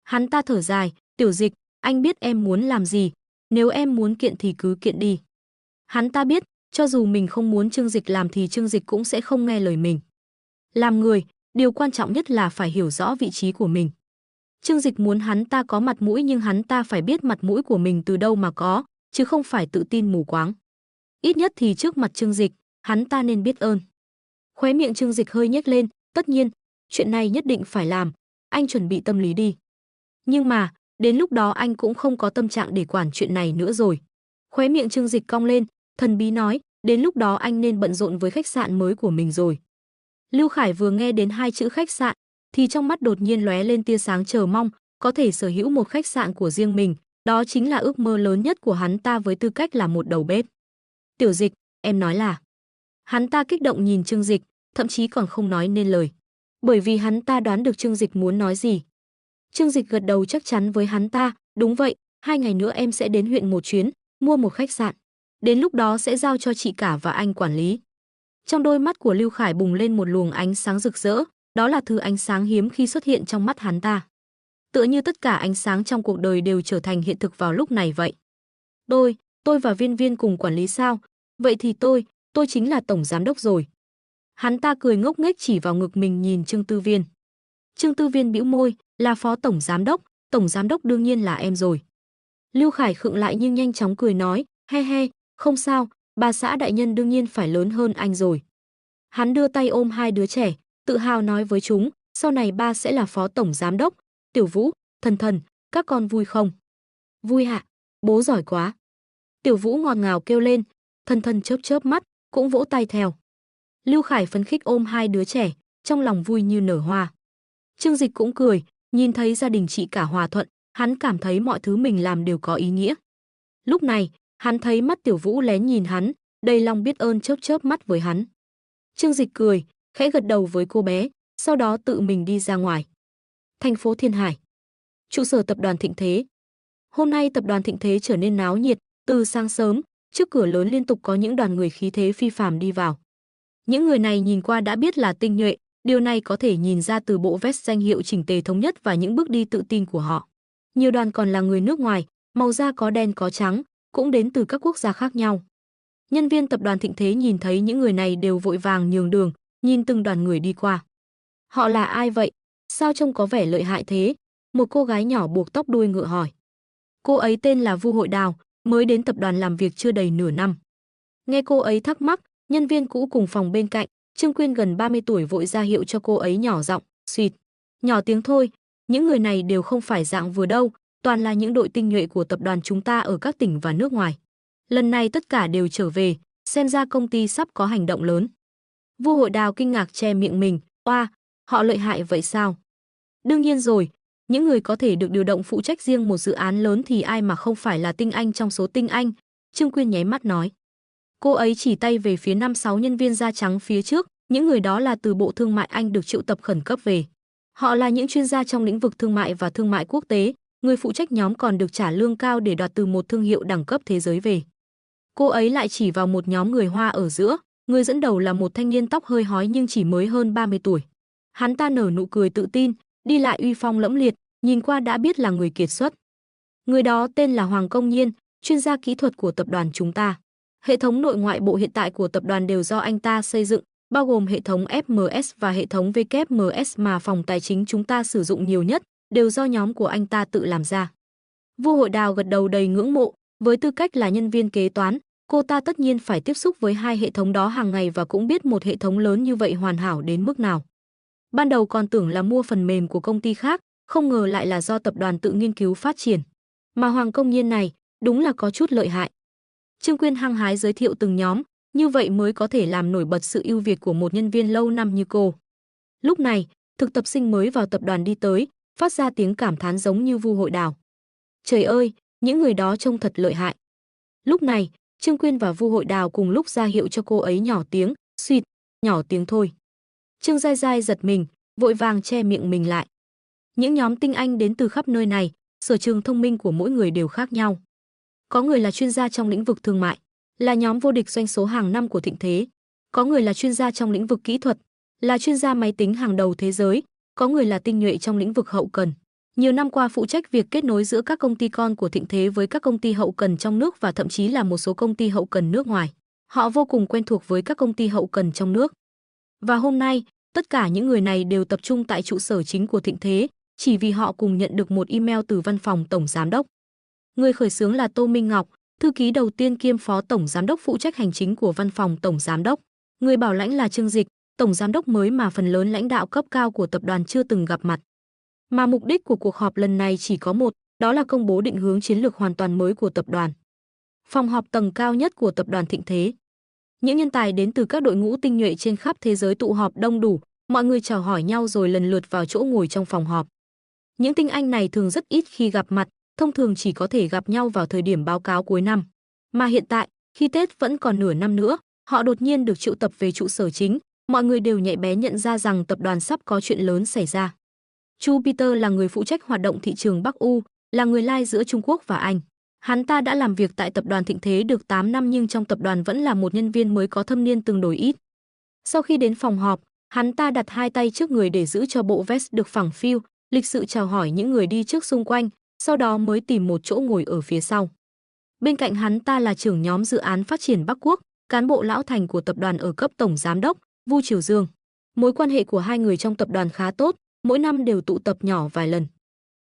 Hắn ta thở dài, Tiểu Dịch, anh biết em muốn làm gì, nếu em muốn kiện thì cứ kiện đi. Hắn ta biết, cho dù mình không muốn Trương Dịch làm thì Trương Dịch cũng sẽ không nghe lời mình. Làm người, điều quan trọng nhất là phải hiểu rõ vị trí của mình. Trương Dịch muốn hắn ta có mặt mũi nhưng hắn ta phải biết mặt mũi của mình từ đâu mà có, chứ không phải tự tin mù quáng. Ít nhất thì trước mặt Trương Dịch, hắn ta nên biết ơn. Khóe miệng Trương Dịch hơi nhếch lên, tất nhiên, chuyện này nhất định phải làm, anh chuẩn bị tâm lý đi. Nhưng mà, đến lúc đó anh cũng không có tâm trạng để quản chuyện này nữa rồi. Khóe miệng Trương Dịch cong lên, thần bí nói, đến lúc đó anh nên bận rộn với khách sạn mới của mình rồi. Lưu Khải vừa nghe đến 2 chữ khách sạn, thì trong mắt đột nhiên lóe lên tia sáng chờ mong, có thể sở hữu một khách sạn của riêng mình, đó chính là ước mơ lớn nhất của hắn ta với tư cách là một đầu bếp. Tiểu Dịch, em nói là... Hắn ta kích động nhìn Trương Dịch, thậm chí còn không nói nên lời. Bởi vì hắn ta đoán được Trương Dịch muốn nói gì. Trương Dịch gật đầu chắc chắn với hắn ta, đúng vậy, 2 ngày nữa em sẽ đến huyện một chuyến, mua một khách sạn. Đến lúc đó sẽ giao cho chị cả và anh quản lý. Trong đôi mắt của Lưu Khải bùng lên một luồng ánh sáng rực rỡ, đó là thứ ánh sáng hiếm khi xuất hiện trong mắt hắn ta. Tựa như tất cả ánh sáng trong cuộc đời đều trở thành hiện thực vào lúc này vậy. Tôi và Viên Viên cùng quản lý sao? Vậy thì tôi chính là tổng giám đốc rồi. Hắn ta cười ngốc nghếch chỉ vào ngực mình nhìn Trương Tư Viên. Trương Tư Viên bĩu môi, là phó tổng giám đốc đương nhiên là em rồi. Lưu Khải khựng lại nhưng nhanh chóng cười nói, he he, không sao, bà xã đại nhân đương nhiên phải lớn hơn anh rồi. Hắn đưa tay ôm 2 đứa trẻ, tự hào nói với chúng, sau này ba sẽ là phó tổng giám đốc. Tiểu Vũ, Thần Thần, các con vui không? Vui ạ, bố giỏi quá. Tiểu Vũ ngọt ngào kêu lên, Thần Thần chớp chớp mắt, cũng vỗ tay theo. Lưu Khải phấn khích ôm 2 đứa trẻ, trong lòng vui như nở hoa. Trương Dịch cũng cười, nhìn thấy gia đình chị cả hòa thuận, hắn cảm thấy mọi thứ mình làm đều có ý nghĩa. Lúc này, hắn thấy mắt Tiểu Vũ lén nhìn hắn, đầy lòng biết ơn chớp chớp mắt với hắn. Trương Dịch cười, khẽ gật đầu với cô bé, sau đó tự mình đi ra ngoài. Thành phố Thiên Hải, trụ sở tập đoàn Thịnh Thế. Hôm nay tập đoàn Thịnh Thế trở nên náo nhiệt, từ sáng sớm, trước cửa lớn liên tục có những đoàn người khí thế phi phàm đi vào. Những người này nhìn qua đã biết là tinh nhuệ, Điều này có thể nhìn ra từ bộ vest danh hiệu chỉnh tề thống nhất và những bước đi tự tin của họ. Nhiều đoàn còn là người nước ngoài, màu da có đen có trắng, cũng đến từ các quốc gia khác nhau. Nhân viên tập đoàn Thịnh Thế nhìn thấy những người này đều vội vàng nhường đường, nhìn từng đoàn người đi qua. Họ là ai vậy? Sao trông có vẻ lợi hại thế? Một cô gái nhỏ buộc tóc đuôi ngựa hỏi. Cô ấy tên là Vu Hội Đào, mới đến tập đoàn làm việc chưa đầy nửa năm. Nghe cô ấy thắc mắc, nhân viên cũ cùng phòng bên cạnh, Trương Quyên gần 30 tuổi vội ra hiệu cho cô ấy nhỏ giọng, "Xuyệt, nhỏ tiếng thôi, những người này đều không phải dạng vừa đâu, toàn là những đội tinh nhuệ của tập đoàn chúng ta ở các tỉnh và nước ngoài. Lần này tất cả đều trở về, xem ra công ty sắp có hành động lớn." Vu Hội Đào kinh ngạc che miệng mình, "Oa, họ lợi hại vậy sao?" Đương nhiên rồi, những người có thể được điều động phụ trách riêng một dự án lớn thì ai mà không phải là tinh anh trong số tinh anh, Trương Quyên nháy mắt nói. Cô ấy chỉ tay về phía 5-6 nhân viên da trắng phía trước, những người đó là từ Bộ Thương mại Anh được triệu tập khẩn cấp về. Họ là những chuyên gia trong lĩnh vực thương mại và thương mại quốc tế, người phụ trách nhóm còn được trả lương cao để đoạt từ một thương hiệu đẳng cấp thế giới về. Cô ấy lại chỉ vào một nhóm người Hoa ở giữa, người dẫn đầu là một thanh niên tóc hơi hói nhưng chỉ mới hơn 30 tuổi. Hắn ta nở nụ cười tự tin, đi lại uy phong lẫm liệt, nhìn qua đã biết là người kiệt xuất. Người đó tên là Hoàng Công Nhiên, chuyên gia kỹ thuật của tập đoàn chúng ta. Hệ thống nội ngoại bộ hiện tại của tập đoàn đều do anh ta xây dựng, bao gồm hệ thống FMS và hệ thống WMS mà phòng tài chính chúng ta sử dụng nhiều nhất, đều do nhóm của anh ta tự làm ra. Vu Hội Đào gật đầu đầy ngưỡng mộ, với tư cách là nhân viên kế toán, cô ta tất nhiên phải tiếp xúc với hai hệ thống đó hàng ngày và cũng biết một hệ thống lớn như vậy hoàn hảo đến mức nào. Ban đầu còn tưởng là mua phần mềm của công ty khác, không ngờ lại là do tập đoàn tự nghiên cứu phát triển. Mà Hoàng Công Nhiên này, đúng là có chút lợi hại. Trương Quyên hăng hái giới thiệu từng nhóm, như vậy mới có thể làm nổi bật sự ưu việt của một nhân viên lâu năm như cô. Lúc này, thực tập sinh mới vào tập đoàn đi tới, phát ra tiếng cảm thán giống như Vu Hội Đào. Trời ơi, những người đó trông thật lợi hại. Lúc này, Trương Quyên và Vu Hội Đào cùng lúc ra hiệu cho cô ấy nhỏ tiếng, "Xuyệt, nhỏ tiếng thôi." Trương Giai Giai giật mình, vội vàng che miệng mình lại. Những nhóm tinh anh đến từ khắp nơi này, sở trường thông minh của mỗi người đều khác nhau. Có người là chuyên gia trong lĩnh vực thương mại, là nhóm vô địch doanh số hàng năm của Thịnh Thế. Có người là chuyên gia trong lĩnh vực kỹ thuật, là chuyên gia máy tính hàng đầu thế giới. Có người là tinh nhuệ trong lĩnh vực hậu cần. Nhiều năm qua phụ trách việc kết nối giữa các công ty con của Thịnh Thế với các công ty hậu cần trong nước và thậm chí là một số công ty hậu cần nước ngoài. Họ vô cùng quen thuộc với các công ty hậu cần trong nước. Và hôm nay, tất cả những người này đều tập trung tại trụ sở chính của Thịnh Thế, chỉ vì họ cùng nhận được một email từ văn phòng tổng giám đốc. Người khởi xướng là Tô Minh Ngọc, thư ký đầu tiên kiêm phó tổng giám đốc phụ trách hành chính của văn phòng tổng giám đốc. Người bảo lãnh là Trương Dịch, tổng giám đốc mới mà phần lớn lãnh đạo cấp cao của tập đoàn chưa từng gặp mặt. Mà mục đích của cuộc họp lần này chỉ có một, đó là công bố định hướng chiến lược hoàn toàn mới của tập đoàn. Phòng họp tầng cao nhất của tập đoàn Thịnh Thế. Những nhân tài đến từ các đội ngũ tinh nhuệ trên khắp thế giới tụ họp đông đủ, mọi người chào hỏi nhau rồi lần lượt vào chỗ ngồi trong phòng họp. Những tinh anh này thường rất ít khi gặp mặt, thông thường chỉ có thể gặp nhau vào thời điểm báo cáo cuối năm. Mà hiện tại, khi Tết vẫn còn nửa năm nữa, họ đột nhiên được triệu tập về trụ sở chính, mọi người đều nhạy bén nhận ra rằng tập đoàn sắp có chuyện lớn xảy ra. Chu Peter là người phụ trách hoạt động thị trường Bắc U, là người lai giữa Trung Quốc và Anh. Hắn ta đã làm việc tại tập đoàn Thịnh Thế được 8 năm nhưng trong tập đoàn vẫn là một nhân viên mới có thâm niên tương đối ít. Sau khi đến phòng họp, hắn ta đặt hai tay trước người để giữ cho bộ vest được phẳng phiu, lịch sự chào hỏi những người đi trước xung quanh, sau đó mới tìm một chỗ ngồi ở phía sau. Bên cạnh hắn ta là trưởng nhóm dự án phát triển Bắc Quốc, cán bộ lão thành của tập đoàn ở cấp tổng giám đốc, Vu Triều Dương. Mối quan hệ của hai người trong tập đoàn khá tốt, mỗi năm đều tụ tập nhỏ vài lần.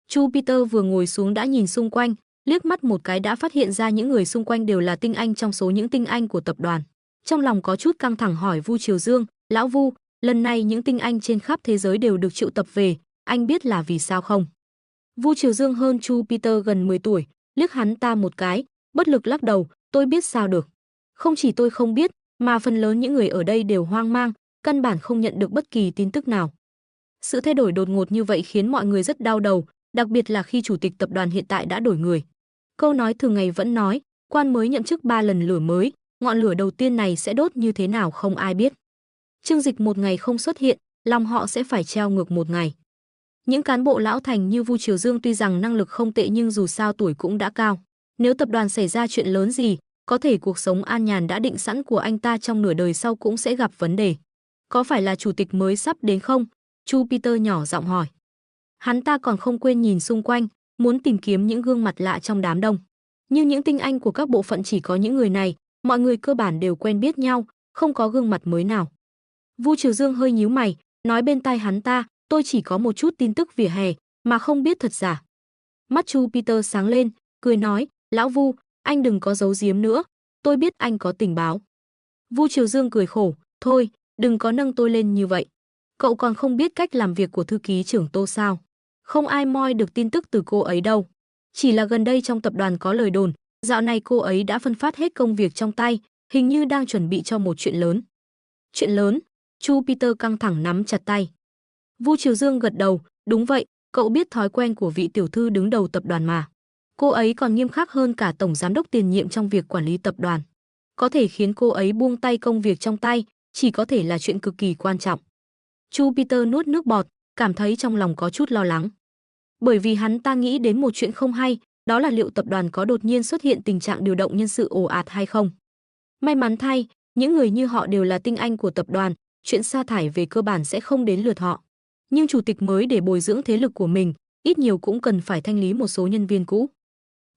Chu Peter vừa ngồi xuống đã nhìn xung quanh, liếc mắt một cái đã phát hiện ra những người xung quanh đều là tinh anh trong số những tinh anh của tập đoàn. Trong lòng có chút căng thẳng hỏi Vu Triều Dương, "Lão Vu, lần này những tinh anh trên khắp thế giới đều được triệu tập về, anh biết là vì sao không?" Vu Triều Dương hơn Chu Peter gần 10 tuổi, liếc hắn ta một cái, bất lực lắc đầu, "Tôi biết sao được. Không chỉ tôi không biết, mà phần lớn những người ở đây đều hoang mang, căn bản không nhận được bất kỳ tin tức nào." Sự thay đổi đột ngột như vậy khiến mọi người rất đau đầu, đặc biệt là khi chủ tịch tập đoàn hiện tại đã đổi người. Câu nói thường ngày vẫn nói, quan mới nhậm chức 3 lần lửa mới, ngọn lửa đầu tiên này sẽ đốt như thế nào không ai biết. Trương Dịch một ngày không xuất hiện, lòng họ sẽ phải treo ngược một ngày. Những cán bộ lão thành như Vu Triều Dương tuy rằng năng lực không tệ nhưng dù sao tuổi cũng đã cao. Nếu tập đoàn xảy ra chuyện lớn gì, có thể cuộc sống an nhàn đã định sẵn của anh ta trong nửa đời sau cũng sẽ gặp vấn đề. Có phải là chủ tịch mới sắp đến không? Chu Peter nhỏ giọng hỏi. Hắn ta còn không quên nhìn xung quanh, muốn tìm kiếm những gương mặt lạ trong đám đông. Nhưng những tinh anh của các bộ phận chỉ có những người này, mọi người cơ bản đều quen biết nhau, không có gương mặt mới nào. Vu Triều Dương hơi nhíu mày, nói bên tai hắn ta, tôi chỉ có một chút tin tức vỉa hè, mà không biết thật giả. Mắt Chu Peter sáng lên, cười nói, lão Vu, anh đừng có giấu giếm nữa, tôi biết anh có tình báo. Vu Triều Dương cười khổ, thôi, đừng có nâng tôi lên như vậy. Cậu còn không biết cách làm việc của thư ký trưởng Tô sao? Không ai moi được tin tức từ cô ấy đâu. Chỉ là gần đây trong tập đoàn có lời đồn, dạo này cô ấy đã phân phát hết công việc trong tay, hình như đang chuẩn bị cho một chuyện lớn. Chuyện lớn? Chu Peter căng thẳng nắm chặt tay. Vu Triều Dương gật đầu, đúng vậy, cậu biết thói quen của vị tiểu thư đứng đầu tập đoàn mà. Cô ấy còn nghiêm khắc hơn cả tổng giám đốc tiền nhiệm trong việc quản lý tập đoàn. Có thể khiến cô ấy buông tay công việc trong tay, chỉ có thể là chuyện cực kỳ quan trọng. Chu Peter nuốt nước bọt, cảm thấy trong lòng có chút lo lắng. Bởi vì hắn ta nghĩ đến một chuyện không hay, đó là liệu tập đoàn có đột nhiên xuất hiện tình trạng điều động nhân sự ồ ạt hay không. May mắn thay, những người như họ đều là tinh anh của tập đoàn, chuyện sa thải về cơ bản sẽ không đến lượt họ. Nhưng chủ tịch mới để bồi dưỡng thế lực của mình, ít nhiều cũng cần phải thanh lý một số nhân viên cũ.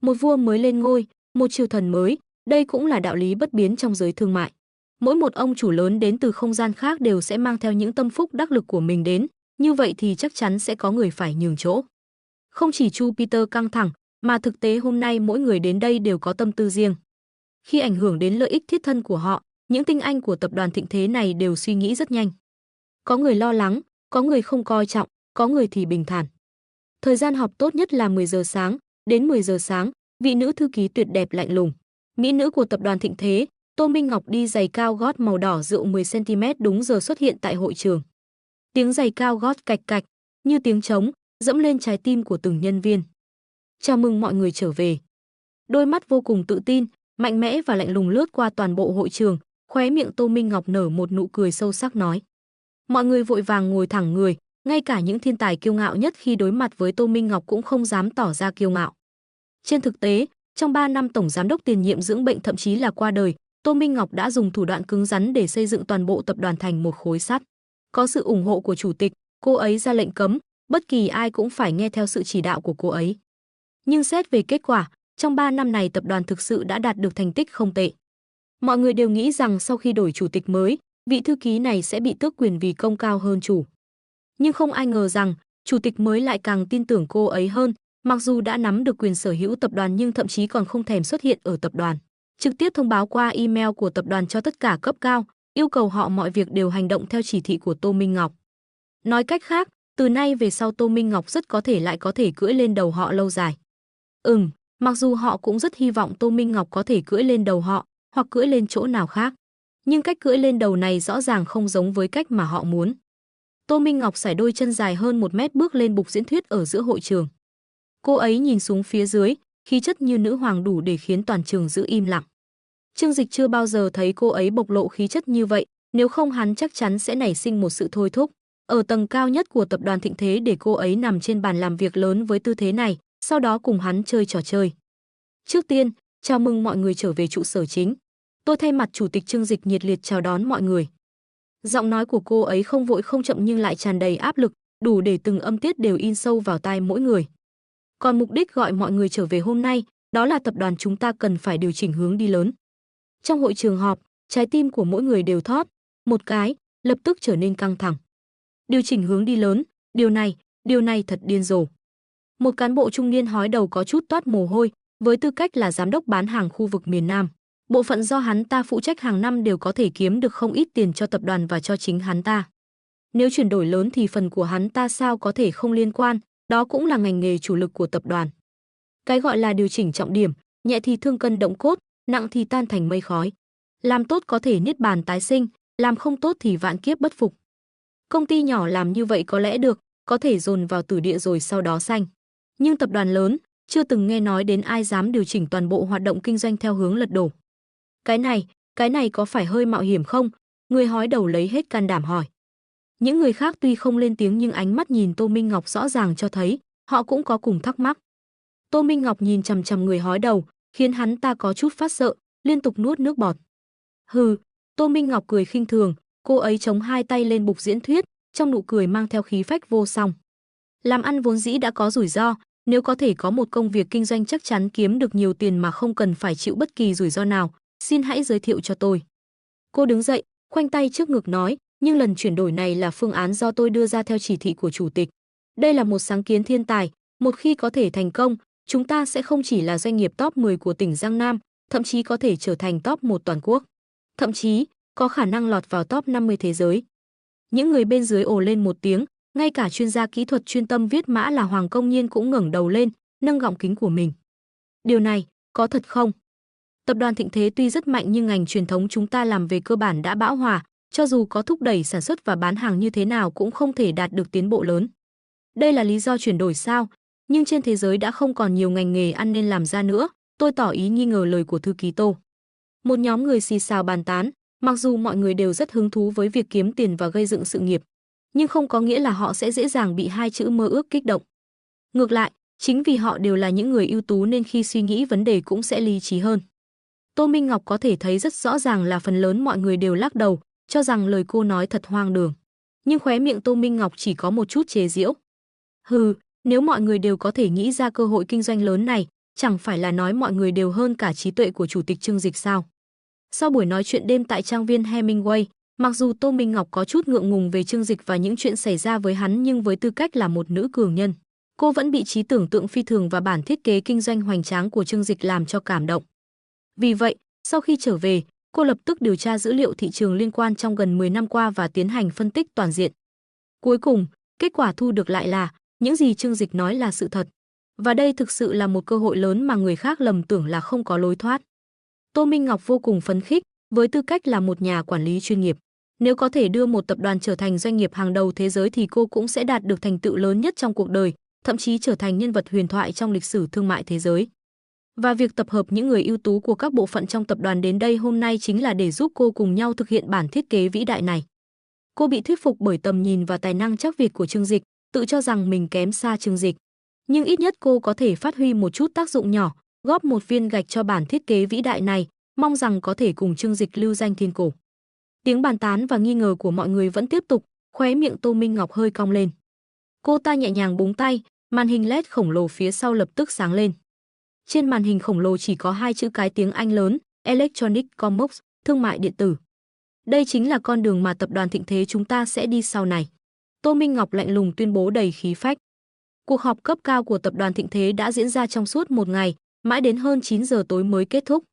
Một vua mới lên ngôi, một triều thần mới, đây cũng là đạo lý bất biến trong giới thương mại. Mỗi một ông chủ lớn đến từ không gian khác đều sẽ mang theo những tâm phúc đắc lực của mình đến, như vậy thì chắc chắn sẽ có người phải nhường chỗ. Không chỉ Chu Peter căng thẳng, mà thực tế hôm nay mỗi người đến đây đều có tâm tư riêng. Khi ảnh hưởng đến lợi ích thiết thân của họ, những tinh anh của tập đoàn thịnh thế này đều suy nghĩ rất nhanh. Có người lo lắng, có người không coi trọng, có người thì bình thản. Thời gian họp tốt nhất là 10 giờ sáng, đến 10 giờ sáng, vị nữ thư ký tuyệt đẹp lạnh lùng. Mỹ nữ của tập đoàn thịnh thế, Tô Minh Ngọc đi giày cao gót màu đỏ rượu 10 cm đúng giờ xuất hiện tại hội trường. Tiếng giày cao gót cạch cạch, như tiếng trống, dẫm lên trái tim của từng nhân viên. Chào mừng mọi người trở về. Đôi mắt vô cùng tự tin, mạnh mẽ và lạnh lùng lướt qua toàn bộ hội trường, khóe miệng Tô Minh Ngọc nở một nụ cười sâu sắc nói. Mọi người vội vàng ngồi thẳng người, ngay cả những thiên tài kiêu ngạo nhất khi đối mặt với Tô Minh Ngọc cũng không dám tỏ ra kiêu ngạo. Trên thực tế, trong 3 năm tổng giám đốc tiền nhiệm dưỡng bệnh thậm chí là qua đời, Tô Minh Ngọc đã dùng thủ đoạn cứng rắn để xây dựng toàn bộ tập đoàn thành một khối sắt. Có sự ủng hộ của chủ tịch, cô ấy ra lệnh cấm, bất kỳ ai cũng phải nghe theo sự chỉ đạo của cô ấy. Nhưng xét về kết quả, trong 3 năm này tập đoàn thực sự đã đạt được thành tích không tệ. Mọi người đều nghĩ rằng sau khi đổi chủ tịch mới, vị thư ký này sẽ bị tước quyền vì công cao hơn chủ. Nhưng không ai ngờ rằng, chủ tịch mới lại càng tin tưởng cô ấy hơn, mặc dù đã nắm được quyền sở hữu tập đoàn nhưng thậm chí còn không thèm xuất hiện ở tập đoàn. Trực tiếp thông báo qua email của tập đoàn cho tất cả cấp cao, yêu cầu họ mọi việc đều hành động theo chỉ thị của Tô Minh Ngọc. Nói cách khác, từ nay về sau Tô Minh Ngọc rất có thể lại có thể cưỡi lên đầu họ lâu dài. Mặc dù họ cũng rất hy vọng Tô Minh Ngọc có thể cưỡi lên đầu họ, hoặc cưỡi lên chỗ nào khác. Nhưng cách cưỡi lên đầu này rõ ràng không giống với cách mà họ muốn. Tô Minh Ngọc sải đôi chân dài hơn 1 mét bước lên bục diễn thuyết ở giữa hội trường. Cô ấy nhìn xuống phía dưới, khí chất như nữ hoàng đủ để khiến toàn trường giữ im lặng. Trương Dịch chưa bao giờ thấy cô ấy bộc lộ khí chất như vậy, nếu không hắn chắc chắn sẽ nảy sinh một sự thôi thúc. Ở tầng cao nhất của tập đoàn thịnh thế để cô ấy nằm trên bàn làm việc lớn với tư thế này, sau đó cùng hắn chơi trò chơi. Trước tiên, chào mừng mọi người trở về trụ sở chính. Tôi thay mặt chủ tịch Trương Dịch nhiệt liệt chào đón mọi người. Giọng nói của cô ấy không vội không chậm nhưng lại tràn đầy áp lực, đủ để từng âm tiết đều in sâu vào tai mỗi người. Còn mục đích gọi mọi người trở về hôm nay, đó là tập đoàn chúng ta cần phải điều chỉnh hướng đi lớn. Trong hội trường họp, trái tim của mỗi người đều thót, một cái, lập tức trở nên căng thẳng. Điều chỉnh hướng đi lớn, điều này thật điên rồ. Một cán bộ trung niên hói đầu có chút toát mồ hôi, với tư cách là giám đốc bán hàng khu vực miền Nam. Bộ phận do hắn ta phụ trách hàng năm đều có thể kiếm được không ít tiền cho tập đoàn và cho chính hắn ta. Nếu chuyển đổi lớn thì phần của hắn ta sao có thể không liên quan, đó cũng là ngành nghề chủ lực của tập đoàn. Cái gọi là điều chỉnh trọng điểm, nhẹ thì thương cân động cốt, nặng thì tan thành mây khói. Làm tốt có thể niết bàn tái sinh, làm không tốt thì vạn kiếp bất phục. Công ty nhỏ làm như vậy có lẽ được, có thể dồn vào tử địa rồi sau đó sanh. Nhưng tập đoàn lớn, chưa từng nghe nói đến ai dám điều chỉnh toàn bộ hoạt động kinh doanh theo hướng lật đổ. Cái này có phải hơi mạo hiểm không? Người hói đầu lấy hết can đảm hỏi. Những người khác tuy không lên tiếng nhưng ánh mắt nhìn Tô Minh Ngọc rõ ràng cho thấy, họ cũng có cùng thắc mắc. Tô Minh Ngọc nhìn chằm chằm người hói đầu, khiến hắn ta có chút phát sợ, liên tục nuốt nước bọt. Hừ, Tô Minh Ngọc cười khinh thường, Cô ấy chống hai tay lên bục diễn thuyết, trong nụ cười mang theo khí phách vô song. Làm ăn vốn dĩ đã có rủi ro, nếu có thể có một công việc kinh doanh chắc chắn kiếm được nhiều tiền mà không cần phải chịu bất kỳ rủi ro nào, xin hãy giới thiệu cho tôi. Cô đứng dậy, khoanh tay trước ngực nói, nhưng lần chuyển đổi này là phương án do tôi đưa ra theo chỉ thị của chủ tịch. Đây là một sáng kiến thiên tài, một khi có thể thành công, chúng ta sẽ không chỉ là doanh nghiệp top 10 của tỉnh Giang Nam, thậm chí có thể trở thành top 1 toàn quốc. Thậm chí, có khả năng lọt vào top 50 thế giới. Những người bên dưới ồ lên một tiếng, ngay cả chuyên gia kỹ thuật chuyên tâm viết mã là Hoàng Công Nhiên cũng ngẩng đầu lên, nâng gọng kính của mình. Điều này, có thật không? Tập đoàn Thịnh Thế tuy rất mạnh nhưng ngành truyền thống chúng ta làm về cơ bản đã bão hòa, cho dù có thúc đẩy sản xuất và bán hàng như thế nào cũng không thể đạt được tiến bộ lớn. Đây là lý do chuyển đổi sao? Nhưng trên thế giới đã không còn nhiều ngành nghề ăn nên làm ra nữa, tôi tỏ ý nghi ngờ lời của thư ký Tô. Một nhóm người xì xào bàn tán, mặc dù mọi người đều rất hứng thú với việc kiếm tiền và gây dựng sự nghiệp, nhưng không có nghĩa là họ sẽ dễ dàng bị hai chữ mơ ước kích động. Ngược lại, chính vì họ đều là những người ưu tú nên khi suy nghĩ vấn đề cũng sẽ lý trí hơn. Tô Minh Ngọc có thể thấy rất rõ ràng là phần lớn mọi người đều lắc đầu, cho rằng lời cô nói thật hoang đường. Nhưng khóe miệng Tô Minh Ngọc chỉ có một chút chế giễu. Hừ, nếu mọi người đều có thể nghĩ ra cơ hội kinh doanh lớn này, chẳng phải là nói mọi người đều hơn cả trí tuệ của chủ tịch Trương Dịch sao? Sau buổi nói chuyện đêm tại trang viên Hemingway, mặc dù Tô Minh Ngọc có chút ngượng ngùng về Trương Dịch và những chuyện xảy ra với hắn nhưng với tư cách là một nữ cường nhân, cô vẫn bị trí tưởng tượng phi thường và bản thiết kế kinh doanh hoành tráng của Trương Dịch làm cho cảm động. Vì vậy, sau khi trở về, cô lập tức điều tra dữ liệu thị trường liên quan trong gần 10 năm qua và tiến hành phân tích toàn diện. Cuối cùng, kết quả thu được lại là những gì Trương Dịch nói là sự thật. Và đây thực sự là một cơ hội lớn mà người khác lầm tưởng là không có lối thoát. Tô Minh Ngọc vô cùng phấn khích, với tư cách là một nhà quản lý chuyên nghiệp. Nếu có thể đưa một tập đoàn trở thành doanh nghiệp hàng đầu thế giới thì cô cũng sẽ đạt được thành tựu lớn nhất trong cuộc đời, thậm chí trở thành nhân vật huyền thoại trong lịch sử thương mại thế giới. Và việc tập hợp những người ưu tú của các bộ phận trong tập đoàn đến đây hôm nay chính là để giúp cô cùng nhau thực hiện bản thiết kế vĩ đại này. Cô bị thuyết phục bởi tầm nhìn và tài năng chắc Việt của Trương Dịch, tự cho rằng mình kém xa Trương Dịch. Nhưng ít nhất cô có thể phát huy một chút tác dụng nhỏ, góp một viên gạch cho bản thiết kế vĩ đại này, mong rằng có thể cùng Trương Dịch lưu danh thiên cổ. Tiếng bàn tán và nghi ngờ của mọi người vẫn tiếp tục, khóe miệng Tô Minh Ngọc hơi cong lên. Cô ta nhẹ nhàng búng tay, màn hình LED khổng lồ phía sau lập tức sáng lên. Trên màn hình khổng lồ chỉ có hai chữ cái tiếng Anh lớn, Electronic Commerce, thương mại điện tử. Đây chính là con đường mà tập đoàn Thịnh Thế chúng ta sẽ đi sau này. Tô Minh Ngọc lạnh lùng tuyên bố đầy khí phách. Cuộc họp cấp cao của tập đoàn Thịnh Thế đã diễn ra trong suốt một ngày, mãi đến hơn 9 giờ tối mới kết thúc.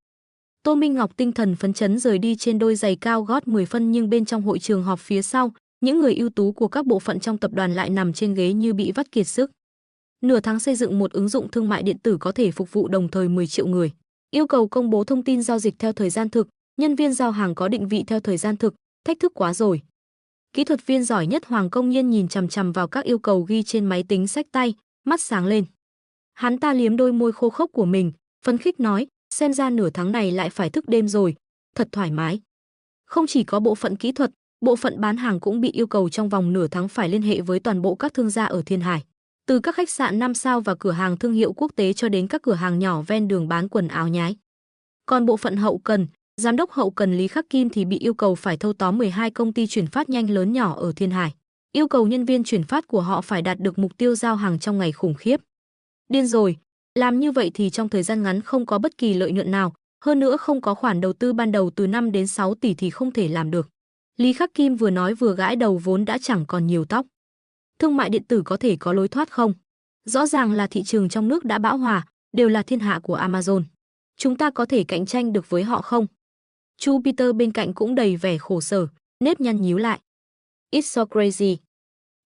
Tô Minh Ngọc tinh thần phấn chấn rời đi trên đôi giày cao gót 10 phân nhưng bên trong hội trường họp phía sau, những người ưu tú của các bộ phận trong tập đoàn lại nằm trên ghế như bị vắt kiệt sức. Nửa tháng xây dựng một ứng dụng thương mại điện tử có thể phục vụ đồng thời 10 triệu người. Yêu cầu công bố thông tin giao dịch theo thời gian thực, nhân viên giao hàng có định vị theo thời gian thực, thách thức quá rồi. Kỹ thuật viên giỏi nhất Hoàng Công Nhiên nhìn chằm chằm vào các yêu cầu ghi trên máy tính xách tay, mắt sáng lên. Hắn ta liếm đôi môi khô khốc của mình, phấn khích nói, xem ra nửa tháng này lại phải thức đêm rồi, thật thoải mái. Không chỉ có bộ phận kỹ thuật, bộ phận bán hàng cũng bị yêu cầu trong vòng nửa tháng phải liên hệ với toàn bộ các thương gia ở Thiên Hải. Từ các khách sạn 5 sao và cửa hàng thương hiệu quốc tế cho đến các cửa hàng nhỏ ven đường bán quần áo nhái. Còn bộ phận hậu cần, giám đốc hậu cần Lý Khắc Kim thì bị yêu cầu phải thâu tóm 12 công ty chuyển phát nhanh lớn nhỏ ở Thiên Hải. Yêu cầu nhân viên chuyển phát của họ phải đạt được mục tiêu giao hàng trong ngày khủng khiếp. Điên rồi, làm như vậy thì trong thời gian ngắn không có bất kỳ lợi nhuận nào, hơn nữa không có khoản đầu tư ban đầu từ 5 đến 6 tỷ thì không thể làm được. Lý Khắc Kim vừa nói vừa gãi đầu vốn đã chẳng còn nhiều tóc. Thương mại điện tử có thể có lối thoát không? Rõ ràng là thị trường trong nước đã bão hòa, đều là thiên hạ của Amazon. Chúng ta có thể cạnh tranh được với họ không? Chu Peter bên cạnh cũng đầy vẻ khổ sở, nếp nhăn nhíu lại. It's so crazy.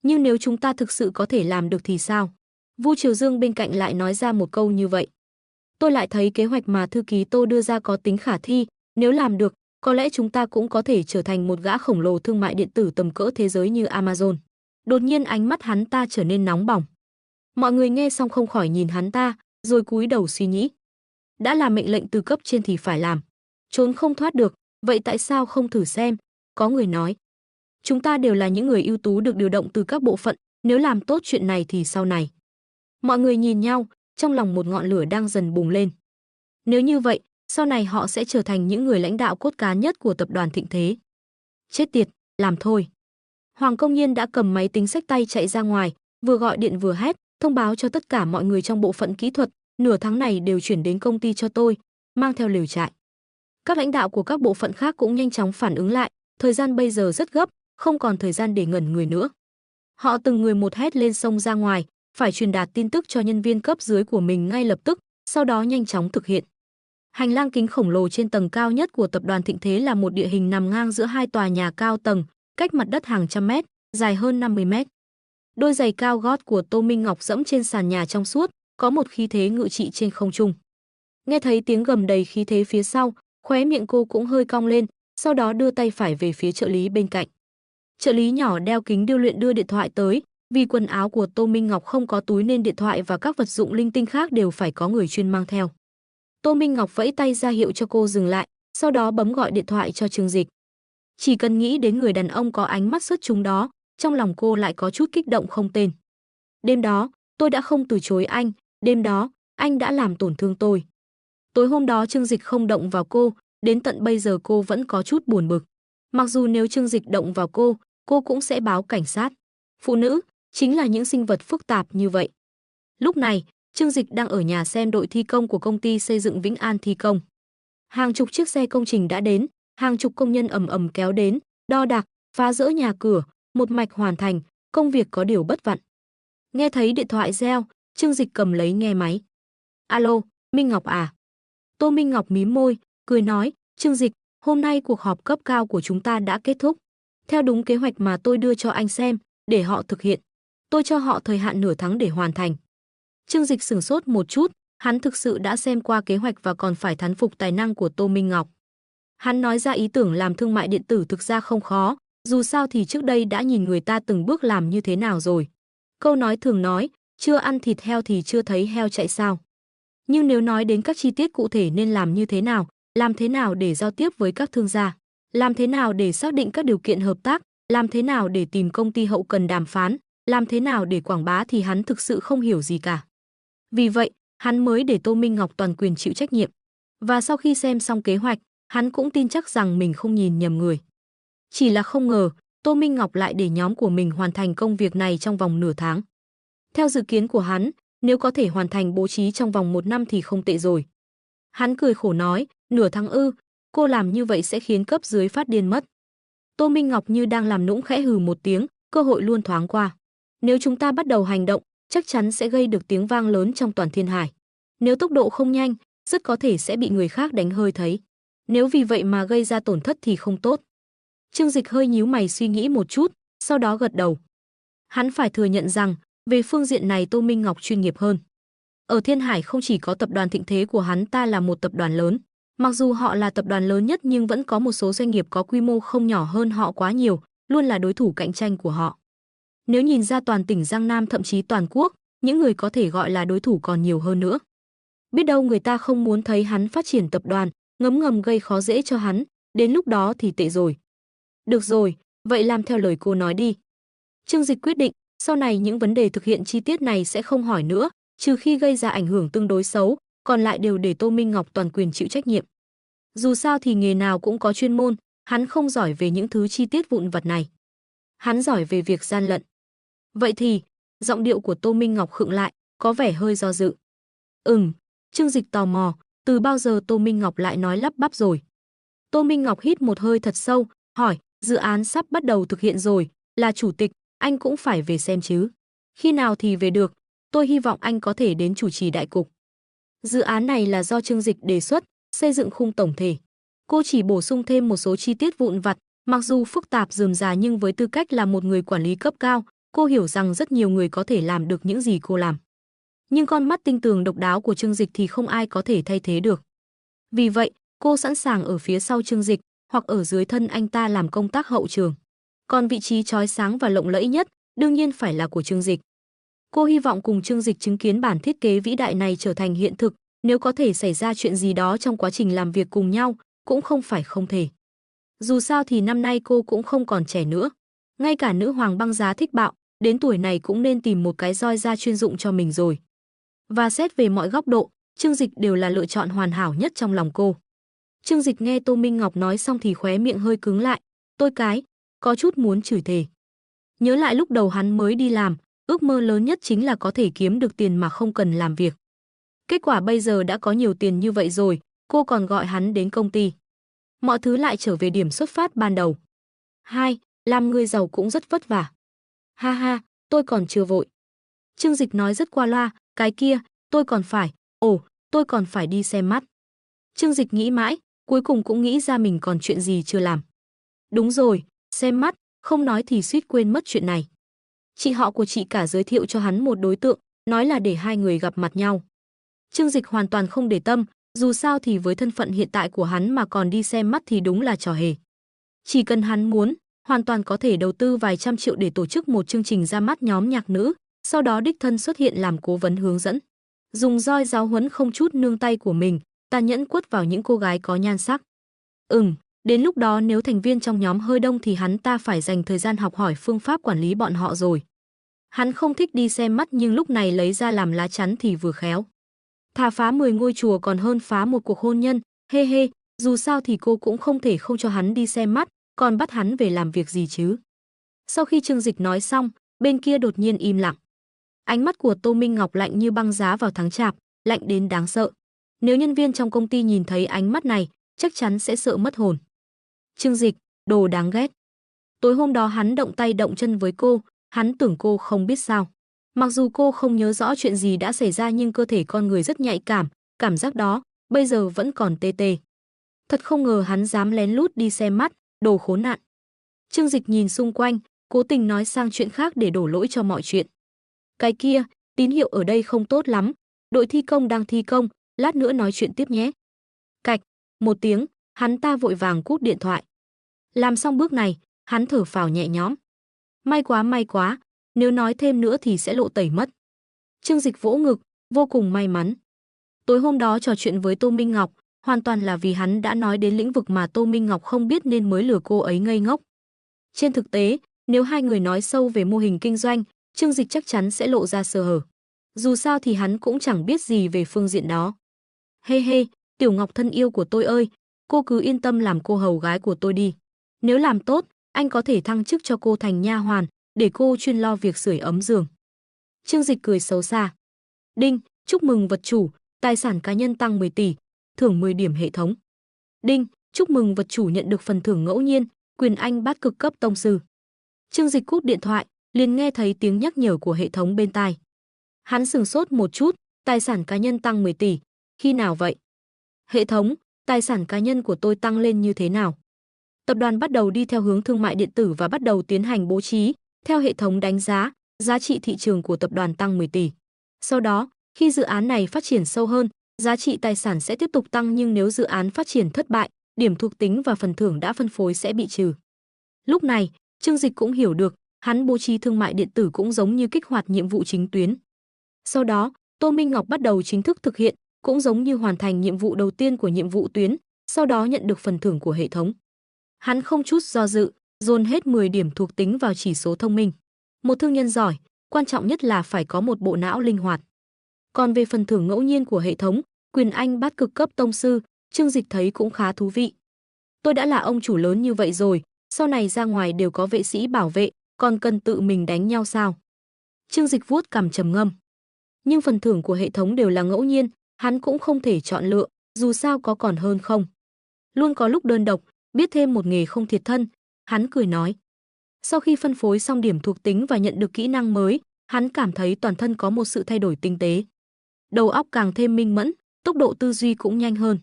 Nhưng nếu chúng ta thực sự có thể làm được thì sao? Vu Triều Dương bên cạnh lại nói ra một câu như vậy. Tôi lại thấy kế hoạch mà thư ký Tô đưa ra có tính khả thi, nếu làm được, có lẽ chúng ta cũng có thể trở thành một gã khổng lồ thương mại điện tử tầm cỡ thế giới như Amazon. Đột nhiên ánh mắt hắn ta trở nên nóng bỏng. Mọi người nghe xong không khỏi nhìn hắn ta, rồi cúi đầu suy nghĩ. Đã là mệnh lệnh từ cấp trên thì phải làm. Trốn không thoát được, vậy tại sao không thử xem? Có người nói. Chúng ta đều là những người ưu tú được điều động từ các bộ phận, nếu làm tốt chuyện này thì sau này. Mọi người nhìn nhau, trong lòng một ngọn lửa đang dần bùng lên. Nếu như vậy, sau này họ sẽ trở thành những người lãnh đạo cốt cán nhất của tập đoàn Thịnh Thế. Chết tiệt, làm thôi. Hoàng Công Nhiên đã cầm máy tính xách tay chạy ra ngoài, vừa gọi điện vừa hét, thông báo cho tất cả mọi người trong bộ phận kỹ thuật, nửa tháng này đều chuyển đến công ty cho tôi, mang theo lều trại. Các lãnh đạo của các bộ phận khác cũng nhanh chóng phản ứng lại, thời gian bây giờ rất gấp, không còn thời gian để ngẩn người nữa. Họ từng người một hét lên xông ra ngoài, phải truyền đạt tin tức cho nhân viên cấp dưới của mình ngay lập tức, sau đó nhanh chóng thực hiện. Hành lang kính khổng lồ trên tầng cao nhất của tập đoàn Thịnh Thế là một địa hình nằm ngang giữa hai tòa nhà cao tầng, cách mặt đất hàng trăm mét, dài hơn 50 mét. Đôi giày cao gót của Tô Minh Ngọc dẫm trên sàn nhà trong suốt, có một khí thế ngự trị trên không trung. Nghe thấy tiếng gầm đầy khí thế phía sau, khóe miệng cô cũng hơi cong lên, sau đó đưa tay phải về phía trợ lý bên cạnh. Trợ lý nhỏ đeo kính điêu luyện đưa điện thoại tới, vì quần áo của Tô Minh Ngọc không có túi nên điện thoại và các vật dụng linh tinh khác đều phải có người chuyên mang theo. Tô Minh Ngọc vẫy tay ra hiệu cho cô dừng lại, sau đó bấm gọi điện thoại cho Trương Dịch. Chỉ cần nghĩ đến người đàn ông có ánh mắt xuất chúng đó, trong lòng cô lại có chút kích động không tên. Đêm đó, tôi đã không từ chối anh, đêm đó, anh đã làm tổn thương tôi. Tối hôm đó Trương Dịch không động vào cô, đến tận bây giờ cô vẫn có chút buồn bực. Mặc dù nếu Trương Dịch động vào cô cũng sẽ báo cảnh sát. Phụ nữ chính là những sinh vật phức tạp như vậy. Lúc này, Trương Dịch đang ở nhà xem đội thi công của công ty xây dựng Vĩnh An thi công. Hàng chục chiếc xe công trình đã đến, hàng chục công nhân ầm ầm kéo đến, đo đạc, phá dỡ nhà cửa, một mạch hoàn thành, công việc có điều bất vặn. Nghe thấy điện thoại reo, Trương Dịch cầm lấy nghe máy. Alo, Minh Ngọc à? Tô Minh Ngọc mím môi, cười nói, Trương Dịch, hôm nay cuộc họp cấp cao của chúng ta đã kết thúc. Theo đúng kế hoạch mà tôi đưa cho anh xem, để họ thực hiện. Tôi cho họ thời hạn nửa tháng để hoàn thành. Trương Dịch sửng sốt một chút, hắn thực sự đã xem qua kế hoạch và còn phải thán phục tài năng của Tô Minh Ngọc. Hắn nói ra ý tưởng làm thương mại điện tử thực ra không khó, dù sao thì trước đây đã nhìn người ta từng bước làm như thế nào rồi. Câu nói thường nói, chưa ăn thịt heo thì chưa thấy heo chạy sao. Nhưng nếu nói đến các chi tiết cụ thể nên làm thế nào để giao tiếp với các thương gia, làm thế nào để xác định các điều kiện hợp tác, làm thế nào để tìm công ty hậu cần đàm phán, làm thế nào để quảng bá thì hắn thực sự không hiểu gì cả. Vì vậy, hắn mới để Tô Minh Ngọc toàn quyền chịu trách nhiệm. Và sau khi xem xong kế hoạch, hắn cũng tin chắc rằng mình không nhìn nhầm người. Chỉ là không ngờ, Tô Minh Ngọc lại để nhóm của mình hoàn thành công việc này trong vòng nửa tháng. Theo dự kiến của hắn, nếu có thể hoàn thành bố trí trong vòng 1 năm thì không tệ rồi. Hắn cười khổ nói, nửa tháng ư, cô làm như vậy sẽ khiến cấp dưới phát điên mất. Tô Minh Ngọc như đang làm nũng khẽ hừ một tiếng, cơ hội luôn thoáng qua. Nếu chúng ta bắt đầu hành động, chắc chắn sẽ gây được tiếng vang lớn trong toàn thiên hải. Nếu tốc độ không nhanh, rất có thể sẽ bị người khác đánh hơi thấy. Nếu vì vậy mà gây ra tổn thất thì không tốt. Trương Dịch hơi nhíu mày suy nghĩ một chút, sau đó gật đầu. Hắn phải thừa nhận rằng, về phương diện này Tô Minh Ngọc chuyên nghiệp hơn. Ở Thiên Hải không chỉ có tập đoàn Thịnh Thế của hắn ta là một tập đoàn lớn. Mặc dù họ là tập đoàn lớn nhất nhưng vẫn có một số doanh nghiệp có quy mô không nhỏ hơn họ quá nhiều, luôn là đối thủ cạnh tranh của họ. Nếu nhìn ra toàn tỉnh Giang Nam thậm chí toàn quốc, những người có thể gọi là đối thủ còn nhiều hơn nữa. Biết đâu người ta không muốn thấy hắn phát triển tập đoàn, ngấm ngầm gây khó dễ cho hắn, đến lúc đó thì tệ rồi. Được rồi, vậy làm theo lời cô nói đi. Trương Dịch quyết định, sau này những vấn đề thực hiện chi tiết này sẽ không hỏi nữa, trừ khi gây ra ảnh hưởng tương đối xấu, còn lại đều để Tô Minh Ngọc toàn quyền chịu trách nhiệm. Dù sao thì nghề nào cũng có chuyên môn, hắn không giỏi về những thứ chi tiết vụn vặt này. Hắn giỏi về việc gian lận. Vậy thì, giọng điệu của Tô Minh Ngọc khựng lại, có vẻ hơi do dự. Trương Dịch tò mò, từ bao giờ Tô Minh Ngọc lại nói lắp bắp rồi. Tô Minh Ngọc hít một hơi thật sâu, hỏi, dự án sắp bắt đầu thực hiện rồi, là chủ tịch, anh cũng phải về xem chứ. Khi nào thì về được, tôi hy vọng anh có thể đến chủ trì đại cục. Dự án này là do Trương Dịch đề xuất, xây dựng khung tổng thể. Cô chỉ bổ sung thêm một số chi tiết vụn vặt, mặc dù phức tạp rườm rà nhưng với tư cách là một người quản lý cấp cao, cô hiểu rằng rất nhiều người có thể làm được những gì cô làm. Nhưng con mắt tinh tường độc đáo của Trương Dịch thì không ai có thể thay thế được. Vì vậy, cô sẵn sàng ở phía sau Trương Dịch, hoặc ở dưới thân anh ta làm công tác hậu trường. Còn vị trí chói sáng và lộng lẫy nhất, đương nhiên phải là của Trương Dịch. Cô hy vọng cùng Trương Dịch chứng kiến bản thiết kế vĩ đại này trở thành hiện thực, nếu có thể xảy ra chuyện gì đó trong quá trình làm việc cùng nhau, cũng không phải không thể. Dù sao thì năm nay cô cũng không còn trẻ nữa. Ngay cả nữ hoàng băng giá thích bạo, đến tuổi này cũng nên tìm một cái roi da chuyên dụng cho mình rồi. Và xét về mọi góc độ, Trương Dịch đều là lựa chọn hoàn hảo nhất trong lòng cô. Trương Dịch nghe Tô Minh Ngọc nói xong thì khóe miệng hơi cứng lại. có chút muốn chửi thề. Nhớ lại lúc đầu hắn mới đi làm, ước mơ lớn nhất chính là có thể kiếm được tiền mà không cần làm việc. Kết quả bây giờ đã có nhiều tiền như vậy rồi, cô còn gọi hắn đến công ty. Mọi thứ lại trở về điểm xuất phát ban đầu. Hai, làm người giàu cũng rất vất vả. Ha ha, tôi còn chưa vội. Trương Dịch nói rất qua loa, cái kia, tôi còn phải, tôi còn phải đi xem mắt. Trương Dịch nghĩ mãi, cuối cùng cũng nghĩ ra mình còn chuyện gì chưa làm. Đúng rồi, xem mắt, không nói thì suýt quên mất chuyện này. Chị họ của chị cả giới thiệu cho hắn một đối tượng, nói là để hai người gặp mặt nhau. Trương Dịch hoàn toàn không để tâm, dù sao thì với thân phận hiện tại của hắn mà còn đi xem mắt thì đúng là trò hề. Chỉ cần hắn muốn, hoàn toàn có thể đầu tư vài trăm triệu để tổ chức một chương trình ra mắt nhóm nhạc nữ, sau đó đích thân xuất hiện làm cố vấn hướng dẫn. Dùng roi giáo huấn không chút nương tay của mình, tàn nhẫn quất vào những cô gái có nhan sắc. Đến lúc đó nếu thành viên trong nhóm hơi đông thì hắn ta phải dành thời gian học hỏi phương pháp quản lý bọn họ rồi. Hắn không thích đi xem mắt nhưng lúc này lấy ra làm lá chắn thì vừa khéo. Thà phá 10 ngôi chùa còn hơn phá một cuộc hôn nhân, hê, dù sao thì cô cũng không thể không cho hắn đi xem mắt, còn bắt hắn về làm việc gì chứ. Sau khi Trương Dịch nói xong, bên kia đột nhiên im lặng. Ánh mắt của Tô Minh Ngọc lạnh như băng giá vào tháng chạp, lạnh đến đáng sợ. Nếu nhân viên trong công ty nhìn thấy ánh mắt này, chắc chắn sẽ sợ mất hồn. Trương Dịch, đồ đáng ghét. Tối hôm đó hắn động tay động chân với cô, hắn tưởng cô không biết sao. Mặc dù cô không nhớ rõ chuyện gì đã xảy ra nhưng cơ thể con người rất nhạy cảm, cảm giác đó, bây giờ vẫn còn tê tê. Thật không ngờ hắn dám lén lút đi xem mắt, đồ khốn nạn. Trương Dịch nhìn xung quanh, cố tình nói sang chuyện khác để đổ lỗi cho mọi chuyện. Cái kia, tín hiệu ở đây không tốt lắm, đội thi công đang thi công, lát nữa nói chuyện tiếp nhé. Cạch, một tiếng, hắn ta vội vàng cúp điện thoại. Làm xong bước này, hắn thở phào nhẹ nhõm. May quá, nếu nói thêm nữa thì sẽ lộ tẩy mất. Trương Dịch vỗ ngực, vô cùng may mắn. Tối hôm đó trò chuyện với Tô Minh Ngọc, hoàn toàn là vì hắn đã nói đến lĩnh vực mà Tô Minh Ngọc không biết nên mới lừa cô ấy ngây ngốc. Trên thực tế, nếu hai người nói sâu về mô hình kinh doanh, Trương Dịch chắc chắn sẽ lộ ra sơ hở. Dù sao thì hắn cũng chẳng biết gì về phương diện đó. Hê, Tiểu Ngọc thân yêu của tôi ơi, cô cứ yên tâm làm cô hầu gái của tôi đi. Nếu làm tốt, anh có thể thăng chức cho cô thành nha hoàn, để cô chuyên lo việc sưởi ấm giường. Trương Dịch cười xấu xa. Đinh, chúc mừng vật chủ, tài sản cá nhân tăng 10 tỷ, thưởng 10 điểm hệ thống. Đinh, chúc mừng vật chủ nhận được phần thưởng ngẫu nhiên, quyền Anh bát cực cấp tông sư. Trương Dịch cúp điện thoại, liền nghe thấy tiếng nhắc nhở của hệ thống bên tai. Hắn sửng sốt một chút, tài sản cá nhân tăng 10 tỷ, khi nào vậy? Hệ thống, tài sản cá nhân của tôi tăng lên như thế nào? Tập đoàn bắt đầu đi theo hướng thương mại điện tử và bắt đầu tiến hành bố trí, theo hệ thống đánh giá, giá trị thị trường của tập đoàn tăng 10 tỷ. Sau đó, khi dự án này phát triển sâu hơn, giá trị tài sản sẽ tiếp tục tăng nhưng nếu dự án phát triển thất bại, điểm thuộc tính và phần thưởng đã phân phối sẽ bị trừ. Lúc này, Trương Dịch cũng hiểu được, hắn bố trí thương mại điện tử cũng giống như kích hoạt nhiệm vụ chính tuyến. Sau đó, Tô Minh Ngọc bắt đầu chính thức thực hiện, cũng giống như hoàn thành nhiệm vụ đầu tiên của nhiệm vụ tuyến, sau đó nhận được phần thưởng của hệ thống. Hắn không chút do dự, dồn hết 10 điểm thuộc tính vào chỉ số thông minh. Một thương nhân giỏi, quan trọng nhất là phải có một bộ não linh hoạt. Còn về phần thưởng ngẫu nhiên của hệ thống, quyền Anh bát cực cấp tông sư, Trương Dịch thấy cũng khá thú vị. Tôi đã là ông chủ lớn như vậy rồi, sau này ra ngoài đều có vệ sĩ bảo vệ, còn cần tự mình đánh nhau sao? Trương Dịch vuốt cằm trầm ngâm. Nhưng phần thưởng của hệ thống đều là ngẫu nhiên, hắn cũng không thể chọn lựa, dù sao có còn hơn không. Luôn có lúc đơn độc, biết thêm một nghề không thiệt thân, hắn cười nói. Sau khi phân phối xong điểm thuộc tính và nhận được kỹ năng mới, hắn cảm thấy toàn thân có một sự thay đổi tinh tế. Đầu óc càng thêm minh mẫn, tốc độ tư duy cũng nhanh hơn.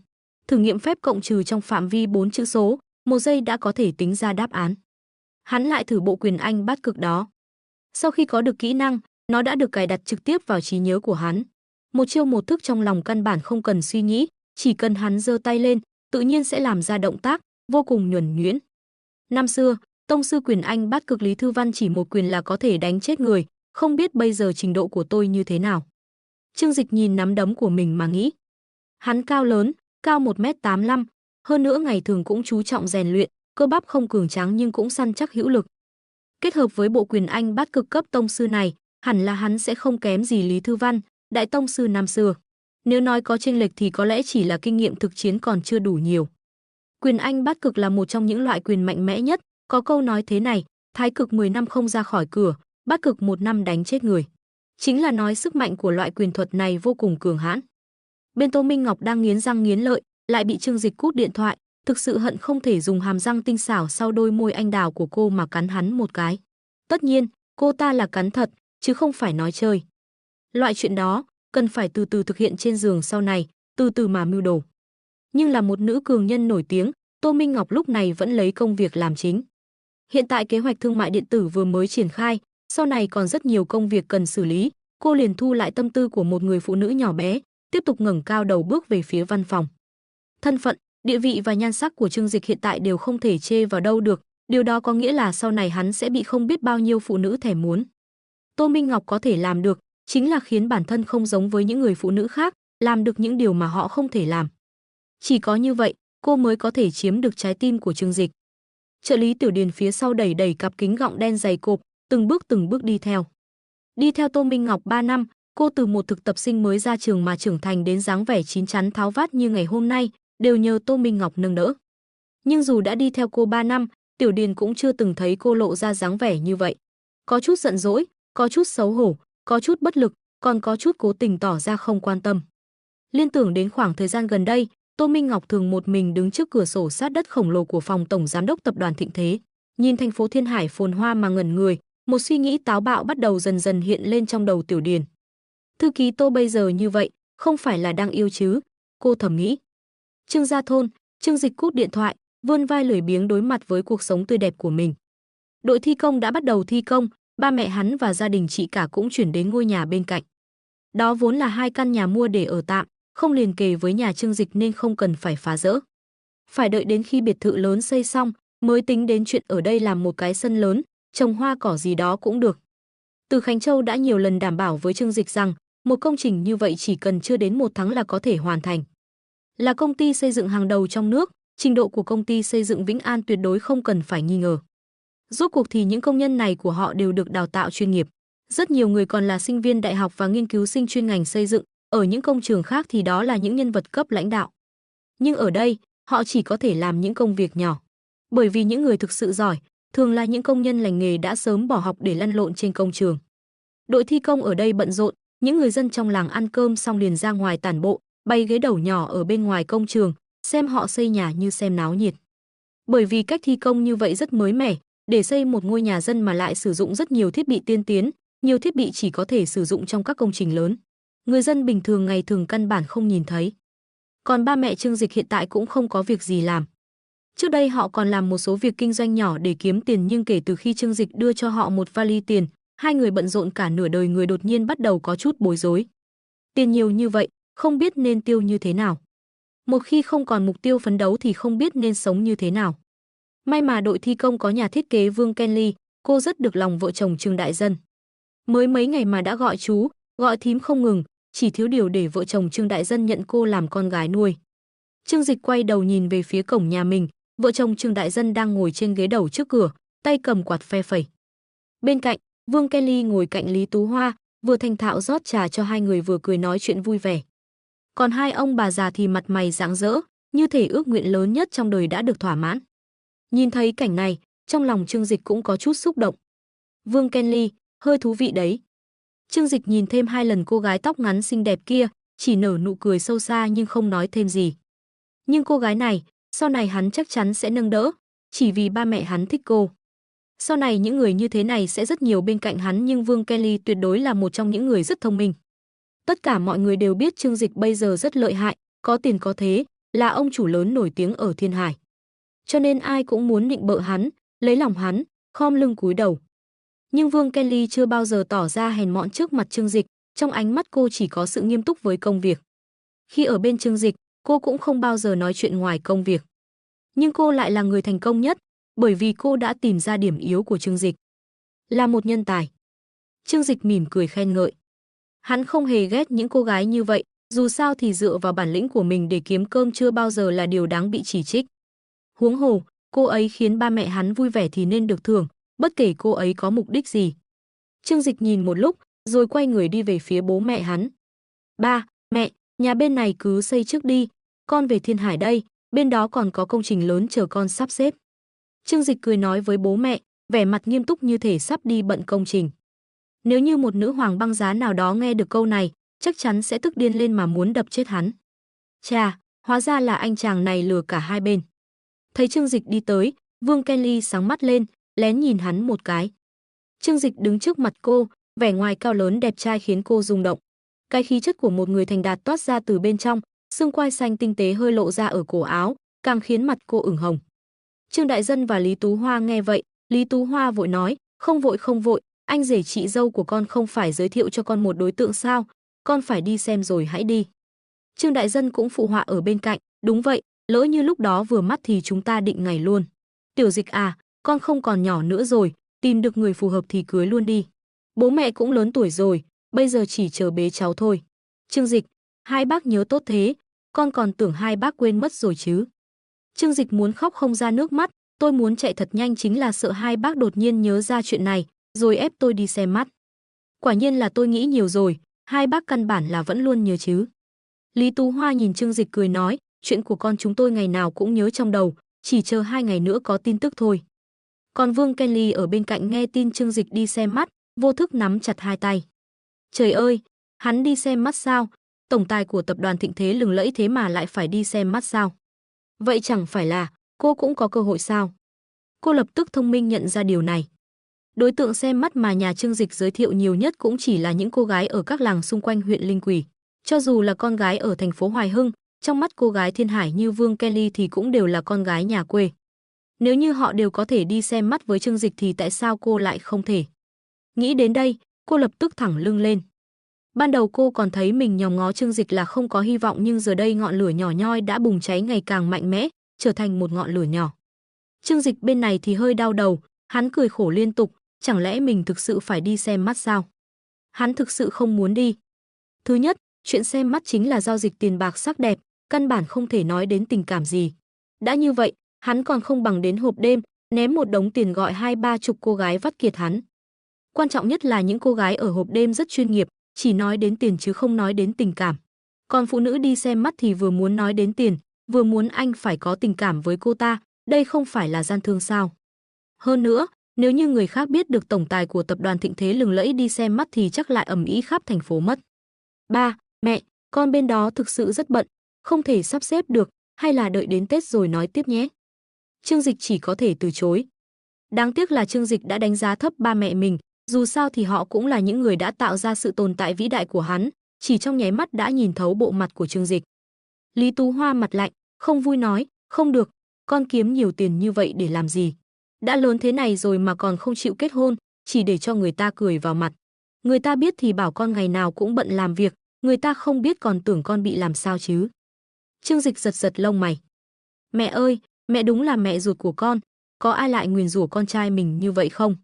Thử nghiệm phép cộng trừ trong phạm vi 4 chữ số, 1 giây đã có thể tính ra đáp án. Hắn lại thử bộ quyền Anh bát cực đó. Sau khi có được kỹ năng, nó đã được cài đặt trực tiếp vào trí nhớ của hắn. Một chiêu một thức trong lòng căn bản không cần suy nghĩ, chỉ cần hắn giơ tay lên, tự nhiên sẽ làm ra động tác, vô cùng nhuần nhuyễn. Năm xưa, tông sư quyền Anh bát cực Lý Thư Văn chỉ một quyền là có thể đánh chết người, không biết bây giờ trình độ của tôi như thế nào. Trương Dịch nhìn nắm đấm của mình mà nghĩ. Hắn cao lớn, cao 1m85, hơn nữa ngày thường cũng chú trọng rèn luyện, cơ bắp không cường tráng nhưng cũng săn chắc hữu lực. Kết hợp với bộ quyền Anh bát cực cấp tông sư này, hẳn là hắn sẽ không kém gì Lý Thư Văn, đại tông sư năm xưa. Nếu nói có chênh lệch thì có lẽ chỉ là kinh nghiệm thực chiến còn chưa đủ nhiều. Quyền Anh bát cực là một trong những loại quyền mạnh mẽ nhất, Có câu nói thế này, thái cực 10 năm không ra khỏi cửa, bát cực 1 năm đánh chết người. Chính là nói sức mạnh của loại quyền thuật này vô cùng cường hãn. Bên Tô Minh Ngọc đang nghiến răng nghiến lợi, lại bị Trương Dịch cút điện thoại, thực sự hận không thể dùng hàm răng tinh xảo sau đôi môi anh đào của cô mà cắn hắn một cái. Tất nhiên, cô ta là cắn thật, chứ không phải nói chơi. Loại chuyện đó, cần phải từ từ thực hiện trên giường sau này, từ từ mà mưu đồ. Nhưng là một nữ cường nhân nổi tiếng, Tô Minh Ngọc lúc này vẫn lấy công việc làm chính. Hiện tại kế hoạch thương mại điện tử vừa mới triển khai, sau này còn rất nhiều công việc cần xử lý, cô liền thu lại tâm tư của một người phụ nữ nhỏ bé, tiếp tục ngẩng cao đầu bước về phía văn phòng. Thân phận, địa vị và nhan sắc của Trương Dịch hiện tại đều không thể chê vào đâu được, điều đó có nghĩa là sau này hắn sẽ bị không biết bao nhiêu phụ nữ thèm muốn. Tô Minh Ngọc có thể làm được, chính là khiến bản thân không giống với những người phụ nữ khác, làm được những điều mà họ không thể làm. Chỉ có như vậy, cô mới có thể chiếm được trái tim của Trương Dịch. Trợ lý Tiểu Điền phía sau đẩy đẩy cặp kính gọng đen dày cộp, từng bước đi theo. Đi theo Tô Minh Ngọc 3 năm, cô từ một thực tập sinh mới ra trường mà trưởng thành đến dáng vẻ chín chắn tháo vát như ngày hôm nay, đều nhờ Tô Minh Ngọc nâng đỡ. Nhưng dù đã đi theo cô 3 năm, Tiểu Điền cũng chưa từng thấy cô lộ ra dáng vẻ như vậy. Có chút giận dỗi, có chút xấu hổ, có chút bất lực, còn có chút cố tình tỏ ra không quan tâm. Liên tưởng đến khoảng thời gian gần đây, Tô Minh Ngọc thường một mình đứng trước cửa sổ sát đất khổng lồ của phòng tổng giám đốc tập đoàn Thịnh Thế, nhìn thành phố Thiên Hải phồn hoa mà ngẩn người, một suy nghĩ táo bạo bắt đầu dần dần hiện lên trong đầu Tiểu Điền. Thư ký Tô bây giờ như vậy, không phải là đang yêu chứ? Cô thầm nghĩ. Trương Gia Thôn, Trương Dịch cút điện thoại, vươn vai lười biếng đối mặt với cuộc sống tươi đẹp của mình. Đội thi công đã bắt đầu thi công, ba mẹ hắn và gia đình chị cả cũng chuyển đến ngôi nhà bên cạnh. Đó vốn là 2 căn nhà mua để ở tạm, không liền kề với nhà Trương Dịch nên không cần phải phá dỡ. Phải đợi đến khi biệt thự lớn xây xong mới tính đến chuyện ở đây làm một cái sân lớn, trồng hoa cỏ gì đó cũng được. Từ Khánh Châu đã nhiều lần đảm bảo với Trương Dịch rằng một công trình như vậy chỉ cần chưa đến 1 tháng là có thể hoàn thành. Là công ty xây dựng hàng đầu trong nước, trình độ của công ty xây dựng Vĩnh An tuyệt đối không cần phải nghi ngờ. Rốt cuộc thì những công nhân này của họ đều được đào tạo chuyên nghiệp. Rất nhiều người còn là sinh viên đại học và nghiên cứu sinh chuyên ngành xây dựng, ở những công trường khác thì đó là những nhân vật cấp lãnh đạo. Nhưng ở đây, họ chỉ có thể làm những công việc nhỏ. Bởi vì những người thực sự giỏi, thường là những công nhân lành nghề đã sớm bỏ học để lăn lộn trên công trường. Đội thi công ở đây bận rộn, những người dân trong làng ăn cơm xong liền ra ngoài tản bộ, bày ghế đầu nhỏ ở bên ngoài công trường, xem họ xây nhà như xem náo nhiệt. Bởi vì cách thi công như vậy rất mới mẻ, để xây một ngôi nhà dân mà lại sử dụng rất nhiều thiết bị tiên tiến, nhiều thiết bị chỉ có thể sử dụng trong các công trình lớn. Người dân bình thường ngày thường căn bản không nhìn thấy. Còn ba mẹ Trương Dịch hiện tại cũng không có việc gì làm. Trước đây họ còn làm một số việc kinh doanh nhỏ để kiếm tiền, nhưng kể từ khi Trương Dịch đưa cho họ một vali tiền, hai người bận rộn cả nửa đời người đột nhiên bắt đầu có chút bối rối. Tiền nhiều như vậy, không biết nên tiêu như thế nào. Một khi không còn mục tiêu phấn đấu thì không biết nên sống như thế nào. May mà đội thi công có nhà thiết kế Vương Kenly, cô rất được lòng vợ chồng Trương Đại Dân. Mới mấy ngày mà đã gọi chú, gọi thím không ngừng, chỉ thiếu điều để vợ chồng Trương Đại Dân nhận cô làm con gái nuôi. Trương Dịch quay đầu nhìn về phía cổng nhà mình, vợ chồng Trương Đại Dân đang ngồi trên ghế đầu trước cửa, tay cầm quạt phe phẩy. Bên cạnh, Vương Kenly ngồi cạnh Lý Tú Hoa, vừa thành thạo rót trà cho hai người vừa cười nói chuyện vui vẻ. Còn hai ông bà già thì mặt mày rạng rỡ, như thể ước nguyện lớn nhất trong đời đã được thỏa mãn. Nhìn thấy cảnh này, trong lòng Trương Dịch cũng có chút xúc động. Vương Kenly, hơi thú vị đấy. Trương Dịch nhìn thêm 2 lần cô gái tóc ngắn xinh đẹp kia, chỉ nở nụ cười sâu xa nhưng không nói thêm gì. Nhưng cô gái này, sau này hắn chắc chắn sẽ nâng đỡ, chỉ vì ba mẹ hắn thích cô. Sau này những người như thế này sẽ rất nhiều bên cạnh hắn, nhưng Vương Kenly tuyệt đối là một trong những người rất thông minh. Tất cả mọi người đều biết Trương Dịch bây giờ rất lợi hại, có tiền có thế, là ông chủ lớn nổi tiếng ở Thiên Hải. Cho nên ai cũng muốn nịnh bợ hắn, lấy lòng hắn, khom lưng cúi đầu. Nhưng Vương Kenly chưa bao giờ tỏ ra hèn mọn trước mặt Trương Dịch, trong ánh mắt cô chỉ có sự nghiêm túc với công việc. Khi ở bên Trương Dịch, cô cũng không bao giờ nói chuyện ngoài công việc. Nhưng cô lại là người thành công nhất, bởi vì cô đã tìm ra điểm yếu của Trương Dịch. Là một nhân tài. Trương Dịch mỉm cười khen ngợi. Hắn không hề ghét những cô gái như vậy, dù sao thì dựa vào bản lĩnh của mình để kiếm cơm chưa bao giờ là điều đáng bị chỉ trích. Huống hồ, cô ấy khiến ba mẹ hắn vui vẻ thì nên được thưởng, bất kể cô ấy có mục đích gì. Trương Dịch nhìn một lúc, rồi quay người đi về phía bố mẹ hắn. Ba, mẹ, nhà bên này cứ xây trước đi, con về Thiên Hải đây, bên đó còn có công trình lớn chờ con sắp xếp. Trương Dịch cười nói với bố mẹ, vẻ mặt nghiêm túc như thể sắp đi bận công trình. Nếu như một nữ hoàng băng giá nào đó nghe được câu này, chắc chắn sẽ tức điên lên mà muốn đập chết hắn. Chà, hóa ra là anh chàng này lừa cả hai bên. Thấy Trương Dịch đi tới, Vương Kelly sáng mắt lên, lén nhìn hắn một cái. Trương Dịch đứng trước mặt cô, vẻ ngoài cao lớn đẹp trai khiến cô rung động. Cái khí chất của một người thành đạt toát ra từ bên trong, xương quai xanh tinh tế hơi lộ ra ở cổ áo, càng khiến mặt cô ửng hồng. Trương Đại Dân và Lý Tú Hoa nghe vậy, Lý Tú Hoa vội nói, không vội, anh rể chị dâu của con không phải giới thiệu cho con một đối tượng sao, con phải đi xem rồi hãy đi. Trương Đại Dân cũng phụ họa ở bên cạnh, đúng vậy, lỡ như lúc đó vừa mắt thì chúng ta định ngày luôn. Tiểu Dịch à, con không còn nhỏ nữa rồi, tìm được người phù hợp thì cưới luôn đi. Bố mẹ cũng lớn tuổi rồi, bây giờ chỉ chờ bế cháu thôi. Trương Dịch, hai bác nhớ tốt thế, con còn tưởng hai bác quên mất rồi chứ. Trương Dịch muốn khóc không ra nước mắt, tôi muốn chạy thật nhanh chính là sợ hai bác đột nhiên nhớ ra chuyện này, rồi ép tôi đi xem mắt. Quả nhiên là tôi nghĩ nhiều rồi, hai bác căn bản là vẫn luôn nhớ chứ. Lý Tú Hoa nhìn Trương Dịch cười nói, chuyện của con chúng tôi ngày nào cũng nhớ trong đầu, chỉ chờ 2 ngày nữa có tin tức thôi. Còn Vương Kelly ở bên cạnh nghe tin Trương Dịch đi xem mắt, vô thức nắm chặt hai tay. Trời ơi, hắn đi xem mắt sao? Tổng tài của tập đoàn thịnh thế lừng lẫy thế mà lại phải đi xem mắt sao? Vậy chẳng phải là cô cũng có cơ hội sao? Cô lập tức thông minh nhận ra điều này. Đối tượng xem mắt mà nhà Trương Dịch giới thiệu nhiều nhất cũng chỉ là những cô gái ở các làng xung quanh huyện Linh Quỷ. Cho dù là con gái ở thành phố Hoài Hưng, trong mắt cô gái thiên hải như Vương Kelly thì cũng đều là con gái nhà quê. Nếu như họ đều có thể đi xem mắt với Trương Dịch thì tại sao cô lại không thể? Nghĩ đến đây, cô lập tức thẳng lưng lên. Ban đầu cô còn thấy mình nhòm ngó Trương Dịch là không có hy vọng, nhưng giờ đây ngọn lửa nhỏ nhoi đã bùng cháy ngày càng mạnh mẽ, trở thành một ngọn lửa nhỏ. Trương Dịch bên này thì hơi đau đầu, hắn cười khổ liên tục, chẳng lẽ mình thực sự phải đi xem mắt sao? Hắn thực sự không muốn đi. Thứ nhất, chuyện xem mắt chính là giao dịch tiền bạc sắc đẹp, căn bản không thể nói đến tình cảm gì. Đã như vậy, hắn còn không bằng đến hộp đêm, ném một đống tiền gọi 20-30 cô gái vắt kiệt hắn. Quan trọng nhất là những cô gái ở hộp đêm rất chuyên nghiệp, chỉ nói đến tiền chứ không nói đến tình cảm. Còn phụ nữ đi xem mắt thì vừa muốn nói đến tiền, vừa muốn anh phải có tình cảm với cô ta, đây không phải là gian thương sao? Hơn nữa, nếu như người khác biết được tổng tài của tập đoàn thịnh thế lừng lẫy đi xem mắt thì chắc lại ầm ĩ khắp thành phố mất. Ba, mẹ, con bên đó thực sự rất bận, không thể sắp xếp được, hay là đợi đến Tết rồi nói tiếp nhé. Trương Dịch chỉ có thể từ chối. Đáng tiếc là Trương Dịch đã đánh giá thấp ba mẹ mình, dù sao thì họ cũng là những người đã tạo ra sự tồn tại vĩ đại của hắn, chỉ trong nháy mắt đã nhìn thấu bộ mặt của Trương Dịch. Lý Tú Hoa mặt lạnh, không vui nói, không được, con kiếm nhiều tiền như vậy để làm gì? Đã lớn thế này rồi mà còn không chịu kết hôn, chỉ để cho người ta cười vào mặt. Người ta biết thì bảo con ngày nào cũng bận làm việc, người ta không biết còn tưởng con bị làm sao chứ. Trương Dịch giật giật lông mày. Mẹ ơi, mẹ đúng là mẹ ruột của con, có ai lại nguyền rủa con trai mình như vậy không?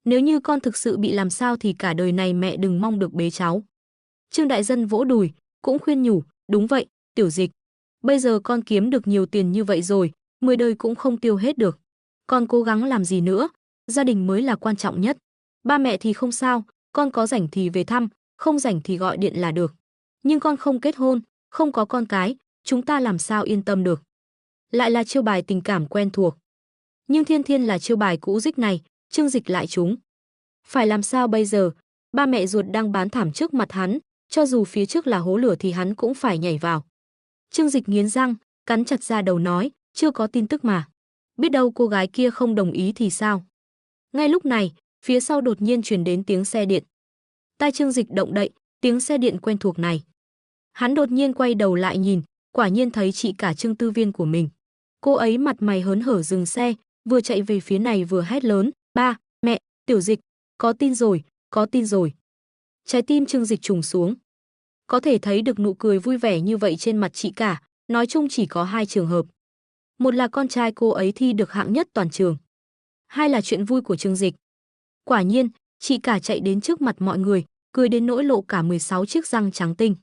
Nếu như con thực sự bị làm sao thì cả đời này mẹ đừng mong được bế cháu. Trương Đại Dân vỗ đùi, cũng khuyên nhủ, đúng vậy, Tiểu Dịch. Bây giờ con kiếm được nhiều tiền như vậy rồi, 10 đời cũng không tiêu hết được. Con cố gắng làm gì nữa, gia đình mới là quan trọng nhất. Ba mẹ thì không sao, con có rảnh thì về thăm, không rảnh thì gọi điện là được. Nhưng con không kết hôn, không có con cái, chúng ta làm sao yên tâm được. Lại là chiêu bài tình cảm quen thuộc. Nhưng thiên thiên là chiêu bài cũ dích này, Trương Dịch lại trúng. Phải làm sao bây giờ, ba mẹ ruột đang bán thảm trước mặt hắn, cho dù phía trước là hố lửa thì hắn cũng phải nhảy vào. Trương Dịch nghiến răng, cắn chặt ra đầu nói, chưa có tin tức mà. Biết đâu cô gái kia không đồng ý thì sao? Ngay lúc này, phía sau đột nhiên truyền đến tiếng xe điện. Tai Trương Dịch động đậy, tiếng xe điện quen thuộc này. Hắn đột nhiên quay đầu lại nhìn, quả nhiên thấy chị cả Trương Tư Viên của mình. Cô ấy mặt mày hớn hở dừng xe, vừa chạy về phía này vừa hét lớn, ba, mẹ, Tiểu Dịch, có tin rồi, có tin rồi. Trái tim Trương Dịch trùng xuống. Có thể thấy được nụ cười vui vẻ như vậy trên mặt chị cả, nói chung chỉ có 2 trường hợp. Một là con trai cô ấy thi được hạng nhất toàn trường. Hai là chuyện vui của Trương Dịch. Quả nhiên, chị cả chạy đến trước mặt mọi người, cười đến nỗi lộ cả 16 chiếc răng trắng tinh.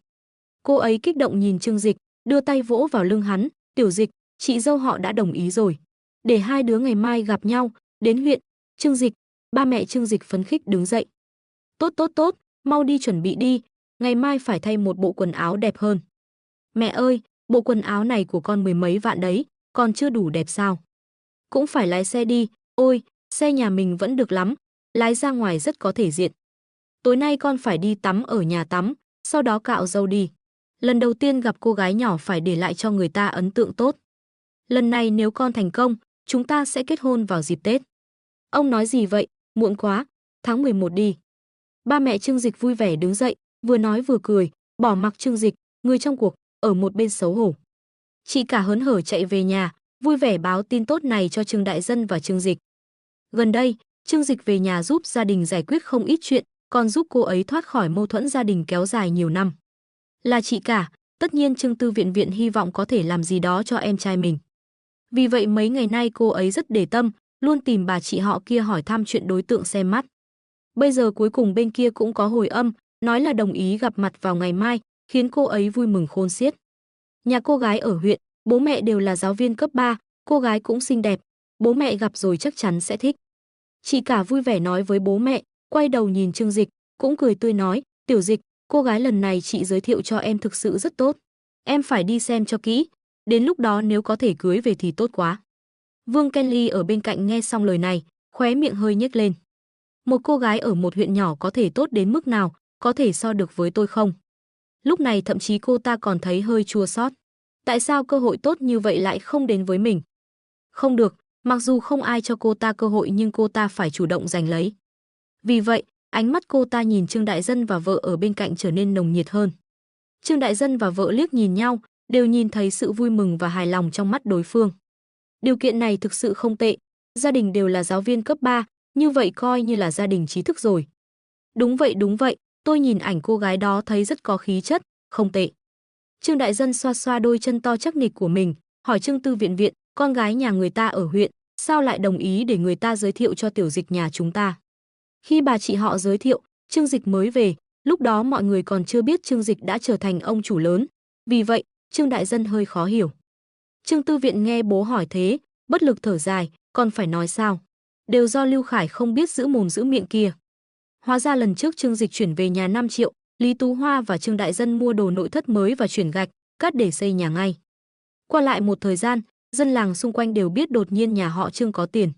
Cô ấy kích động nhìn Trương Dịch, đưa tay vỗ vào lưng hắn, Tiểu Dịch, chị dâu họ đã đồng ý rồi. Để hai đứa ngày mai gặp nhau, đến huyện. Trương Dịch, ba mẹ Trương Dịch phấn khích đứng dậy. Tốt, mau đi chuẩn bị đi, ngày mai phải thay một bộ quần áo đẹp hơn. Mẹ ơi, bộ quần áo này của con 10 mấy vạn đấy, còn chưa đủ đẹp sao? Cũng phải lái xe đi, ôi, xe nhà mình vẫn được lắm, lái ra ngoài rất có thể diện. Tối nay con phải đi tắm ở nhà tắm, sau đó cạo râu đi. Lần đầu tiên gặp cô gái nhỏ phải để lại cho người ta ấn tượng tốt. Lần này nếu con thành công, chúng ta sẽ kết hôn vào dịp Tết. Ông nói gì vậy, muộn quá, tháng 11 đi. Ba mẹ Trương Dịch vui vẻ đứng dậy, vừa nói vừa cười, bỏ mặc Trương Dịch, người trong cuộc, ở một bên xấu hổ. Chị cả hớn hở chạy về nhà, vui vẻ báo tin tốt này cho Trương Đại Dân và Trương Dịch. Gần đây, Trương Dịch về nhà giúp gia đình giải quyết không ít chuyện, còn giúp cô ấy thoát khỏi mâu thuẫn gia đình kéo dài nhiều năm. Là chị cả, tất nhiên Trương Tư Viện Viện hy vọng có thể làm gì đó cho em trai mình. Vì vậy mấy ngày nay cô ấy rất để tâm, luôn tìm bà chị họ kia hỏi thăm chuyện đối tượng xem mắt. Bây giờ cuối cùng bên kia cũng có hồi âm, nói là đồng ý gặp mặt vào ngày mai, khiến cô ấy vui mừng khôn xiết. Nhà cô gái ở huyện, bố mẹ đều là giáo viên cấp 3, cô gái cũng xinh đẹp, bố mẹ gặp rồi chắc chắn sẽ thích. Chị cả vui vẻ nói với bố mẹ, quay đầu nhìn Trương Dịch, cũng cười tươi nói, Tiểu Dịch, cô gái lần này chị giới thiệu cho em thực sự rất tốt. Em phải đi xem cho kỹ, đến lúc đó nếu có thể cưới về thì tốt quá. Vương Kenly ở bên cạnh nghe xong lời này, khóe miệng hơi nhếch lên. Một cô gái ở một huyện nhỏ có thể tốt đến mức nào, có thể so được với tôi không? Lúc này thậm chí cô ta còn thấy hơi chua xót. Tại sao cơ hội tốt như vậy lại không đến với mình? Không được, mặc dù không ai cho cô ta cơ hội nhưng cô ta phải chủ động giành lấy. Vì vậy, ánh mắt cô ta nhìn Trương Đại Dân và vợ ở bên cạnh trở nên nồng nhiệt hơn. Trương Đại Dân và vợ liếc nhìn nhau, đều nhìn thấy sự vui mừng và hài lòng trong mắt đối phương. Điều kiện này thực sự không tệ, gia đình đều là giáo viên cấp 3, như vậy coi như là gia đình trí thức rồi. Đúng vậy, tôi nhìn ảnh cô gái đó thấy rất có khí chất, không tệ. Trương Đại Dân xoa xoa đôi chân to chắc nịch của mình, hỏi Trương Tư Viện Viện, con gái nhà người ta ở huyện, sao lại đồng ý để người ta giới thiệu cho Tiểu Dịch nhà chúng ta? Khi bà chị họ giới thiệu, Trương Dịch mới về, lúc đó mọi người còn chưa biết Trương Dịch đã trở thành ông chủ lớn, vì vậy, Trương Đại Dân hơi khó hiểu. Trương Tư Viện nghe bố hỏi thế, bất lực thở dài, còn phải nói sao? Đều do Lưu Khải không biết giữ mồm giữ miệng kia. Hóa ra lần trước Trương Dịch chuyển về nhà 5 triệu, Lý Tú Hoa và Trương Đại Dân mua đồ nội thất mới và chuyển gạch, cát để xây nhà ngay. Qua lại một thời gian, dân làng xung quanh đều biết đột nhiên nhà họ Trương có tiền.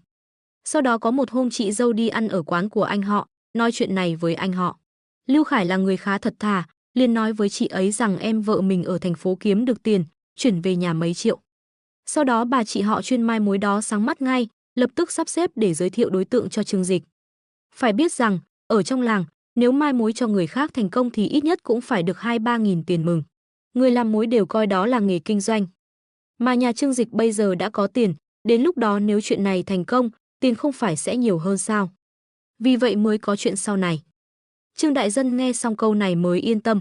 Sau đó có một hôm chị dâu đi ăn ở quán của anh họ, nói chuyện này với anh họ. Lưu Khải là người khá thật thà, liền nói với chị ấy rằng em vợ mình ở thành phố kiếm được tiền, chuyển về nhà mấy triệu. Sau đó bà chị họ chuyên mai mối đó sáng mắt ngay, lập tức sắp xếp để giới thiệu đối tượng cho Trương Dịch. Phải biết rằng, ở trong làng, nếu mai mối cho người khác thành công thì ít nhất cũng phải được 2-3 nghìn tiền mừng. Người làm mối đều coi đó là nghề kinh doanh. Mà nhà Trương Dịch bây giờ đã có tiền, đến lúc đó nếu chuyện này thành công, tiền không phải sẽ nhiều hơn sao? Vì vậy mới có chuyện sau này. Trương Đại Dân nghe xong câu này mới yên tâm.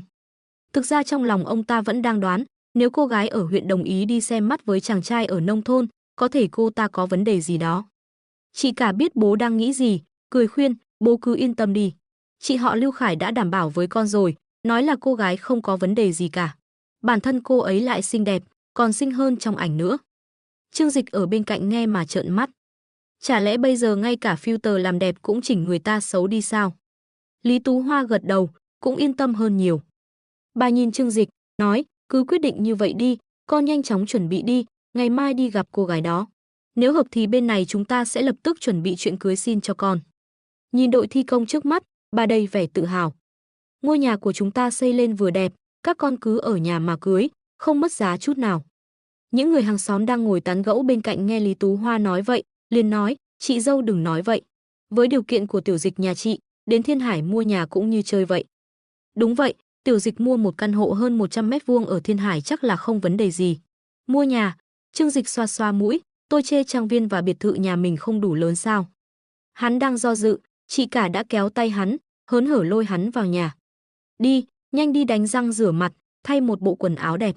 Thực ra trong lòng ông ta vẫn đang đoán, nếu cô gái ở huyện đồng ý đi xem mắt với chàng trai ở nông thôn, có thể cô ta có vấn đề gì đó. Chị cả biết bố đang nghĩ gì, cười khuyên, bố cứ yên tâm đi. Chị họ Lưu Khải đã đảm bảo với con rồi, nói là cô gái không có vấn đề gì cả. Bản thân cô ấy lại xinh đẹp, còn xinh hơn trong ảnh nữa. Trương Dịch ở bên cạnh nghe mà trợn mắt. Chả lẽ bây giờ ngay cả filter làm đẹp cũng chỉnh người ta xấu đi sao? Lý Tú Hoa gật đầu, cũng yên tâm hơn nhiều. Bà nhìn Trương Dịch, nói, cứ quyết định như vậy đi, con nhanh chóng chuẩn bị đi, ngày mai đi gặp cô gái đó. Nếu hợp thì bên này chúng ta sẽ lập tức chuẩn bị chuyện cưới xin cho con. Nhìn đội thi công trước mắt, bà đầy vẻ tự hào. Ngôi nhà của chúng ta xây lên vừa đẹp, các con cứ ở nhà mà cưới, không mất giá chút nào. Những người hàng xóm đang ngồi tán gẫu bên cạnh nghe Lý Tú Hoa nói vậy, liền nói, chị dâu đừng nói vậy. Với điều kiện của Tiểu Dịch nhà chị, đến Thiên Hải mua nhà cũng như chơi vậy. Đúng vậy, Tiểu Dịch mua một căn hộ hơn 100 mét vuông ở Thiên Hải chắc là không vấn đề gì. Mua nhà, Trương Dịch xoa xoa mũi, tôi chê trang viên và biệt thự nhà mình không đủ lớn sao. Hắn đang do dự, chị cả đã kéo tay hắn, hớn hở lôi hắn vào nhà. Đi, nhanh đi đánh răng rửa mặt, thay một bộ quần áo đẹp.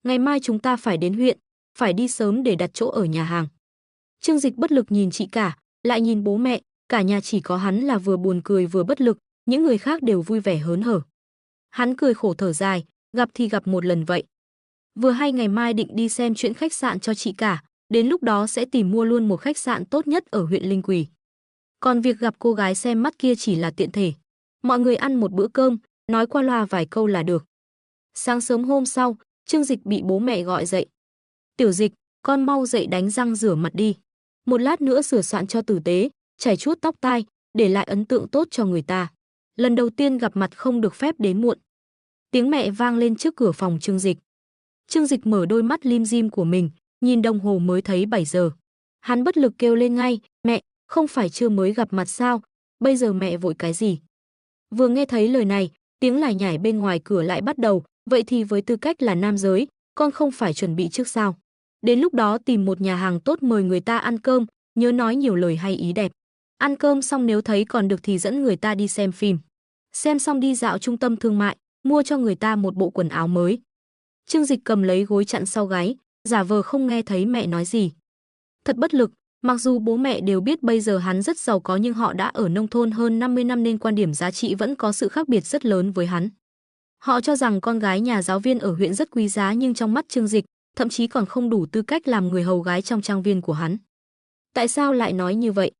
Ngày mai chúng ta phải đến huyện, phải đi sớm để đặt chỗ ở nhà hàng. Trương Dịch bất lực nhìn chị cả, lại nhìn bố mẹ, cả nhà chỉ có hắn là vừa buồn cười vừa bất lực, những người khác đều vui vẻ hớn hở. Hắn cười khổ thở dài, gặp thì gặp một lần vậy. Vừa hay ngày mai định đi xem chuyện khách sạn cho chị cả, đến lúc đó sẽ tìm mua luôn một khách sạn tốt nhất ở huyện Linh Quỳ. Còn việc gặp cô gái xem mắt kia chỉ là tiện thể. Mọi người ăn một bữa cơm, nói qua loa vài câu là được. Sáng sớm hôm sau, Trương Dịch bị bố mẹ gọi dậy. Tiểu Dịch, con mau dậy đánh răng rửa mặt đi. Một lát nữa sửa soạn cho tử tế, chải chuốt tóc tai, để lại ấn tượng tốt cho người ta. Lần đầu tiên gặp mặt không được phép đến muộn. Tiếng mẹ vang lên trước cửa phòng Trương Dịch. Trương Dịch mở đôi mắt lim dim của mình, nhìn đồng hồ mới thấy 7 giờ. Hắn bất lực kêu lên ngay, mẹ, không phải chưa mới gặp mặt sao, bây giờ mẹ vội cái gì? Vừa nghe thấy lời này, tiếng lải nhải bên ngoài cửa lại bắt đầu, vậy thì với tư cách là nam giới, con không phải chuẩn bị trước sao? Đến lúc đó tìm một nhà hàng tốt mời người ta ăn cơm, nhớ nói nhiều lời hay ý đẹp. Ăn cơm xong nếu thấy còn được thì dẫn người ta đi xem phim. Xem xong đi dạo trung tâm thương mại, mua cho người ta một bộ quần áo mới. Trương Dịch cầm lấy gối chặn sau gáy, giả vờ không nghe thấy mẹ nói gì. Thật bất lực, mặc dù bố mẹ đều biết bây giờ hắn rất giàu có nhưng họ đã ở nông thôn hơn 50 năm nên quan điểm giá trị vẫn có sự khác biệt rất lớn với hắn. Họ cho rằng con gái nhà giáo viên ở huyện rất quý giá nhưng trong mắt Trương Dịch, thậm chí còn không đủ tư cách làm người hầu gái trong trang viên của hắn. Tại sao lại nói như vậy?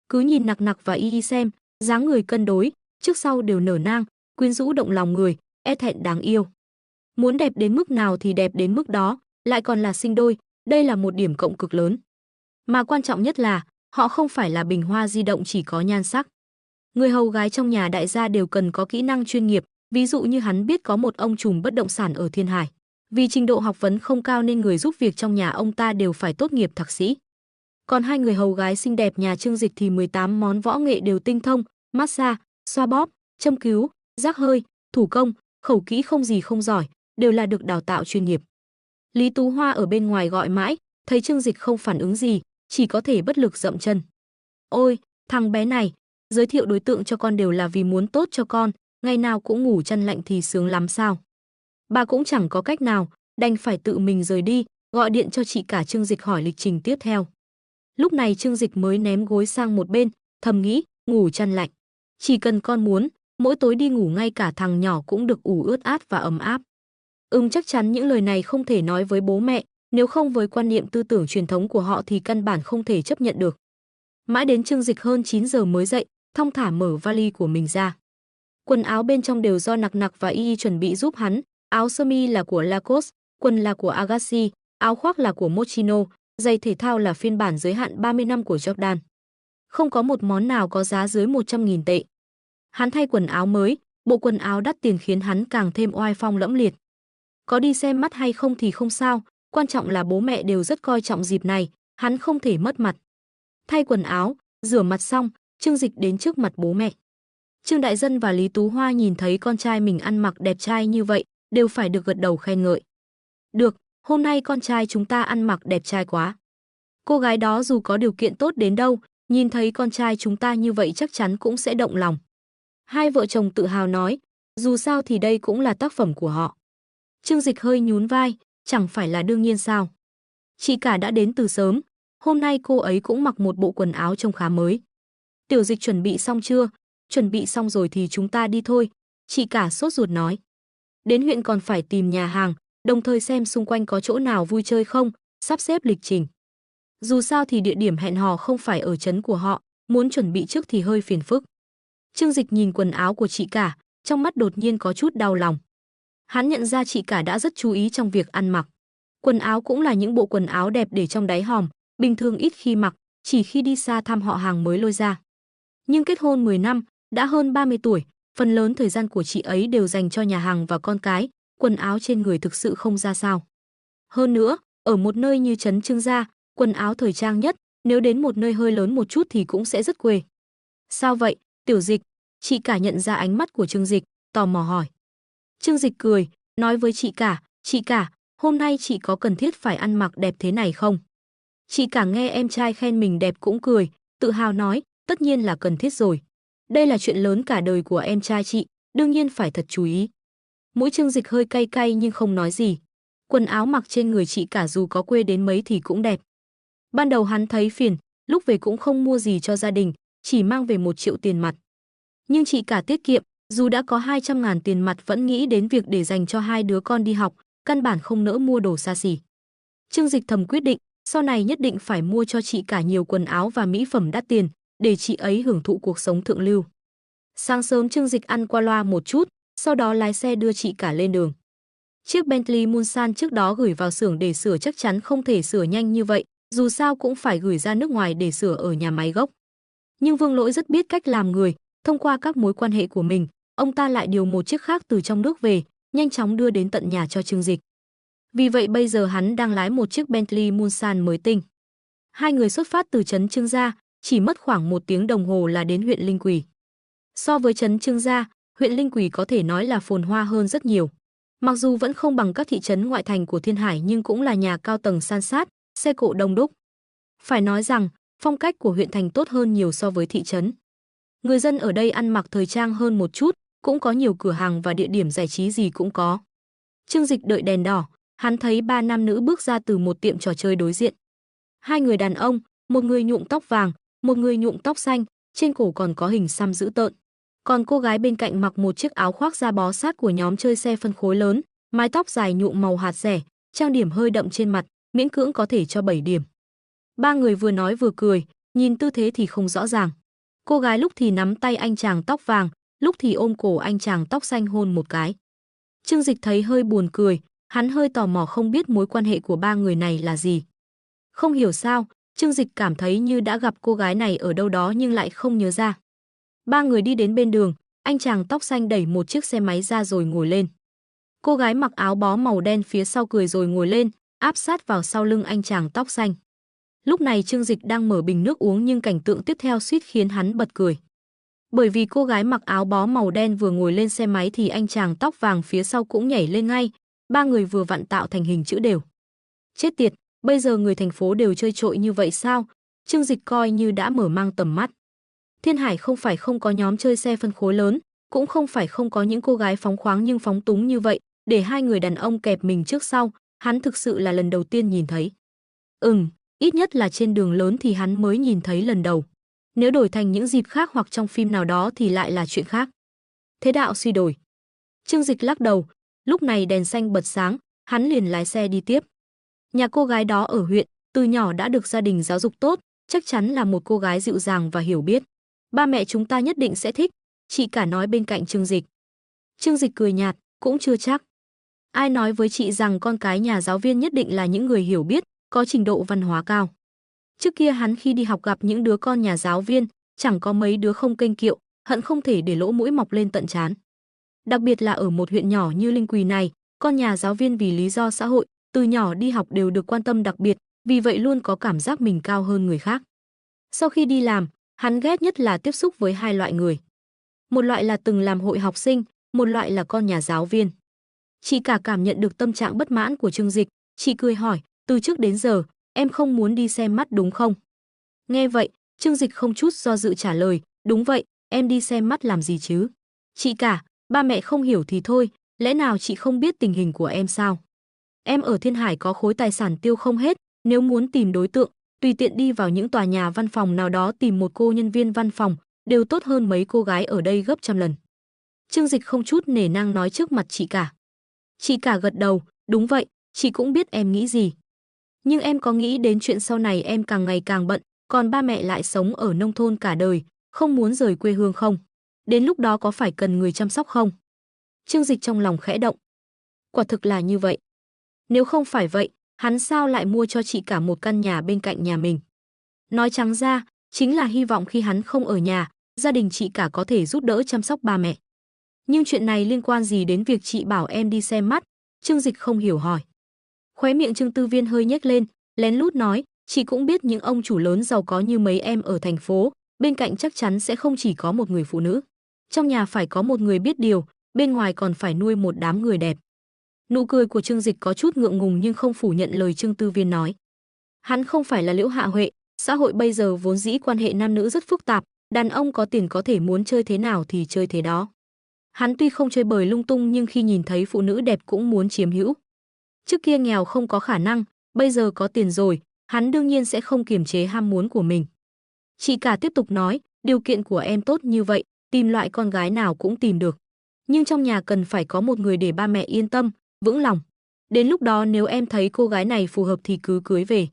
Cứ nhìn Nặc Nặc và Y Y xem, dáng người cân đối, trước sau đều nở nang, quyến rũ động lòng người, e thẹn đáng yêu. Muốn đẹp đến mức nào thì đẹp đến mức đó, lại còn là sinh đôi, đây là một điểm cộng cực lớn. Mà quan trọng nhất là, họ không phải là bình hoa di động chỉ có nhan sắc. Người hầu gái trong nhà đại gia đều cần có kỹ năng chuyên nghiệp, ví dụ như hắn biết có một ông trùm bất động sản ở Thiên Hải. Vì trình độ học vấn không cao nên người giúp việc trong nhà ông ta đều phải tốt nghiệp thạc sĩ. Còn hai người hầu gái xinh đẹp nhà Trương Dịch thì 18 món võ nghệ đều tinh thông, massage, xoa bóp, châm cứu, rắc hơi, thủ công, khẩu kỹ không gì không giỏi, đều là được đào tạo chuyên nghiệp. Lý Tú Hoa ở bên ngoài gọi mãi, thấy Trương Dịch không phản ứng gì, chỉ có thể bất lực dậm chân. Ôi, thằng bé này, giới thiệu đối tượng cho con đều là vì muốn tốt cho con, ngày nào cũng ngủ chăn lạnh thì sướng lắm sao? Bà cũng chẳng có cách nào, đành phải tự mình rời đi, gọi điện cho chị cả Trương Dịch hỏi lịch trình tiếp theo. Lúc này Trương Dịch mới ném gối sang một bên, thầm nghĩ, ngủ chăn lạnh. Chỉ cần con muốn, mỗi tối đi ngủ ngay cả thằng nhỏ cũng được ủ ướt át và ấm áp. Chắc chắn những lời này không thể nói với bố mẹ, nếu không với quan niệm tư tưởng truyền thống của họ thì căn bản không thể chấp nhận được. Mãi đến Trương Dịch hơn 9 giờ mới dậy, thong thả mở vali của mình ra. Quần áo bên trong đều do Nặc Nặc và Y Y chuẩn bị giúp hắn, áo sơ mi là của Lacoste, quần là của Agassi, áo khoác là của Moschino, giày thể thao là phiên bản giới hạn 30 năm của Jordan. Không có một món nào có giá dưới 100.000 tệ. Hắn thay quần áo mới, bộ quần áo đắt tiền khiến hắn càng thêm oai phong lẫm liệt. Có đi xem mắt hay không thì không sao, quan trọng là bố mẹ đều rất coi trọng dịp này, hắn không thể mất mặt. Thay quần áo, rửa mặt xong, Trương Dịch đến trước mặt bố mẹ. Trương Đại Dân và Lý Tú Hoa nhìn thấy con trai mình ăn mặc đẹp trai như vậy, đều phải được gật đầu khen ngợi. Được, hôm nay con trai chúng ta ăn mặc đẹp trai quá. Cô gái đó dù có điều kiện tốt đến đâu, nhìn thấy con trai chúng ta như vậy chắc chắn cũng sẽ động lòng. Hai vợ chồng tự hào nói, dù sao thì đây cũng là tác phẩm của họ. Trương Dịch hơi nhún vai, chẳng phải là đương nhiên sao. Chị cả đã đến từ sớm, hôm nay cô ấy cũng mặc một bộ quần áo trông khá mới. Tiểu Dịch chuẩn bị xong chưa? Chuẩn bị xong rồi thì chúng ta đi thôi, chị cả sốt ruột nói. Đến huyện còn phải tìm nhà hàng, đồng thời xem xung quanh có chỗ nào vui chơi không, sắp xếp lịch trình. Dù sao thì địa điểm hẹn hò không phải ở trấn của họ, muốn chuẩn bị trước thì hơi phiền phức. Trương Dịch nhìn quần áo của chị cả, trong mắt đột nhiên có chút đau lòng. Hắn nhận ra chị cả đã rất chú ý trong việc ăn mặc. Quần áo cũng là những bộ quần áo đẹp để trong đáy hòm, bình thường ít khi mặc, chỉ khi đi xa thăm họ hàng mới lôi ra. Nhưng kết hôn 10 năm, đã hơn 30 tuổi, phần lớn thời gian của chị ấy đều dành cho nhà hàng và con cái, quần áo trên người thực sự không ra sao. Hơn nữa, ở một nơi như trấn Trương gia, quần áo thời trang nhất, nếu đến một nơi hơi lớn một chút thì cũng sẽ rất quê. Sao vậy, Tiểu Dịch? Chị cả nhận ra ánh mắt của Trương Dịch, tò mò hỏi. Trương Dịch cười, nói với chị cả, hôm nay chị có cần thiết phải ăn mặc đẹp thế này không? Chị cả nghe em trai khen mình đẹp cũng cười, tự hào nói, tất nhiên là cần thiết rồi. Đây là chuyện lớn cả đời của em trai chị, đương nhiên phải thật chú ý. Mũi Trương Dịch hơi cay cay nhưng không nói gì. Quần áo mặc trên người chị cả dù có quê đến mấy thì cũng đẹp. Ban đầu hắn thấy phiền, lúc về cũng không mua gì cho gia đình, chỉ mang về 1 triệu tiền mặt. Nhưng chị cả tiết kiệm, dù đã có 200.000 tiền mặt vẫn nghĩ đến việc để dành cho hai đứa con đi học, căn bản không nỡ mua đồ xa xỉ. Trương Dịch thầm quyết định, sau này nhất định phải mua cho chị cả nhiều quần áo và mỹ phẩm đắt tiền, để chị ấy hưởng thụ cuộc sống thượng lưu. Sáng sớm Trương Dịch ăn qua loa một chút, sau đó lái xe đưa chị cả lên đường. Chiếc Bentley Mulsanne trước đó gửi vào xưởng để sửa chắc chắn không thể sửa nhanh như vậy, dù sao cũng phải gửi ra nước ngoài để sửa ở nhà máy gốc. Nhưng Vương Lỗi rất biết cách làm người, thông qua các mối quan hệ của mình, ông ta lại điều một chiếc khác từ trong nước về, nhanh chóng đưa đến tận nhà cho Trương Dịch. Vì vậy bây giờ hắn đang lái một chiếc Bentley Mulsanne mới tinh. Hai người xuất phát từ trấn Trương Gia, chỉ mất khoảng 1 tiếng đồng hồ là đến huyện Linh Quỳ. So với trấn Trương Gia, huyện Linh Quỳ có thể nói là phồn hoa hơn rất nhiều. Mặc dù vẫn không bằng các thị trấn ngoại thành của Thiên Hải nhưng cũng là nhà cao tầng san sát, xe cộ đông đúc. Phải nói rằng, phong cách của huyện thành tốt hơn nhiều so với thị trấn. Người dân ở đây ăn mặc thời trang hơn một chút, cũng có nhiều cửa hàng và địa điểm giải trí gì cũng có. Trương Dịch đợi đèn đỏ, hắn thấy 3 nam nữ bước ra từ một tiệm trò chơi đối diện. Hai người đàn ông, một người nhuộm tóc vàng, một người nhuộm tóc xanh, trên cổ còn có hình xăm dữ tợn. Còn cô gái bên cạnh mặc một chiếc áo khoác da bó sát của nhóm chơi xe phân khối lớn, mái tóc dài nhuộm màu hạt rẻ, trang điểm hơi đậm trên mặt, miễn cưỡng có thể cho 7 điểm. Ba người vừa nói vừa cười, nhìn tư thế thì không rõ ràng. Cô gái lúc thì nắm tay anh chàng tóc vàng, lúc thì ôm cổ anh chàng tóc xanh hôn một cái. Trương Dịch thấy hơi buồn cười, hắn hơi tò mò không biết mối quan hệ của ba người này là gì. Không hiểu sao, Trương Dịch cảm thấy như đã gặp cô gái này ở đâu đó nhưng lại không nhớ ra. Ba người đi đến bên đường, anh chàng tóc xanh đẩy một chiếc xe máy ra rồi ngồi lên. Cô gái mặc áo bó màu đen phía sau cười rồi ngồi lên, áp sát vào sau lưng anh chàng tóc xanh. Lúc này Trương Dịch đang mở bình nước uống nhưng cảnh tượng tiếp theo suýt khiến hắn bật cười. Bởi vì cô gái mặc áo bó màu đen vừa ngồi lên xe máy thì anh chàng tóc vàng phía sau cũng nhảy lên ngay, ba người vừa vặn tạo thành hình chữ đều. Chết tiệt, bây giờ người thành phố đều chơi trội như vậy sao? Trương Dịch coi như đã mở mang tầm mắt. Thiên Hải không phải không có nhóm chơi xe phân khối lớn, cũng không phải không có những cô gái phóng khoáng nhưng phóng túng như vậy, để hai người đàn ông kẹp mình trước sau, hắn thực sự là lần đầu tiên nhìn thấy. Ít nhất là trên đường lớn thì hắn mới nhìn thấy lần đầu. Nếu đổi thành những dịp khác hoặc trong phim nào đó thì lại là chuyện khác. Thế đạo suy đổi. Trương Dịch lắc đầu, lúc này đèn xanh bật sáng, hắn liền lái xe đi tiếp. Nhà cô gái đó ở huyện, từ nhỏ đã được gia đình giáo dục tốt, chắc chắn là một cô gái dịu dàng và hiểu biết. Ba mẹ chúng ta nhất định sẽ thích, chị cả nói bên cạnh Trương Dịch. Trương Dịch cười nhạt, cũng chưa chắc. Ai nói với chị rằng con cái nhà giáo viên nhất định là những người hiểu biết, có trình độ văn hóa cao. Trước kia hắn khi đi học gặp những đứa con nhà giáo viên, chẳng có mấy đứa không kênh kiệu, hận không thể để lỗ mũi mọc lên tận trán. Đặc biệt là ở một huyện nhỏ như Linh Quỳ này, con nhà giáo viên vì lý do xã hội, từ nhỏ đi học đều được quan tâm đặc biệt, vì vậy luôn có cảm giác mình cao hơn người khác. Sau khi đi làm, hắn ghét nhất là tiếp xúc với hai loại người. Một loại là từng làm hội học sinh, một loại là con nhà giáo viên. Chị cả cảm nhận được tâm trạng bất mãn của Trương Dịch, chị cười hỏi, từ trước đến giờ, em không muốn đi xem mắt đúng không? Nghe vậy, Trương Dịch không chút do dự trả lời, đúng vậy, em đi xem mắt làm gì chứ? Chị cả, ba mẹ không hiểu thì thôi, lẽ nào chị không biết tình hình của em sao? Em ở Thiên Hải có khối tài sản tiêu không hết, nếu muốn tìm đối tượng, tùy tiện đi vào những tòa nhà văn phòng nào đó tìm một cô nhân viên văn phòng, đều tốt hơn mấy cô gái ở đây gấp trăm lần. Trương Dịch không chút nể nang nói trước mặt chị cả. Chị cả gật đầu, đúng vậy, chị cũng biết em nghĩ gì. Nhưng em có nghĩ đến chuyện sau này em càng ngày càng bận, còn ba mẹ lại sống ở nông thôn cả đời, không muốn rời quê hương không? Đến lúc đó có phải cần người chăm sóc không? Trương Dịch trong lòng khẽ động. Quả thực là như vậy. Nếu không phải vậy, hắn sao lại mua cho chị cả một căn nhà bên cạnh nhà mình? Nói trắng ra, chính là hy vọng khi hắn không ở nhà, gia đình chị cả có thể giúp đỡ chăm sóc ba mẹ. Nhưng chuyện này liên quan gì đến việc chị bảo em đi xem mắt? Trương Dịch không hiểu hỏi. Khóe miệng Trương Tư Viên hơi nhếch lên, lén lút nói, chị cũng biết những ông chủ lớn giàu có như mấy em ở thành phố, bên cạnh chắc chắn sẽ không chỉ có một người phụ nữ. Trong nhà phải có một người biết điều, bên ngoài còn phải nuôi một đám người đẹp. Nụ cười của Trương Dịch có chút ngượng ngùng nhưng không phủ nhận lời Trương Tư Viên nói. Hắn không phải là Liễu Hạ Huệ, xã hội bây giờ vốn dĩ quan hệ nam nữ rất phức tạp, đàn ông có tiền có thể muốn chơi thế nào thì chơi thế đó. Hắn tuy không chơi bời lung tung nhưng khi nhìn thấy phụ nữ đẹp cũng muốn chiếm hữu. Trước kia nghèo không có khả năng, bây giờ có tiền rồi, hắn đương nhiên sẽ không kiềm chế ham muốn của mình. Chị cả tiếp tục nói, điều kiện của em tốt như vậy, tìm loại con gái nào cũng tìm được. Nhưng trong nhà cần phải có một người để ba mẹ yên tâm, vững lòng. Đến lúc đó nếu em thấy cô gái này phù hợp thì cứ cưới về.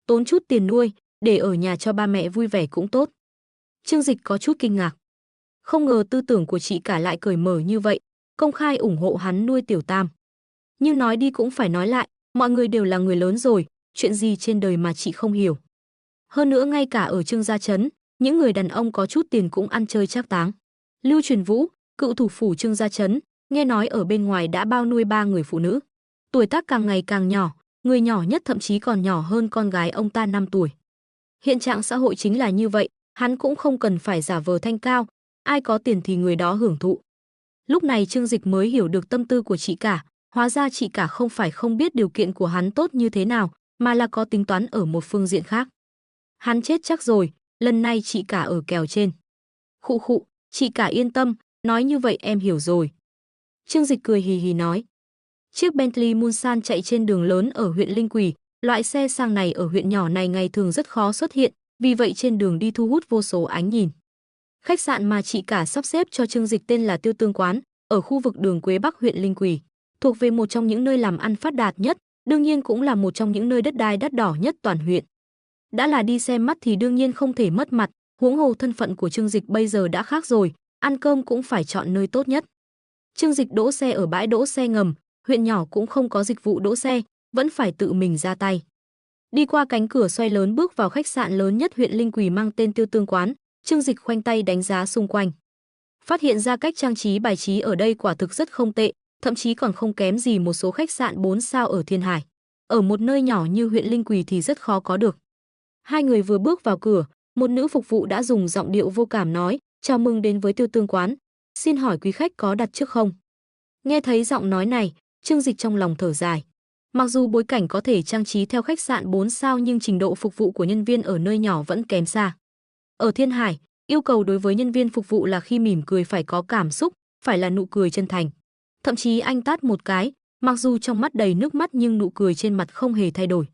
Tốn chút tiền nuôi, để ở nhà cho ba mẹ vui vẻ cũng tốt. Trương Dịch có chút kinh ngạc. Không ngờ tư tưởng của chị cả lại cởi mở như vậy, công khai ủng hộ hắn nuôi Tiểu Tam. Nhưng nói đi cũng phải nói lại, mọi người đều là người lớn rồi, chuyện gì trên đời mà chị không hiểu. Hơn nữa ngay cả ở Trương Gia Trấn, những người đàn ông có chút tiền cũng ăn chơi trác táng. Lưu Truyền Vũ, cựu thủ phủ Trương Gia Trấn, nghe nói ở bên ngoài đã bao nuôi 3 người phụ nữ. Tuổi tác càng ngày càng nhỏ, người nhỏ nhất thậm chí còn nhỏ hơn con gái ông ta 5 tuổi. Hiện trạng xã hội chính là như vậy, hắn cũng không cần phải giả vờ thanh cao, ai có tiền thì người đó hưởng thụ. Lúc này Trương Dịch mới hiểu được tâm tư của chị cả, hóa ra chị cả không phải không biết điều kiện của hắn tốt như thế nào, mà là có tính toán ở một phương diện khác. Hắn chết chắc rồi, lần này chị cả ở kèo trên. Khụ khụ, chị cả yên tâm, nói như vậy em hiểu rồi. Trương Dịch cười hì hì nói. Chiếc Bentley Mulsanne chạy trên đường lớn ở huyện Linh Quỳ, loại xe sang này ở huyện nhỏ này ngày thường rất khó xuất hiện, vì vậy trên đường đi thu hút vô số ánh nhìn. Khách sạn mà chị cả sắp xếp cho Trương Dịch tên là Tiêu Tương Quán, ở khu vực đường Quế Bắc huyện Linh Quỳ, thuộc về một trong những nơi làm ăn phát đạt nhất, đương nhiên cũng là một trong những nơi đất đai đắt đỏ nhất toàn huyện. Đã là đi xem mắt thì đương nhiên không thể mất mặt, huống hồ thân phận của Trương Dịch bây giờ đã khác rồi, ăn cơm cũng phải chọn nơi tốt nhất. Trương Dịch đỗ xe ở bãi đỗ xe ngầm, huyện nhỏ cũng không có dịch vụ đỗ xe, vẫn phải tự mình ra tay. Đi qua cánh cửa xoay lớn bước vào khách sạn lớn nhất huyện Linh Quỳ mang tên Tiêu Tương Quán, Trương Dịch khoanh tay đánh giá xung quanh. Phát hiện ra cách trang trí bài trí ở đây quả thực rất không tệ, thậm chí còn không kém gì một số khách sạn 4 sao ở Thiên Hải. Ở một nơi nhỏ như huyện Linh Quỳ thì rất khó có được. Hai người vừa bước vào cửa, một nữ phục vụ đã dùng giọng điệu vô cảm nói, chào mừng đến với Tiêu Tương Quán, xin hỏi quý khách có đặt trước không? Nghe thấy giọng nói này, Trương Dịch trong lòng thở dài. Mặc dù bối cảnh có thể trang trí theo khách sạn 4 sao nhưng trình độ phục vụ của nhân viên ở nơi nhỏ vẫn kém xa. Ở Thiên Hải, yêu cầu đối với nhân viên phục vụ là khi mỉm cười phải có cảm xúc, phải là nụ cười chân thành. Thậm chí anh tát một cái, mặc dù trong mắt đầy nước mắt nhưng nụ cười trên mặt không hề thay đổi.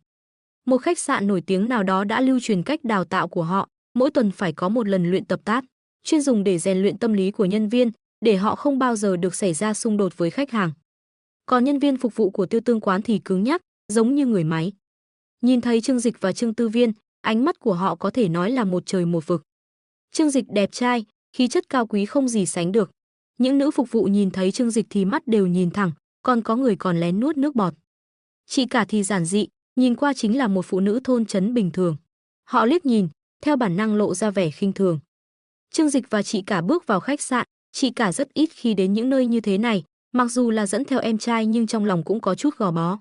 Một khách sạn nổi tiếng nào đó đã lưu truyền cách đào tạo của họ, mỗi tuần phải có một lần luyện tập tát, chuyên dùng để rèn luyện tâm lý của nhân viên, để họ không bao giờ được xảy ra xung đột với khách hàng. Còn nhân viên phục vụ của Tiêu Tương Quán thì cứng nhắc, giống như người máy. Nhìn thấy Trương Dịch và Trương Tư Viên, ánh mắt của họ có thể nói là một trời một vực. Trương Dịch đẹp trai, khí chất cao quý không gì sánh được. Những nữ phục vụ nhìn thấy Trương Dịch thì mắt đều nhìn thẳng, còn có người còn lén nuốt nước bọt. Chị cả thì giản dị, nhìn qua chính là một phụ nữ thôn trấn bình thường. Họ liếc nhìn, theo bản năng lộ ra vẻ khinh thường. Trương Dịch và chị cả bước vào khách sạn, chị cả rất ít khi đến những nơi như thế này, mặc dù là dẫn theo em trai nhưng trong lòng cũng có chút gò bó.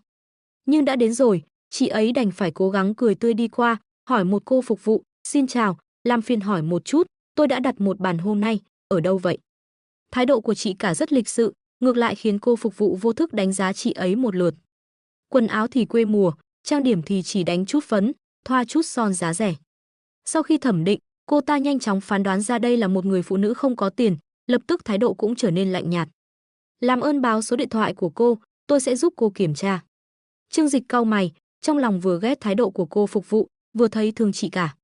Nhưng đã đến rồi, chị ấy đành phải cố gắng cười tươi đi qua, hỏi một cô phục vụ, xin chào, làm phiền hỏi một chút, tôi đã đặt một bàn hôm nay, ở đâu vậy? Thái độ của chị cả rất lịch sự, ngược lại khiến cô phục vụ vô thức đánh giá chị ấy một lượt. Quần áo thì quê mùa, trang điểm thì chỉ đánh chút phấn, thoa chút son giá rẻ. Sau khi thẩm định, cô ta nhanh chóng phán đoán ra đây là một người phụ nữ không có tiền, lập tức thái độ cũng trở nên lạnh nhạt. Làm ơn báo số điện thoại của cô, tôi sẽ giúp cô kiểm tra. Trương Dịch cau mày, trong lòng vừa ghét thái độ của cô phục vụ, vừa thấy thương chị cả.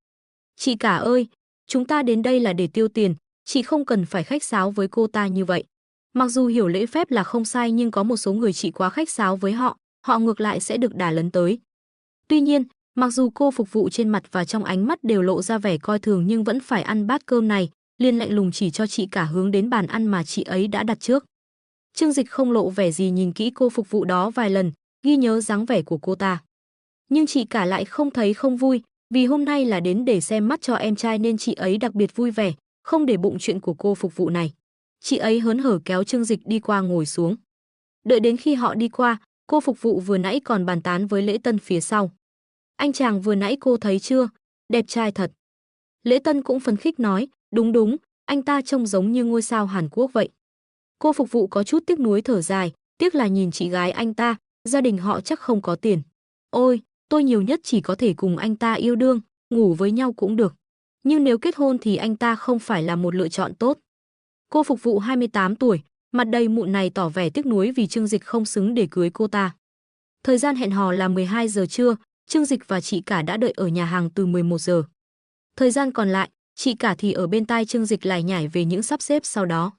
Chị cả ơi, chúng ta đến đây là để tiêu tiền, chị không cần phải khách sáo với cô ta như vậy. Mặc dù hiểu lễ phép là không sai nhưng có một số người chị quá khách sáo với họ, họ ngược lại sẽ được đả lấn tới. Tuy nhiên, mặc dù cô phục vụ trên mặt và trong ánh mắt đều lộ ra vẻ coi thường nhưng vẫn phải ăn bát cơm này, liền lạnh lùng chỉ cho chị cả hướng đến bàn ăn mà chị ấy đã đặt trước. Trương Dịch không lộ vẻ gì nhìn kỹ cô phục vụ đó vài lần, ghi nhớ dáng vẻ của cô ta. Nhưng chị cả lại không thấy không vui, vì hôm nay là đến để xem mắt cho em trai nên chị ấy đặc biệt vui vẻ, không để bụng chuyện của cô phục vụ này. Chị ấy hớn hở kéo Trương Dịch đi qua ngồi xuống. Đợi đến khi họ đi qua, cô phục vụ vừa nãy còn bàn tán với Lễ Tân phía sau. Anh chàng vừa nãy cô thấy chưa, đẹp trai thật. Lễ Tân cũng phấn khích nói, đúng đúng, anh ta trông giống như ngôi sao Hàn Quốc vậy. Cô phục vụ có chút tiếc nuối thở dài, tiếc là nhìn chị gái anh ta, gia đình họ chắc không có tiền. Ôi, tôi nhiều nhất chỉ có thể cùng anh ta yêu đương, ngủ với nhau cũng được. Nhưng nếu kết hôn thì anh ta không phải là một lựa chọn tốt. Cô phục vụ 28 tuổi, mặt đầy mụn này tỏ vẻ tiếc nuối vì Trương Dịch không xứng để cưới cô ta. Thời gian hẹn hò là 12 giờ trưa, Trương Dịch và chị cả đã đợi ở nhà hàng từ 11 giờ. Thời gian còn lại, chị cả thì ở bên tai Trương Dịch lải nhải về những sắp xếp sau đó.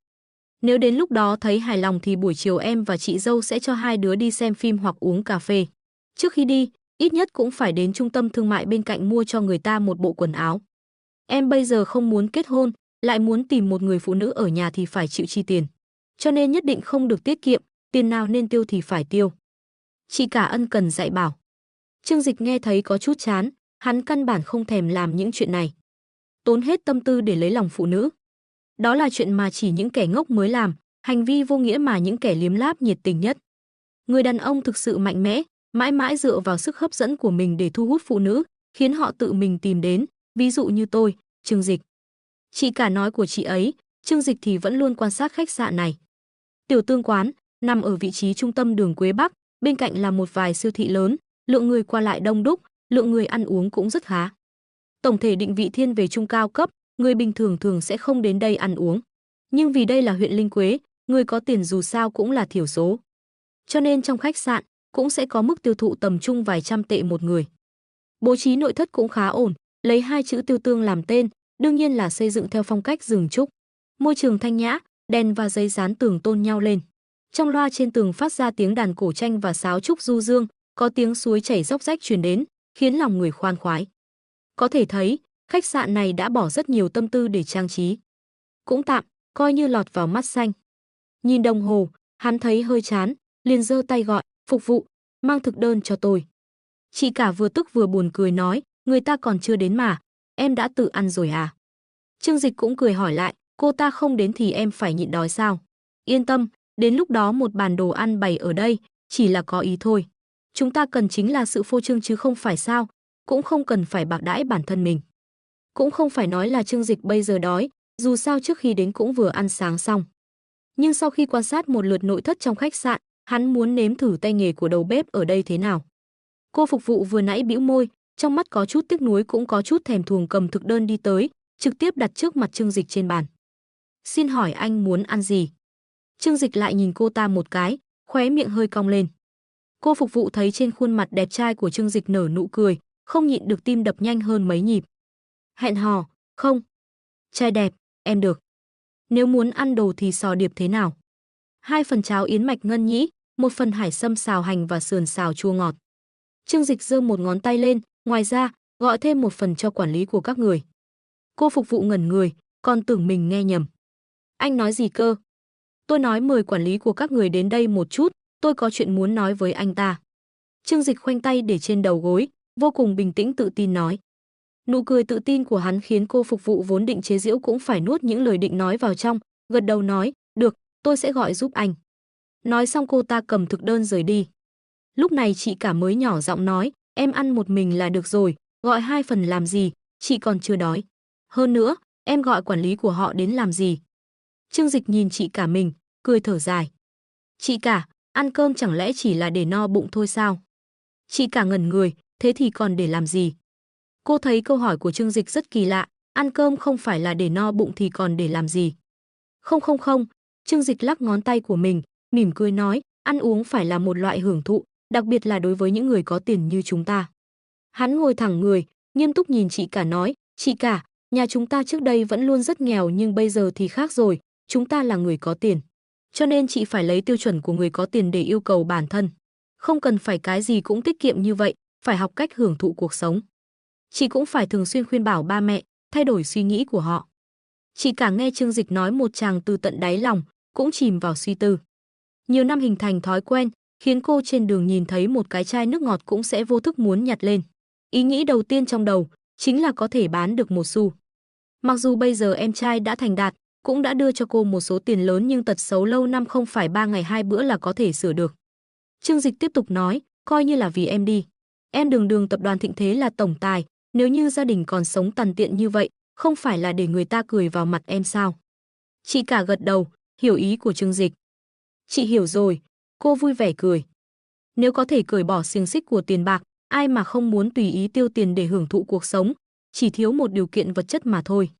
Nếu đến lúc đó thấy hài lòng thì buổi chiều em và chị dâu sẽ cho hai đứa đi xem phim hoặc uống cà phê. Trước khi đi, ít nhất cũng phải đến trung tâm thương mại bên cạnh mua cho người ta một bộ quần áo. Em bây giờ không muốn kết hôn, lại muốn tìm một người phụ nữ ở nhà thì phải chịu chi tiền. Cho nên nhất định không được tiết kiệm, tiền nào nên tiêu thì phải tiêu. Chị cả ân cần dạy bảo. Trương Dịch nghe thấy có chút chán, hắn căn bản không thèm làm những chuyện này. Tốn hết tâm tư để lấy lòng phụ nữ. Đó là chuyện mà chỉ những kẻ ngốc mới làm, hành vi vô nghĩa mà những kẻ liếm láp nhiệt tình nhất. Người đàn ông thực sự mạnh mẽ, mãi mãi dựa vào sức hấp dẫn của mình để thu hút phụ nữ, khiến họ tự mình tìm đến, ví dụ như tôi, Trương Dịch. Chị cả nói của chị ấy, Trương Dịch thì vẫn luôn quan sát khách sạn này. Tiểu Tương quán nằm ở vị trí trung tâm đường Quế Bắc, bên cạnh là một vài siêu thị lớn, lượng người qua lại đông đúc, lượng người ăn uống cũng rất khá. Tổng thể định vị thiên về trung cao cấp, người bình thường thường sẽ không đến đây ăn uống. Nhưng vì đây là huyện Linh Quế, người có tiền dù sao cũng là thiểu số. Cho nên trong khách sạn cũng sẽ có mức tiêu thụ tầm trung vài trăm tệ một người. Bố trí nội thất cũng khá ổn, lấy hai chữ Tiêu Tương làm tên, đương nhiên là xây dựng theo phong cách rừng trúc. Môi trường thanh nhã, đèn và giấy dán tường tôn nhau lên. Trong loa trên tường phát ra tiếng đàn cổ tranh và sáo trúc du dương, có tiếng suối chảy róc rách truyền đến, khiến lòng người khoan khoái. Có thể thấy, khách sạn này đã bỏ rất nhiều tâm tư để trang trí. Cũng tạm, coi như lọt vào mắt xanh. Nhìn đồng hồ, hắn thấy hơi chán, liền giơ tay gọi, "Phục vụ, mang thực đơn cho tôi." Chị cả vừa tức vừa buồn cười nói, "Người ta còn chưa đến mà, em đã tự ăn rồi à?" Trương Dịch cũng cười hỏi lại, "Cô ta không đến thì em phải nhịn đói sao?" "Yên tâm, đến lúc đó một bàn đồ ăn bày ở đây, chỉ là có ý thôi. Chúng ta cần chính là sự phô trương chứ không phải sao, cũng không cần phải bạc đãi bản thân mình." Cũng không phải nói là Trương Dịch bây giờ đói, dù sao trước khi đến cũng vừa ăn sáng xong. Nhưng sau khi quan sát một lượt nội thất trong khách sạn, hắn muốn nếm thử tay nghề của đầu bếp ở đây thế nào. Cô phục vụ vừa nãy bĩu môi, trong mắt có chút tiếc nuối cũng có chút thèm thuồng cầm thực đơn đi tới, trực tiếp đặt trước mặt Trương Dịch trên bàn. "Xin hỏi anh muốn ăn gì?" Trương Dịch lại nhìn cô ta một cái, khóe miệng hơi cong lên. Cô phục vụ thấy trên khuôn mặt đẹp trai của Trương Dịch nở nụ cười, không nhịn được tim đập nhanh hơn mấy nhịp. "Hẹn hò, không? Trai đẹp, em được. Nếu muốn ăn đồ thì sò điệp thế nào?" 2 phần cháo yến mạch ngân nhĩ, 1 phần hải sâm xào hành và sườn xào chua ngọt. Trương Dịch giơ một ngón tay lên, "Ngoài ra, gọi thêm 1 phần cho quản lý của các người." Cô phục vụ ngẩn người, còn tưởng mình nghe nhầm. "Anh nói gì cơ?" "Tôi nói mời quản lý của các người đến đây một chút, tôi có chuyện muốn nói với anh ta." Trương Dịch khoanh tay để trên đầu gối, vô cùng bình tĩnh tự tin nói. Nụ cười tự tin của hắn khiến cô phục vụ vốn định chế giễu cũng phải nuốt những lời định nói vào trong, gật đầu nói, "Được, tôi sẽ gọi giúp anh." Nói xong cô ta cầm thực đơn rời đi. Lúc này chị cả mới nhỏ giọng nói, "Em ăn một mình là được rồi, gọi 2 phần làm gì, chị còn chưa đói. Hơn nữa, em gọi quản lý của họ đến làm gì?" Trương Dịch nhìn chị cả mình, cười thở dài. "Chị cả, ăn cơm chẳng lẽ chỉ là để no bụng thôi sao?" Chị cả ngẩn người, "Thế thì còn để làm gì?" Cô thấy câu hỏi của Trương Dịch rất kỳ lạ, ăn cơm không phải là để no bụng thì còn để làm gì? Không không không, Trương Dịch lắc ngón tay của mình, mỉm cười nói, ăn uống phải là một loại hưởng thụ, đặc biệt là đối với những người có tiền như chúng ta. Hắn ngồi thẳng người, nghiêm túc nhìn chị cả nói, "Chị cả, nhà chúng ta trước đây vẫn luôn rất nghèo nhưng bây giờ thì khác rồi, chúng ta là người có tiền. Cho nên chị phải lấy tiêu chuẩn của người có tiền để yêu cầu bản thân. Không cần phải cái gì cũng tiết kiệm như vậy, phải học cách hưởng thụ cuộc sống. Chị cũng phải thường xuyên khuyên bảo ba mẹ, thay đổi suy nghĩ của họ." Chị cả nghe Trương Dịch nói một tràng từ tận đáy lòng, cũng chìm vào suy tư. Nhiều năm hình thành thói quen, khiến cô trên đường nhìn thấy một cái chai nước ngọt cũng sẽ vô thức muốn nhặt lên. Ý nghĩ đầu tiên trong đầu chính là có thể bán được 1 xu. Mặc dù bây giờ em trai đã thành đạt, cũng đã đưa cho cô một số tiền lớn nhưng tật xấu lâu năm không phải 3 ngày 2 bữa là có thể sửa được. Trương Dịch tiếp tục nói, "Coi như là vì em đi. Em đường đường tập đoàn thịnh thế là tổng tài, nếu như gia đình còn sống tàn tiện như vậy, không phải là để người ta cười vào mặt em sao?" Chị cả gật đầu, hiểu ý của Trương Dịch. "Chị hiểu rồi." Cô vui vẻ cười. Nếu có thể cởi bỏ xiềng xích của tiền bạc, ai mà không muốn tùy ý tiêu tiền để hưởng thụ cuộc sống, chỉ thiếu một điều kiện vật chất mà thôi.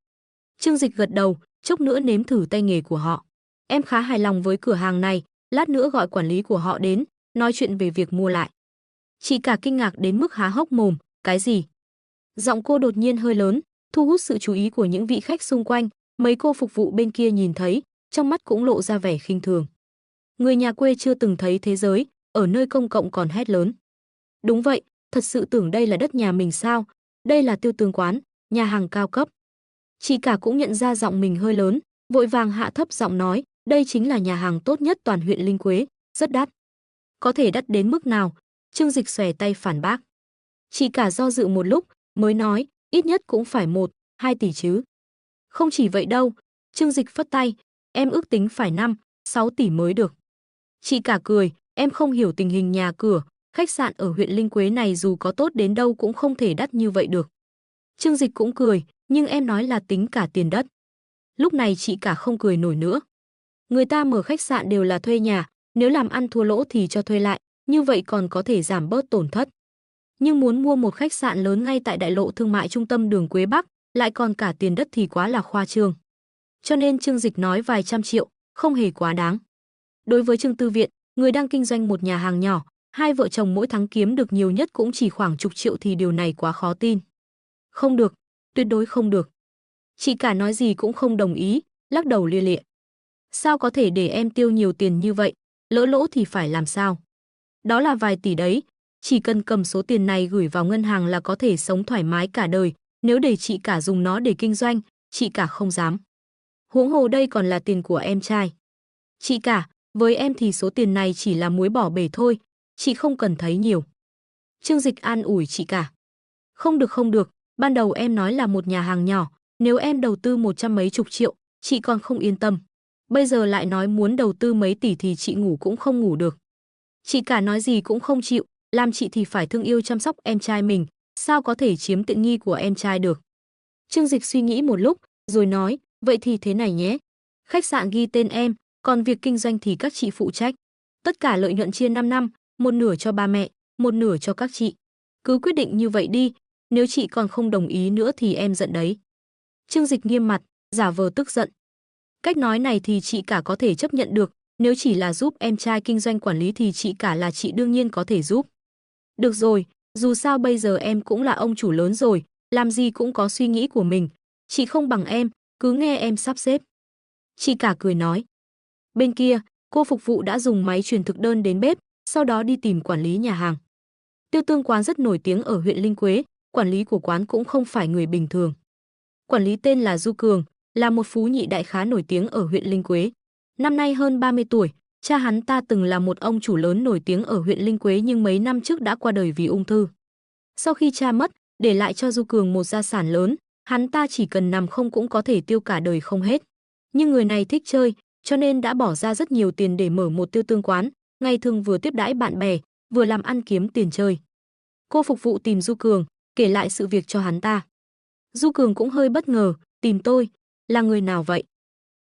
Trương Dịch gật đầu, chốc nữa nếm thử tay nghề của họ. "Em khá hài lòng với cửa hàng này, lát nữa gọi quản lý của họ đến, nói chuyện về việc mua lại." Chị cả kinh ngạc đến mức há hốc mồm, "Cái gì?" Giọng cô đột nhiên hơi lớn, thu hút sự chú ý của những vị khách xung quanh, mấy cô phục vụ bên kia nhìn thấy, trong mắt cũng lộ ra vẻ khinh thường. Người nhà quê chưa từng thấy thế giới, ở nơi công cộng còn hét lớn. Đúng vậy, thật sự tưởng đây là đất nhà mình sao? Đây là Tiêu Tương quán, nhà hàng cao cấp. Chị cả cũng nhận ra giọng mình hơi lớn, vội vàng hạ thấp giọng nói, "Đây chính là nhà hàng tốt nhất toàn huyện Linh Quế, rất đắt." "Có thể đắt đến mức nào?" Trương Dịch xòe tay phản bác. Chị cả do dự một lúc, mới nói, ít nhất cũng phải 1-2 tỷ chứ. Không chỉ vậy đâu, Trương Dịch phất tay, em ước tính phải 5-6 tỷ mới được. Chị cả cười, em không hiểu tình hình nhà cửa, khách sạn ở huyện Linh Quế này dù có tốt đến đâu cũng không thể đắt như vậy được. Trương Dịch cũng cười, nhưng em nói là tính cả tiền đất. Lúc này chị cả không cười nổi nữa. Người ta mở khách sạn đều là thuê nhà, nếu làm ăn thua lỗ thì cho thuê lại, như vậy còn có thể giảm bớt tổn thất. Nhưng muốn mua một khách sạn lớn ngay tại đại lộ thương mại trung tâm đường Quế Bắc, lại còn cả tiền đất thì quá là khoa trương. Cho nên Trương Dịch nói vài trăm triệu, không hề quá đáng. Đối với Trương Tư Viện, người đang kinh doanh một nhà hàng nhỏ, hai vợ chồng mỗi tháng kiếm được nhiều nhất cũng chỉ khoảng chục triệu thì điều này quá khó tin. Không được, tuyệt đối không được. Chị cả nói gì cũng không đồng ý, lắc đầu lia lịa. Sao có thể để em tiêu nhiều tiền như vậy, lỡ lỗ thì phải làm sao? Đó là vài tỷ đấy, chỉ cần cầm số tiền này gửi vào ngân hàng là có thể sống thoải mái cả đời, nếu để chị cả dùng nó để kinh doanh, chị cả không dám. Huống hồ đây còn là tiền của em trai. Chị cả, với em thì số tiền này chỉ là muối bỏ bể thôi, chị không cần thấy nhiều. Trương Dịch an ủi chị cả. Không được không được, ban đầu em nói là một nhà hàng nhỏ, nếu em đầu tư 100 mấy chục triệu, chị còn không yên tâm. Bây giờ lại nói muốn đầu tư mấy tỷ thì chị ngủ cũng không ngủ được. Chị cả nói gì cũng không chịu, làm chị thì phải thương yêu chăm sóc em trai mình, sao có thể chiếm tiện nghi của em trai được. Trương Dịch suy nghĩ một lúc, rồi nói, vậy thì thế này nhé. Khách sạn ghi tên em, còn việc kinh doanh thì các chị phụ trách. Tất cả lợi nhuận chia 5 năm, một nửa cho ba mẹ, một nửa cho các chị. Cứ quyết định như vậy đi, nếu chị còn không đồng ý nữa thì em giận đấy. Trương Dịch nghiêm mặt, giả vờ tức giận. Cách nói này thì chị cả có thể chấp nhận được, nếu chỉ là giúp em trai kinh doanh quản lý thì chị cả là chị đương nhiên có thể giúp. Được rồi, dù sao bây giờ em cũng là ông chủ lớn rồi, làm gì cũng có suy nghĩ của mình. Chị không bằng em, cứ nghe em sắp xếp. Chị cả cười nói. Bên kia, cô phục vụ đã dùng máy truyền thực đơn đến bếp, sau đó đi tìm quản lý nhà hàng. Tiêu Tương quán rất nổi tiếng ở huyện Linh Quế, quản lý của quán cũng không phải người bình thường. Quản lý tên là Du Cường, là một phú nhị đại khá nổi tiếng ở huyện Linh Quế. Năm nay hơn 30 tuổi, cha hắn ta từng là một ông chủ lớn nổi tiếng ở huyện Linh Quế nhưng mấy năm trước đã qua đời vì ung thư. Sau khi cha mất, để lại cho Du Cường một gia sản lớn, hắn ta chỉ cần nằm không cũng có thể tiêu cả đời không hết. Nhưng người này thích chơi, cho nên đã bỏ ra rất nhiều tiền để mở một Tiêu Tương quán, ngày thường vừa tiếp đãi bạn bè, vừa làm ăn kiếm tiền chơi. Cô phục vụ tìm Du Cường, kể lại sự việc cho hắn ta. Du Cường cũng hơi bất ngờ, tìm tôi, là người nào vậy?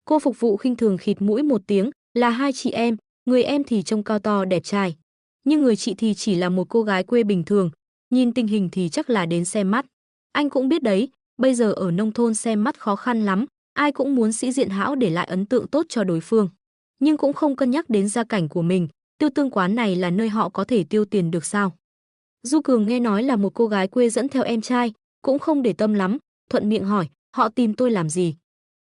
Cô phục vụ khinh thường khịt mũi một tiếng, là hai chị em, người em thì trông cao to đẹp trai. Nhưng người chị thì chỉ là một cô gái quê bình thường, nhìn tình hình thì chắc là đến xem mắt. Anh cũng biết đấy, bây giờ ở nông thôn xem mắt khó khăn lắm, ai cũng muốn sĩ diện hão để lại ấn tượng tốt cho đối phương. Nhưng cũng không cân nhắc đến gia cảnh của mình, Tiêu Tương quán này là nơi họ có thể tiêu tiền được sao? Du Cường nghe nói là một cô gái quê dẫn theo em trai, cũng không để tâm lắm, thuận miệng hỏi, họ tìm tôi làm gì?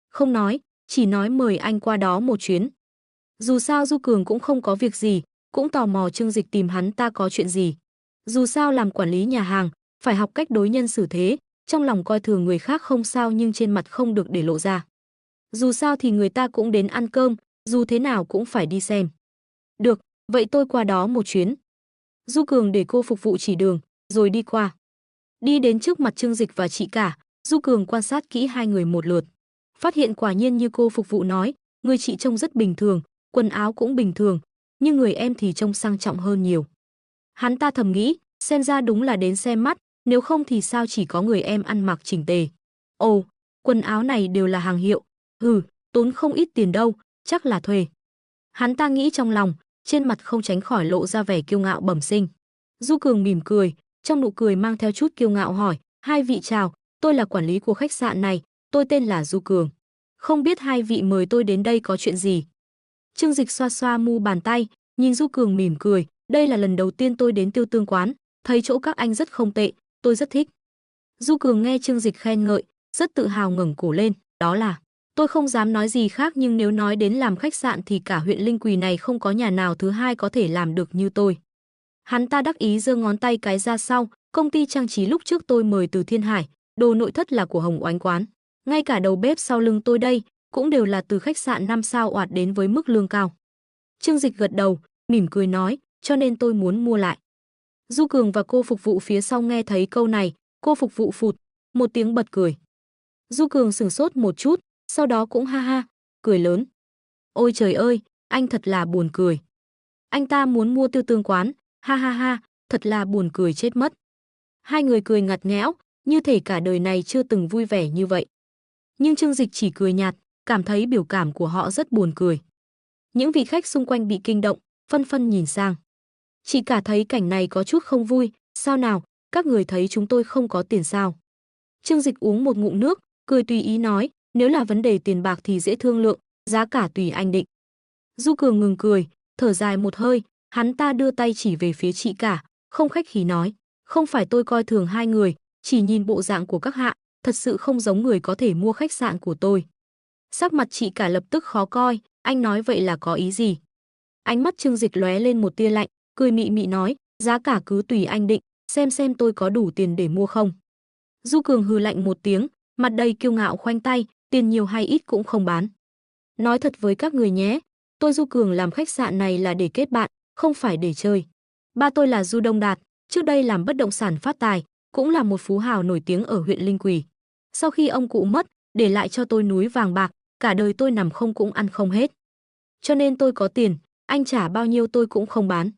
Không nói, chỉ nói mời anh qua đó một chuyến. Dù sao Du Cường cũng không có việc gì, cũng tò mò Trương Dịch tìm hắn ta có chuyện gì. Dù sao làm quản lý nhà hàng, phải học cách đối nhân xử thế, trong lòng coi thường người khác không sao nhưng trên mặt không được để lộ ra. Dù sao thì người ta cũng đến ăn cơm, dù thế nào cũng phải đi xem. Được, vậy tôi qua đó một chuyến. Du Cường để cô phục vụ chỉ đường, rồi đi qua. Đi đến trước mặt Trương Dịch và chị cả, Du Cường quan sát kỹ hai người một lượt. Phát hiện quả nhiên như cô phục vụ nói, người chị trông rất bình thường, quần áo cũng bình thường, nhưng người em thì trông sang trọng hơn nhiều. Hắn ta thầm nghĩ, xem ra đúng là đến xem mắt, nếu không thì sao chỉ có người em ăn mặc chỉnh tề. Ồ, quần áo này đều là hàng hiệu, tốn không ít tiền đâu, chắc là thuê. Hắn ta nghĩ trong lòng, trên mặt không tránh khỏi lộ ra vẻ kiêu ngạo bẩm sinh. Du Cường mỉm cười, trong nụ cười mang theo chút kiêu ngạo hỏi, hai vị chào, tôi là quản lý của khách sạn này, tôi tên là Du Cường. Không biết hai vị mời tôi đến đây có chuyện gì? Trương Dịch xoa xoa mu bàn tay, nhìn Du Cường mỉm cười, đây là lần đầu tiên tôi đến Tiêu Tương quán, thấy chỗ các anh rất không tệ, tôi rất thích. Du Cường nghe Trương Dịch khen ngợi, rất tự hào ngẩng cổ lên, đó là, tôi không dám nói gì khác nhưng nếu nói đến làm khách sạn thì cả huyện Linh Quỳ này không có nhà nào thứ hai có thể làm được như tôi. Hắn ta đắc ý giơ ngón tay cái ra sau, công ty trang trí lúc trước tôi mời từ Thiên Hải, đồ nội thất là của Hồng Oánh quán. Ngay cả đầu bếp sau lưng tôi đây, cũng đều là từ khách sạn 5 sao oạt đến với mức lương cao. Trương Dịch gật đầu, mỉm cười nói, cho nên tôi muốn mua lại. Du Cường và cô phục vụ phía sau nghe thấy câu này, cô phục vụ phụt một tiếng bật cười. Du Cường sửng sốt một chút, sau đó cũng ha ha, cười lớn. Ôi trời ơi, anh thật là buồn cười. Anh ta muốn mua tiêu tương quán, ha ha ha, thật là buồn cười chết mất. Hai người cười ngặt nghẽo, như thể cả đời này chưa từng vui vẻ như vậy. Nhưng Trương Dịch chỉ cười nhạt, cảm thấy biểu cảm của họ rất buồn cười. Những vị khách xung quanh bị kinh động, phân phân nhìn sang. Chị cả thấy cảnh này có chút không vui, sao nào, các người thấy chúng tôi không có tiền sao? Trương Dịch uống một ngụm nước, cười tùy ý nói, nếu là vấn đề tiền bạc thì dễ thương lượng, giá cả tùy anh định. Du Cường ngừng cười, thở dài một hơi, hắn ta đưa tay chỉ về phía chị cả, không khách khí nói, không phải tôi coi thường hai người, chỉ nhìn bộ dạng của các hạ, thật sự không giống người có thể mua khách sạn của tôi. Sắc mặt chị cả lập tức khó coi, anh nói vậy là có ý gì? Ánh mắt Trương Dịch lóe lên một tia lạnh, cười mị mị nói, giá cả cứ tùy anh định, xem tôi có đủ tiền để mua không. Du Cường hừ lạnh một tiếng, mặt đầy kiêu ngạo khoanh tay, tiền nhiều hay ít cũng không bán. Nói thật với các người nhé, tôi Du Cường làm khách sạn này là để kết bạn, không phải để chơi. Ba tôi là Du Đông Đạt, trước đây làm bất động sản phát tài, cũng là một phú hào nổi tiếng ở huyện Linh Quỳ. Sau khi ông cụ mất, để lại cho tôi núi vàng bạc, cả đời tôi nằm không cũng ăn không hết. Cho nên tôi có tiền, anh trả bao nhiêu tôi cũng không bán.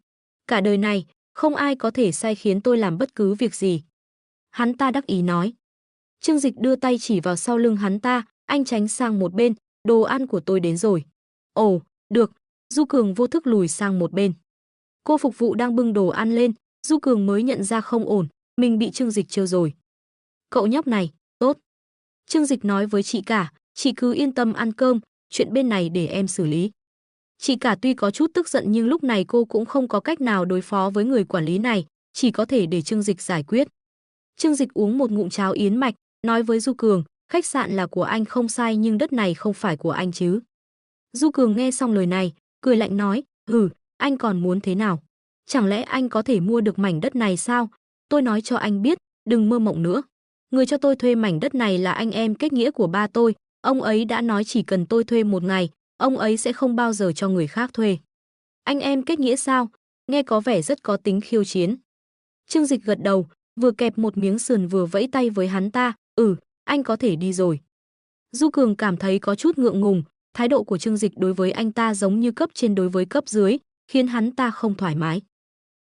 Cả đời này, không ai có thể sai khiến tôi làm bất cứ việc gì. Hắn ta đắc ý nói. Trương Dịch đưa tay chỉ vào sau lưng hắn ta, anh tránh sang một bên, đồ ăn của tôi đến rồi. Ồ, được, Du Cường vô thức lùi sang một bên. Cô phục vụ đang bưng đồ ăn lên, Du Cường mới nhận ra không ổn, mình bị Trương Dịch trêu rồi. Cậu nhóc này, tốt. Trương Dịch nói với chị cả, chị cứ yên tâm ăn cơm, chuyện bên này để em xử lý. Chị cả tuy có chút tức giận nhưng lúc này cô cũng không có cách nào đối phó với người quản lý này, chỉ có thể để Trương Dịch giải quyết. Trương Dịch uống một ngụm cháo yến mạch, nói với Du Cường, khách sạn là của anh không sai nhưng đất này không phải của anh chứ. Du Cường nghe xong lời này, cười lạnh nói, anh còn muốn thế nào? Chẳng lẽ anh có thể mua được mảnh đất này sao? Tôi nói cho anh biết, đừng mơ mộng nữa. Người cho tôi thuê mảnh đất này là anh em kết nghĩa của ba tôi, ông ấy đã nói chỉ cần tôi thuê một ngày, ông ấy sẽ không bao giờ cho người khác thuê. Anh em kết nghĩa sao? Nghe có vẻ rất có tính khiêu chiến. Trương Dịch gật đầu, vừa kẹp một miếng sườn vừa vẫy tay với hắn ta, anh có thể đi rồi. Du Cường cảm thấy có chút ngượng ngùng, thái độ của Trương Dịch đối với anh ta giống như cấp trên đối với cấp dưới, khiến hắn ta không thoải mái.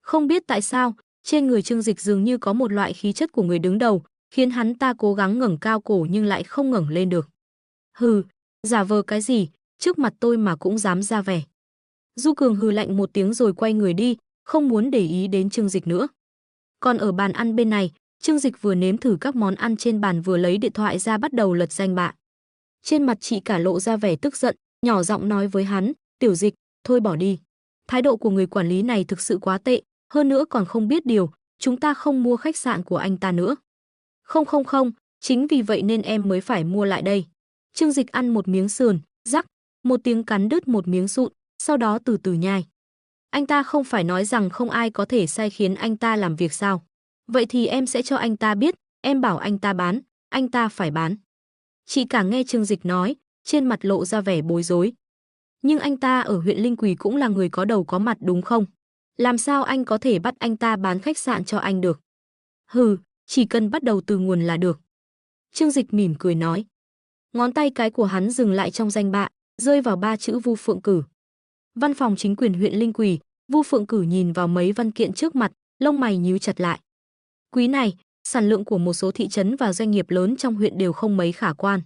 Không biết tại sao, trên người Trương Dịch dường như có một loại khí chất của người đứng đầu, khiến hắn ta cố gắng ngẩng cao cổ nhưng lại không ngẩng lên được. Giả vờ cái gì, trước mặt tôi mà cũng dám ra vẻ. Du Cường hừ lạnh một tiếng rồi quay người đi, không muốn để ý đến Trương Dịch nữa. Còn ở bàn ăn bên này, Trương Dịch vừa nếm thử các món ăn trên bàn vừa lấy điện thoại ra bắt đầu lật danh bạ. Trên mặt chị cả lộ ra vẻ tức giận, nhỏ giọng nói với hắn, Tiểu Dịch, thôi bỏ đi. Thái độ của người quản lý này thực sự quá tệ, hơn nữa còn không biết điều, chúng ta không mua khách sạn của anh ta nữa. Không, chính vì vậy nên em mới phải mua lại đây. Trương Dịch ăn một miếng sườn, rắc, một tiếng cắn đứt một miếng sụn, sau đó từ từ nhai. Anh ta không phải nói rằng không ai có thể sai khiến anh ta làm việc sao? Vậy thì em sẽ cho anh ta biết, em bảo anh ta bán, anh ta phải bán. Chị cả nghe Trương Dịch nói, trên mặt lộ ra vẻ bối rối. Nhưng anh ta ở huyện Linh Quỳ cũng là người có đầu có mặt đúng không? Làm sao anh có thể bắt anh ta bán khách sạn cho anh được? Chỉ cần bắt đầu từ nguồn là được. Trương Dịch mỉm cười nói. Ngón tay cái của hắn dừng lại trong danh bạ, rơi vào 3 chữ Vu Phượng Cử. Văn phòng chính quyền huyện Linh Quỳ, Vu Phượng Cử nhìn vào mấy văn kiện trước mặt, lông mày nhíu chặt lại. Quý này, sản lượng của một số thị trấn và doanh nghiệp lớn trong huyện đều không mấy khả quan.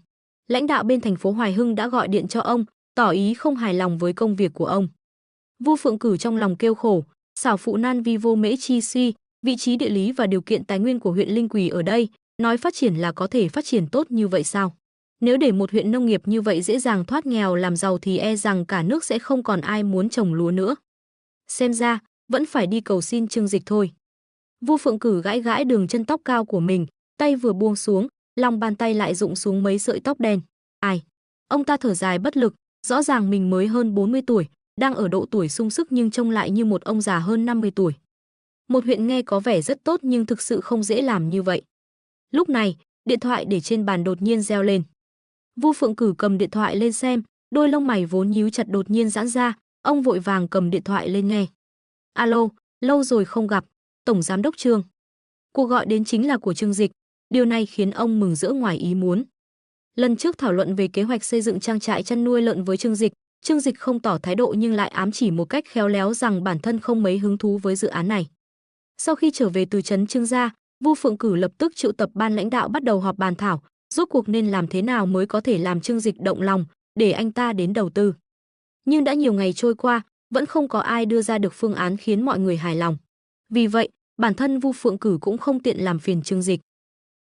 Lãnh đạo bên thành phố Hoài Hưng đã gọi điện cho ông, tỏ ý không hài lòng với công việc của ông. Vu Phượng Cử trong lòng kêu khổ, xảo phụ nan vi vô mễ chi suy, vị trí địa lý và điều kiện tài nguyên của huyện Linh Quỳ ở đây, nói phát triển là có thể phát triển tốt như vậy sao? Nếu để một huyện nông nghiệp như vậy dễ dàng thoát nghèo làm giàu thì e rằng cả nước sẽ không còn ai muốn trồng lúa nữa. Xem ra, vẫn phải đi cầu xin Trương Dịch thôi. Vu Phượng Cử gãi gãi đường chân tóc cao của mình, tay vừa buông xuống, lòng bàn tay lại rụng xuống mấy sợi tóc đen. Ai? Ông ta thở dài bất lực, rõ ràng mình mới hơn 40 tuổi, đang ở độ tuổi sung sức nhưng trông lại như một ông già hơn 50 tuổi. Một huyện nghe có vẻ rất tốt nhưng thực sự không dễ làm như vậy. Lúc này, điện thoại để trên bàn đột nhiên reo lên. Vu Phượng Cử cầm điện thoại lên xem, đôi lông mày vốn nhíu chặt đột nhiên giãn ra, ông vội vàng cầm điện thoại lên nghe. Alo, lâu rồi không gặp. Tổng Giám đốc Trương. Cuộc gọi đến chính là của Trương Dịch, điều này khiến ông mừng rỡ ngoài ý muốn. Lần trước thảo luận về kế hoạch xây dựng trang trại chăn nuôi lợn với Trương Dịch không tỏ thái độ nhưng lại ám chỉ một cách khéo léo rằng bản thân không mấy hứng thú với dự án này. Sau khi trở về từ trấn Trương gia, Vu Phượng Cử lập tức triệu tập ban lãnh đạo bắt đầu họp bàn thảo, rốt cuộc nên làm thế nào mới có thể làm Trương Dịch động lòng để anh ta đến đầu tư. Nhưng đã nhiều ngày trôi qua, vẫn không có ai đưa ra được phương án khiến mọi người hài lòng. Vì vậy, bản thân Vu Phượng Cử cũng không tiện làm phiền Trương Dịch.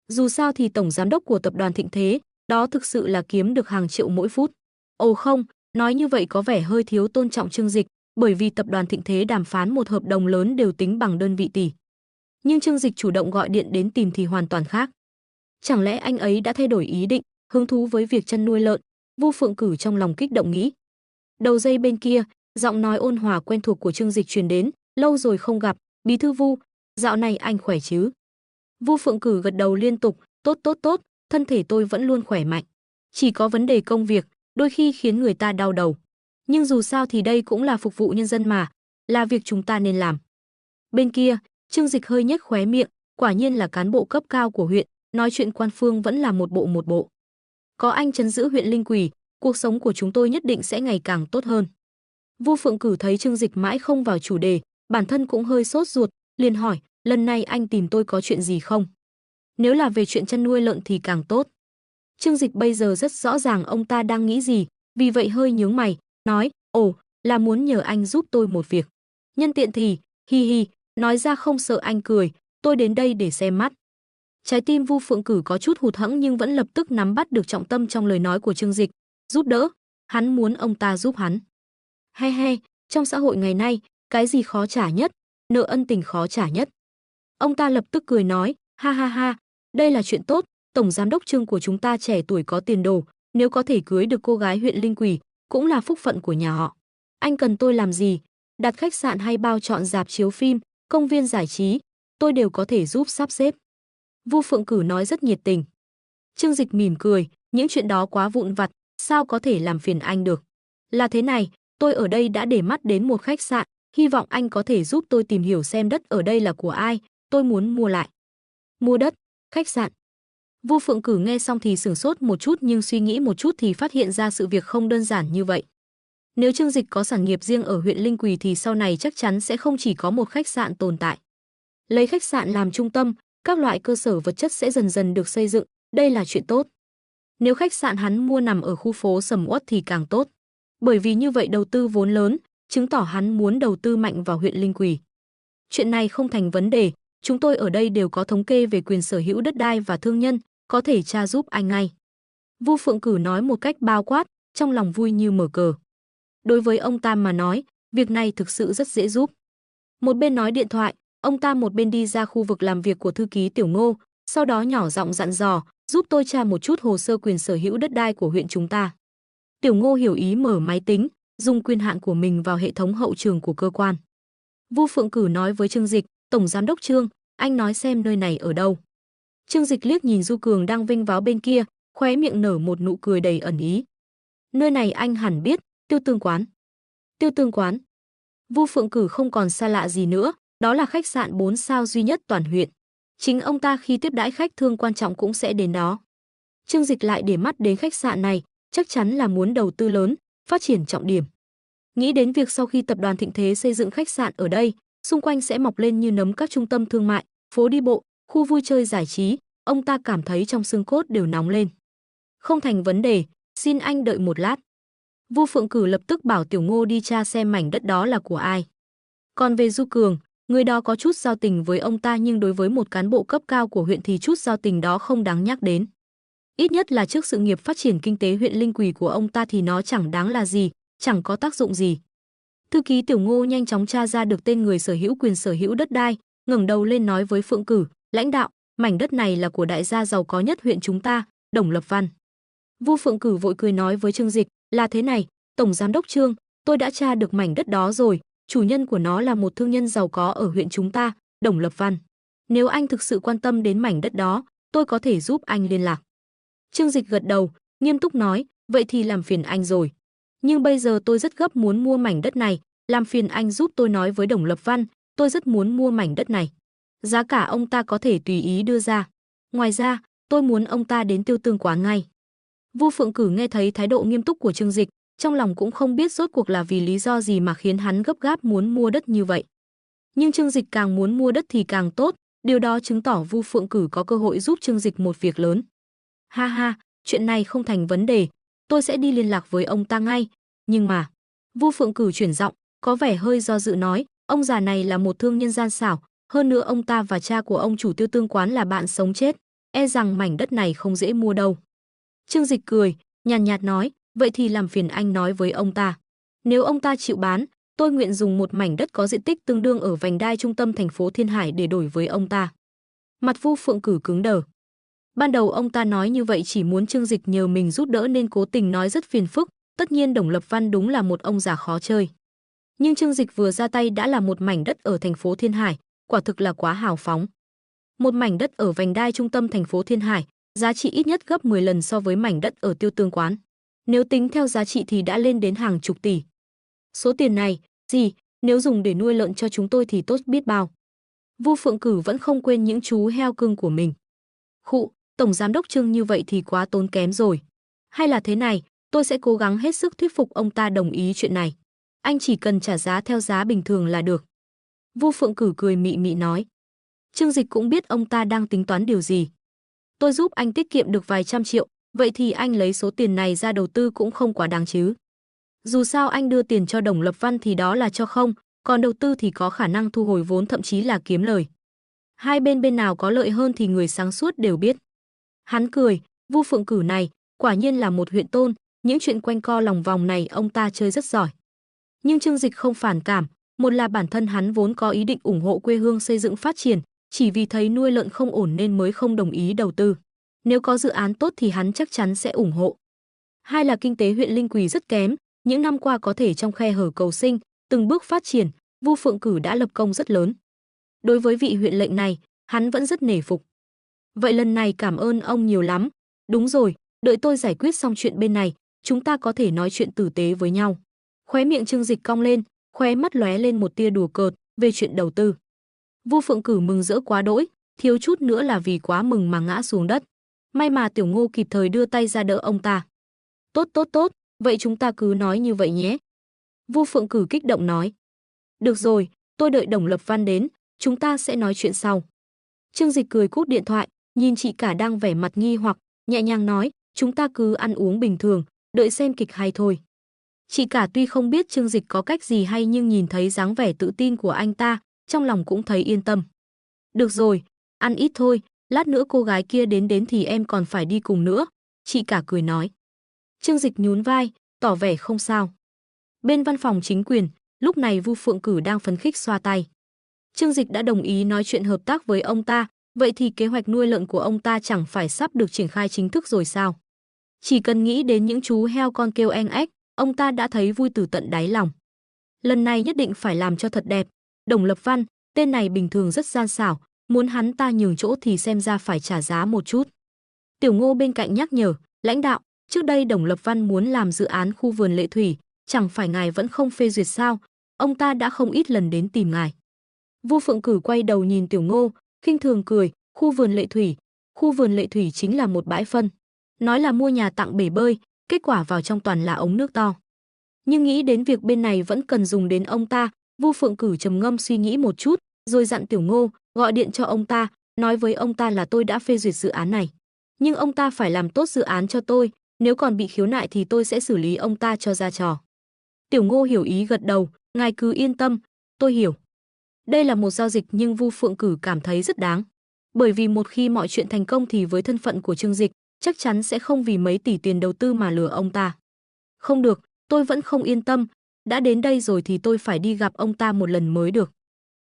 Dù sao thì tổng giám đốc của tập đoàn Thịnh Thế, đó thực sự là kiếm được hàng triệu mỗi phút. Ồ không, nói như vậy có vẻ hơi thiếu tôn trọng Trương Dịch, bởi vì tập đoàn Thịnh Thế đàm phán một hợp đồng lớn đều tính bằng đơn vị tỷ. Nhưng Trương Dịch chủ động gọi điện đến tìm thì hoàn toàn khác. Chẳng lẽ anh ấy đã thay đổi ý định, hứng thú với việc chăn nuôi lợn? Vu Phượng Cử trong lòng kích động nghĩ. Đầu dây bên kia, giọng nói ôn hòa quen thuộc của Trương Dịch truyền đến, lâu rồi không gặp, bí thư Vu, dạo này anh khỏe chứ? Vu Phượng Cử gật đầu liên tục, tốt, thân thể tôi vẫn luôn khỏe mạnh. Chỉ có vấn đề công việc, đôi khi khiến người ta đau đầu. Nhưng dù sao thì đây cũng là phục vụ nhân dân mà, là việc chúng ta nên làm. Bên kia, Trương Dịch hơi nhếch khóe miệng, quả nhiên là cán bộ cấp cao của huyện, nói chuyện quan phương vẫn là một bộ. Có anh trấn giữ huyện Linh Quỳ, cuộc sống của chúng tôi nhất định sẽ ngày càng tốt hơn. Vu Phượng Cử thấy Trương Dịch mãi không vào chủ đề, bản thân cũng hơi sốt ruột, liền hỏi, lần này anh tìm tôi có chuyện gì không? Nếu là về chuyện chăn nuôi lợn thì càng tốt. Trương Dịch bây giờ rất rõ ràng ông ta đang nghĩ gì, vì vậy hơi nhướng mày, nói, ồ, là muốn nhờ anh giúp tôi một việc. Nhân tiện thì, hi, nói ra không sợ anh cười, tôi đến đây để xem mắt. Trái tim Vu Phượng Cử có chút hụt hẫng nhưng vẫn lập tức nắm bắt được trọng tâm trong lời nói của Trương Dịch, giúp đỡ, hắn muốn ông ta giúp hắn. He, trong xã hội ngày nay, cái gì khó trả nhất? Nợ ân tình khó trả nhất. Ông ta lập tức cười nói, ha, đây là chuyện tốt, tổng giám đốc Trương của chúng ta trẻ tuổi có tiền đồ, nếu có thể cưới được cô gái huyện Linh Quỳ, cũng là phúc phận của nhà họ. Anh cần tôi làm gì? Đặt khách sạn hay bao chọn rạp chiếu phim, công viên giải trí, tôi đều có thể giúp sắp xếp. Vu Phượng Cử nói rất nhiệt tình. Trương Dịch mỉm cười, những chuyện đó quá vụn vặt, sao có thể làm phiền anh được. Là thế này, tôi ở đây đã để mắt đến một khách sạn, hy vọng anh có thể giúp tôi tìm hiểu xem đất ở đây là của ai, tôi muốn mua lại. Mua đất, khách sạn. Vu Phượng Cử nghe xong thì sửng sốt một chút nhưng suy nghĩ một chút thì phát hiện ra sự việc không đơn giản như vậy. Nếu Trương Dịch có sản nghiệp riêng ở huyện Linh Quỳ thì sau này chắc chắn sẽ không chỉ có một khách sạn tồn tại. Lấy khách sạn làm trung tâm, các loại cơ sở vật chất sẽ dần dần được xây dựng, đây là chuyện tốt. Nếu khách sạn hắn mua nằm ở khu phố sầm uất thì càng tốt. Bởi vì như vậy đầu tư vốn lớn, chứng tỏ hắn muốn đầu tư mạnh vào huyện Linh Quỳ. Chuyện này không thành vấn đề, chúng tôi ở đây đều có thống kê về quyền sở hữu đất đai và thương nhân, có thể tra giúp anh ngay. Vu Phượng Cử nói một cách bao quát, trong lòng vui như mở cờ. Đối với ông ta mà nói, việc này thực sự rất dễ giúp. Một bên nói điện thoại, ông ta một bên đi ra khu vực làm việc của thư ký Tiểu Ngô, sau đó nhỏ giọng dặn dò, giúp tôi tra một chút hồ sơ quyền sở hữu đất đai của huyện chúng ta. Tiểu Ngô hiểu ý mở máy tính, dùng quyền hạn của mình vào hệ thống hậu trường của cơ quan. Vu Phượng Cử nói với Trương Dịch, tổng giám đốc Trương, anh nói xem nơi này ở đâu. Trương Dịch liếc nhìn Du Cường đang vinh váo bên kia, khóe miệng nở một nụ cười đầy ẩn ý. Nơi này anh hẳn biết, Tiêu Tương Quán. Tiêu Tương Quán. Vu Phượng Cử không còn xa lạ gì nữa, đó là khách sạn 4 sao duy nhất toàn huyện. Chính ông ta khi tiếp đãi khách thương quan trọng cũng sẽ đến đó. Trương Dịch lại để mắt đến khách sạn này, chắc chắn là muốn đầu tư lớn, phát triển trọng điểm. Nghĩ đến việc sau khi tập đoàn Thịnh Thế xây dựng khách sạn ở đây, xung quanh sẽ mọc lên như nấm các trung tâm thương mại, phố đi bộ, khu vui chơi giải trí, ông ta cảm thấy trong xương cốt đều nóng lên. Không thành vấn đề, xin anh đợi một lát. Vu Phượng Cử lập tức bảo Tiểu Ngô đi tra xem mảnh đất đó là của ai. Còn về Du Cường, người đó có chút giao tình với ông ta nhưng đối với một cán bộ cấp cao của huyện thì chút giao tình đó không đáng nhắc đến. Ít nhất là trước sự nghiệp phát triển kinh tế huyện Linh Quỳ của ông ta thì nó chẳng đáng là gì, chẳng có tác dụng gì. Thư ký Tiểu Ngô nhanh chóng tra ra được tên người sở hữu quyền sở hữu đất đai, ngẩng đầu lên nói với Phượng Cử, lãnh đạo, mảnh đất này là của đại gia giàu có nhất huyện chúng ta, Đồng Lập Văn. Vu Phượng Cử vội cười nói với Trương Dịch, là thế này, tổng giám đốc Trương, tôi đã tra được mảnh đất đó rồi, chủ nhân của nó là một thương nhân giàu có ở huyện chúng ta, Đồng Lập Văn. Nếu anh thực sự quan tâm đến mảnh đất đó, tôi có thể giúp anh liên lạc. Trương Dịch gật đầu, nghiêm túc nói, vậy thì làm phiền anh rồi. Nhưng bây giờ tôi rất gấp muốn mua mảnh đất này, làm phiền anh giúp tôi nói với Đồng Lập Văn, tôi rất muốn mua mảnh đất này. Giá cả ông ta có thể tùy ý đưa ra. Ngoài ra, tôi muốn ông ta đến Tiêu Tương quán ngay. Vu Phượng Cử nghe thấy thái độ nghiêm túc của Trương Dịch, trong lòng cũng không biết rốt cuộc là vì lý do gì mà khiến hắn gấp gáp muốn mua đất như vậy. Nhưng Trương Dịch càng muốn mua đất thì càng tốt, điều đó chứng tỏ Vu Phượng Cử có cơ hội giúp Trương Dịch một việc lớn. Ha ha, chuyện này không thành vấn đề, tôi sẽ đi liên lạc với ông ta ngay, nhưng mà... Vu Phượng Cử chuyển giọng, có vẻ hơi do dự nói, ông già này là một thương nhân gian xảo, hơn nữa ông ta và cha của ông chủ Tiêu Tương quán là bạn sống chết, e rằng mảnh đất này không dễ mua đâu. Trương Dịch cười, nhàn nhạt nói, vậy thì làm phiền anh nói với ông ta. Nếu ông ta chịu bán, tôi nguyện dùng một mảnh đất có diện tích tương đương ở vành đai trung tâm thành phố Thiên Hải để đổi với ông ta. Mặt Vu Phượng Cử cứng đờ. Ban đầu ông ta nói như vậy chỉ muốn Trương Dịch nhờ mình giúp đỡ nên cố tình nói rất phiền phức, tất nhiên Đồng Lập Văn đúng là một ông già khó chơi. Nhưng Trương Dịch vừa ra tay đã là một mảnh đất ở thành phố Thiên Hải, quả thực là quá hào phóng. Một mảnh đất ở vành đai trung tâm thành phố Thiên Hải, giá trị ít nhất gấp 10 lần so với mảnh đất ở Tiêu Tương quán. Nếu tính theo giá trị thì đã lên đến hàng chục tỷ. Số tiền này, nếu dùng để nuôi lợn cho chúng tôi thì tốt biết bao. Vu Phượng Cử vẫn không quên những chú heo cưng của mình. Khụ, tổng giám đốc Trương như vậy thì quá tốn kém rồi. Hay là thế này, tôi sẽ cố gắng hết sức thuyết phục ông ta đồng ý chuyện này. Anh chỉ cần trả giá theo giá bình thường là được. Vu Phượng Cử cười mị mị nói. Trương Dịch cũng biết ông ta đang tính toán điều gì. Tôi giúp anh tiết kiệm được vài trăm triệu, vậy thì anh lấy số tiền này ra đầu tư cũng không quá đáng chứ. Dù sao anh đưa tiền cho Đồng Lập Văn thì đó là cho không, còn đầu tư thì có khả năng thu hồi vốn thậm chí là kiếm lời. Hai bên nào có lợi hơn thì người sáng suốt đều biết. Hắn cười, Vu Phượng Cử này, quả nhiên là một huyện tôn, những chuyện quanh co lòng vòng này ông ta chơi rất giỏi. Nhưng Trương Dịch không phản cảm, một là bản thân hắn vốn có ý định ủng hộ quê hương xây dựng phát triển, chỉ vì thấy nuôi lợn không ổn nên mới không đồng ý đầu tư. Nếu có dự án tốt thì hắn chắc chắn sẽ ủng hộ. Hai là kinh tế huyện Linh Quỳ rất kém, những năm qua có thể trong khe hở cầu sinh, từng bước phát triển, Vu Phượng Cử đã lập công rất lớn. Đối với vị huyện lệnh này, hắn vẫn rất nể phục. Vậy lần này cảm ơn ông nhiều lắm. Đúng rồi, đợi tôi giải quyết xong chuyện bên này, chúng ta có thể nói chuyện tử tế với nhau. Khóe miệng Trương Dịch cong lên, khóe mắt lóe lên một tia đùa cợt về chuyện đầu tư. Vu Phượng Cử mừng rỡ quá đỗi, thiếu chút nữa là vì quá mừng mà ngã xuống đất. May mà Tiểu Ngô kịp thời đưa tay ra đỡ ông ta. Tốt, vậy chúng ta cứ nói như vậy nhé. Vu Phượng Cử kích động nói. Được rồi, tôi đợi Đồng Lập Văn đến, chúng ta sẽ nói chuyện sau. Trương Dịch cười cúp điện thoại, nhìn chị cả đang vẻ mặt nghi hoặc, nhẹ nhàng nói, chúng ta cứ ăn uống bình thường, đợi xem kịch hay thôi. Chị cả tuy không biết Trương Dịch có cách gì hay nhưng nhìn thấy dáng vẻ tự tin của anh ta, trong lòng cũng thấy yên tâm. Được rồi, ăn ít thôi, lát nữa cô gái kia đến thì em còn phải đi cùng nữa, chị cả cười nói. Trương Dịch nhún vai, tỏ vẻ không sao. Bên văn phòng chính quyền, lúc này Vu Phượng Cử đang phấn khích xoa tay. Trương Dịch đã đồng ý nói chuyện hợp tác với ông ta, vậy thì kế hoạch nuôi lợn của ông ta chẳng phải sắp được triển khai chính thức rồi sao? Chỉ cần nghĩ đến những chú heo con kêu eng ếch, ông ta đã thấy vui từ tận đáy lòng. Lần này nhất định phải làm cho thật đẹp. Đồng Lập Văn, tên này bình thường rất gian xảo, muốn hắn ta nhường chỗ thì xem ra phải trả giá một chút. Tiểu Ngô bên cạnh nhắc nhở, lãnh đạo, trước đây Đồng Lập Văn muốn làm dự án khu vườn Lệ Thủy, chẳng phải ngài vẫn không phê duyệt sao? Ông ta đã không ít lần đến tìm ngài. Vu Phượng Cử quay đầu nhìn Tiểu Ngô, khinh thường cười, khu vườn Lệ Thủy chính là một bãi phân. Nói là mua nhà tặng bể bơi, kết quả vào trong toàn là ống nước to. Nhưng nghĩ đến việc bên này vẫn cần dùng đến ông ta, Vu Phượng Cử trầm ngâm suy nghĩ một chút, rồi dặn Tiểu Ngô, gọi điện cho ông ta, nói với ông ta là tôi đã phê duyệt dự án này. Nhưng ông ta phải làm tốt dự án cho tôi, nếu còn bị khiếu nại thì tôi sẽ xử lý ông ta cho ra trò. Tiểu Ngô hiểu ý gật đầu, ngài cứ yên tâm, tôi hiểu. Đây là một giao dịch nhưng Vu Phượng Cử cảm thấy rất đáng. Bởi vì một khi mọi chuyện thành công thì với thân phận của Trương Dịch, chắc chắn sẽ không vì mấy tỷ tiền đầu tư mà lừa ông ta. Không được, tôi vẫn không yên tâm, đã đến đây rồi thì tôi phải đi gặp ông ta một lần mới được.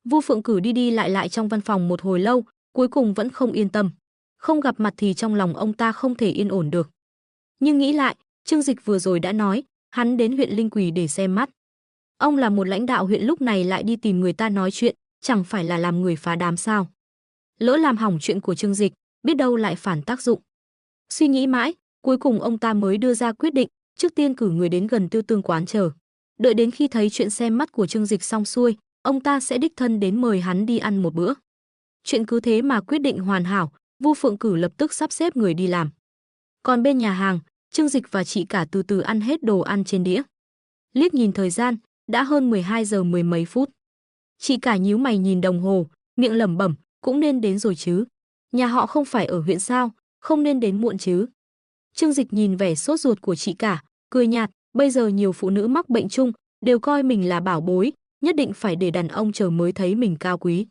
Vu Phượng Cử đi lại trong văn phòng một hồi lâu, cuối cùng vẫn không yên tâm. Không gặp mặt thì trong lòng ông ta không thể yên ổn được. Nhưng nghĩ lại, Trương Dịch vừa rồi đã nói, hắn đến huyện Linh Quỳ để xem mắt. Ông là một lãnh đạo huyện lúc này lại đi tìm người ta nói chuyện, chẳng phải là làm người phá đám sao? Lỡ làm hỏng chuyện của Trương Dịch, biết đâu lại phản tác dụng. Suy nghĩ mãi, cuối cùng ông ta mới đưa ra quyết định, trước tiên cử người đến gần Tiêu Tương quán chờ. Đợi đến khi thấy chuyện xem mắt của Trương Dịch xong xuôi, ông ta sẽ đích thân đến mời hắn đi ăn một bữa. Chuyện cứ thế mà quyết định hoàn hảo, Vu Phượng Cử lập tức sắp xếp người đi làm. Còn bên nhà hàng, Trương Dịch và chị cả từ từ ăn hết đồ ăn trên đĩa. Liếc nhìn thời gian, đã hơn 12 giờ mười mấy phút. Chị cả nhíu mày nhìn đồng hồ, miệng lẩm bẩm, cũng nên đến rồi chứ. Nhà họ không phải ở huyện sao, không nên đến muộn chứ. Trương Dịch nhìn vẻ sốt ruột của chị cả, cười nhạt, bây giờ nhiều phụ nữ mắc bệnh chung, đều coi mình là bảo bối, nhất định phải để đàn ông chờ mới thấy mình cao quý.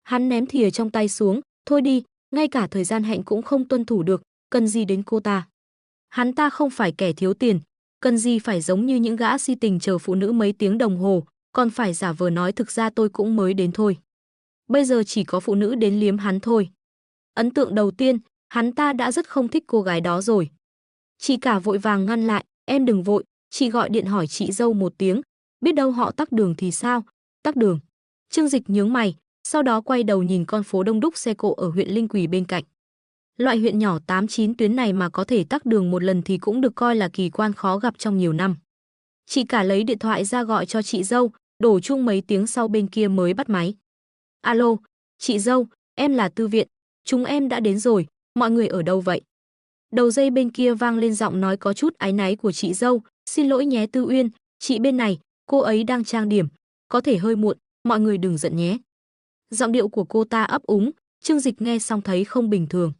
Hắn ném thìa trong tay xuống, thôi đi, ngay cả thời gian hẹn cũng không tuân thủ được, cần gì đến cô ta. Hắn ta không phải kẻ thiếu tiền, cần gì phải giống như những gã si tình chờ phụ nữ mấy tiếng đồng hồ, còn phải giả vờ nói thực ra tôi cũng mới đến thôi. Bây giờ chỉ có phụ nữ đến liếm hắn thôi. Ấn tượng đầu tiên, hắn ta đã rất không thích cô gái đó rồi. Chị cả vội vàng ngăn lại, em đừng vội, chị gọi điện hỏi chị dâu một tiếng, biết đâu họ tắc đường thì sao, tắc đường. Trương Dịch nhướng mày, sau đó quay đầu nhìn con phố đông đúc xe cộ ở huyện Linh Quỳ bên cạnh. Loại huyện nhỏ 8-9 tuyến này mà có thể tắc đường một lần thì cũng được coi là kỳ quan khó gặp trong nhiều năm. Chị cả lấy điện thoại ra gọi cho chị dâu, đổ chuông mấy tiếng sau bên kia mới bắt máy. Alo, chị dâu, em là Tư Viện, chúng em đã đến rồi, mọi người ở đâu vậy? Đầu dây bên kia vang lên giọng nói có chút áy náy của chị dâu, xin lỗi nhé Tư Uyên, chị bên này, cô ấy đang trang điểm, có thể hơi muộn, mọi người đừng giận nhé. Giọng điệu của cô ta ấp úng, Trương Dịch nghe xong thấy không bình thường.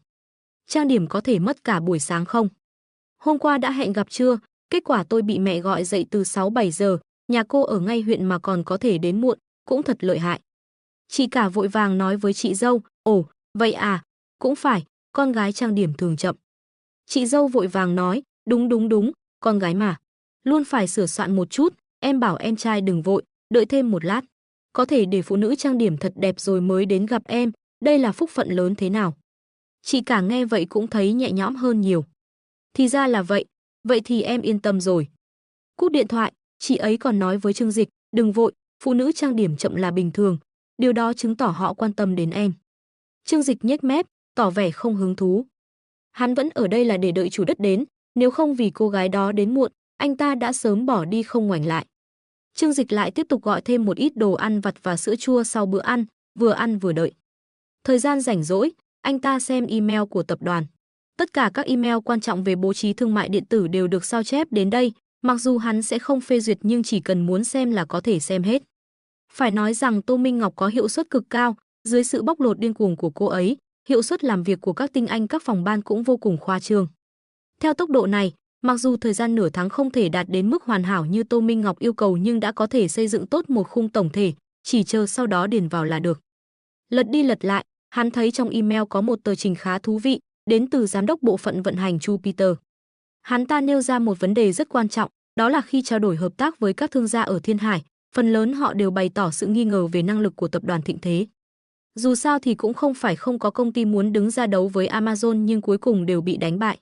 Trang điểm có thể mất cả buổi sáng không? Hôm qua đã hẹn gặp chưa? Kết quả tôi bị mẹ gọi dậy từ 6-7 giờ, nhà cô ở ngay huyện mà còn có thể đến muộn, cũng thật lợi hại. Chị cả vội vàng nói với chị dâu, ồ, vậy à, cũng phải, con gái trang điểm thường chậm. Chị dâu vội vàng nói, đúng, con gái mà, luôn phải sửa soạn một chút, em bảo em trai đừng vội, đợi thêm một lát. Có thể để phụ nữ trang điểm thật đẹp rồi mới đến gặp em, đây là phúc phận lớn thế nào. Chị cả nghe vậy cũng thấy nhẹ nhõm hơn nhiều. Thì ra là vậy thì em yên tâm rồi. Cúp điện thoại, chị ấy còn nói với Trương Dịch, đừng vội, phụ nữ trang điểm chậm là bình thường, điều đó chứng tỏ họ quan tâm đến em. Trương Dịch nhếch mép, tỏ vẻ không hứng thú. Hắn vẫn ở đây là để đợi chủ đất đến, nếu không vì cô gái đó đến muộn, anh ta đã sớm bỏ đi không ngoảnh lại. Trương Dịch lại tiếp tục gọi thêm một ít đồ ăn vặt và sữa chua sau bữa ăn vừa đợi. Thời gian rảnh rỗi, anh ta xem email của tập đoàn. Tất cả các email quan trọng về bố trí thương mại điện tử đều được sao chép đến đây, mặc dù hắn sẽ không phê duyệt nhưng chỉ cần muốn xem là có thể xem hết. Phải nói rằng Tô Minh Ngọc có hiệu suất cực cao, dưới sự bóc lột điên cuồng của cô ấy, hiệu suất làm việc của các tinh anh các phòng ban cũng vô cùng khoa trương. Theo tốc độ này, mặc dù thời gian nửa tháng không thể đạt đến mức hoàn hảo như Tô Minh Ngọc yêu cầu nhưng đã có thể xây dựng tốt một khung tổng thể, chỉ chờ sau đó điền vào là được. Lật đi lật lại, hắn thấy trong email có một tờ trình khá thú vị, đến từ giám đốc bộ phận vận hành Chu Peter. Hắn ta nêu ra một vấn đề rất quan trọng, đó là khi trao đổi hợp tác với các thương gia ở Thiên Hải, phần lớn họ đều bày tỏ sự nghi ngờ về năng lực của tập đoàn Thịnh Thế. Dù sao thì cũng không phải không có công ty muốn đứng ra đấu với Amazon nhưng cuối cùng đều bị đánh bại.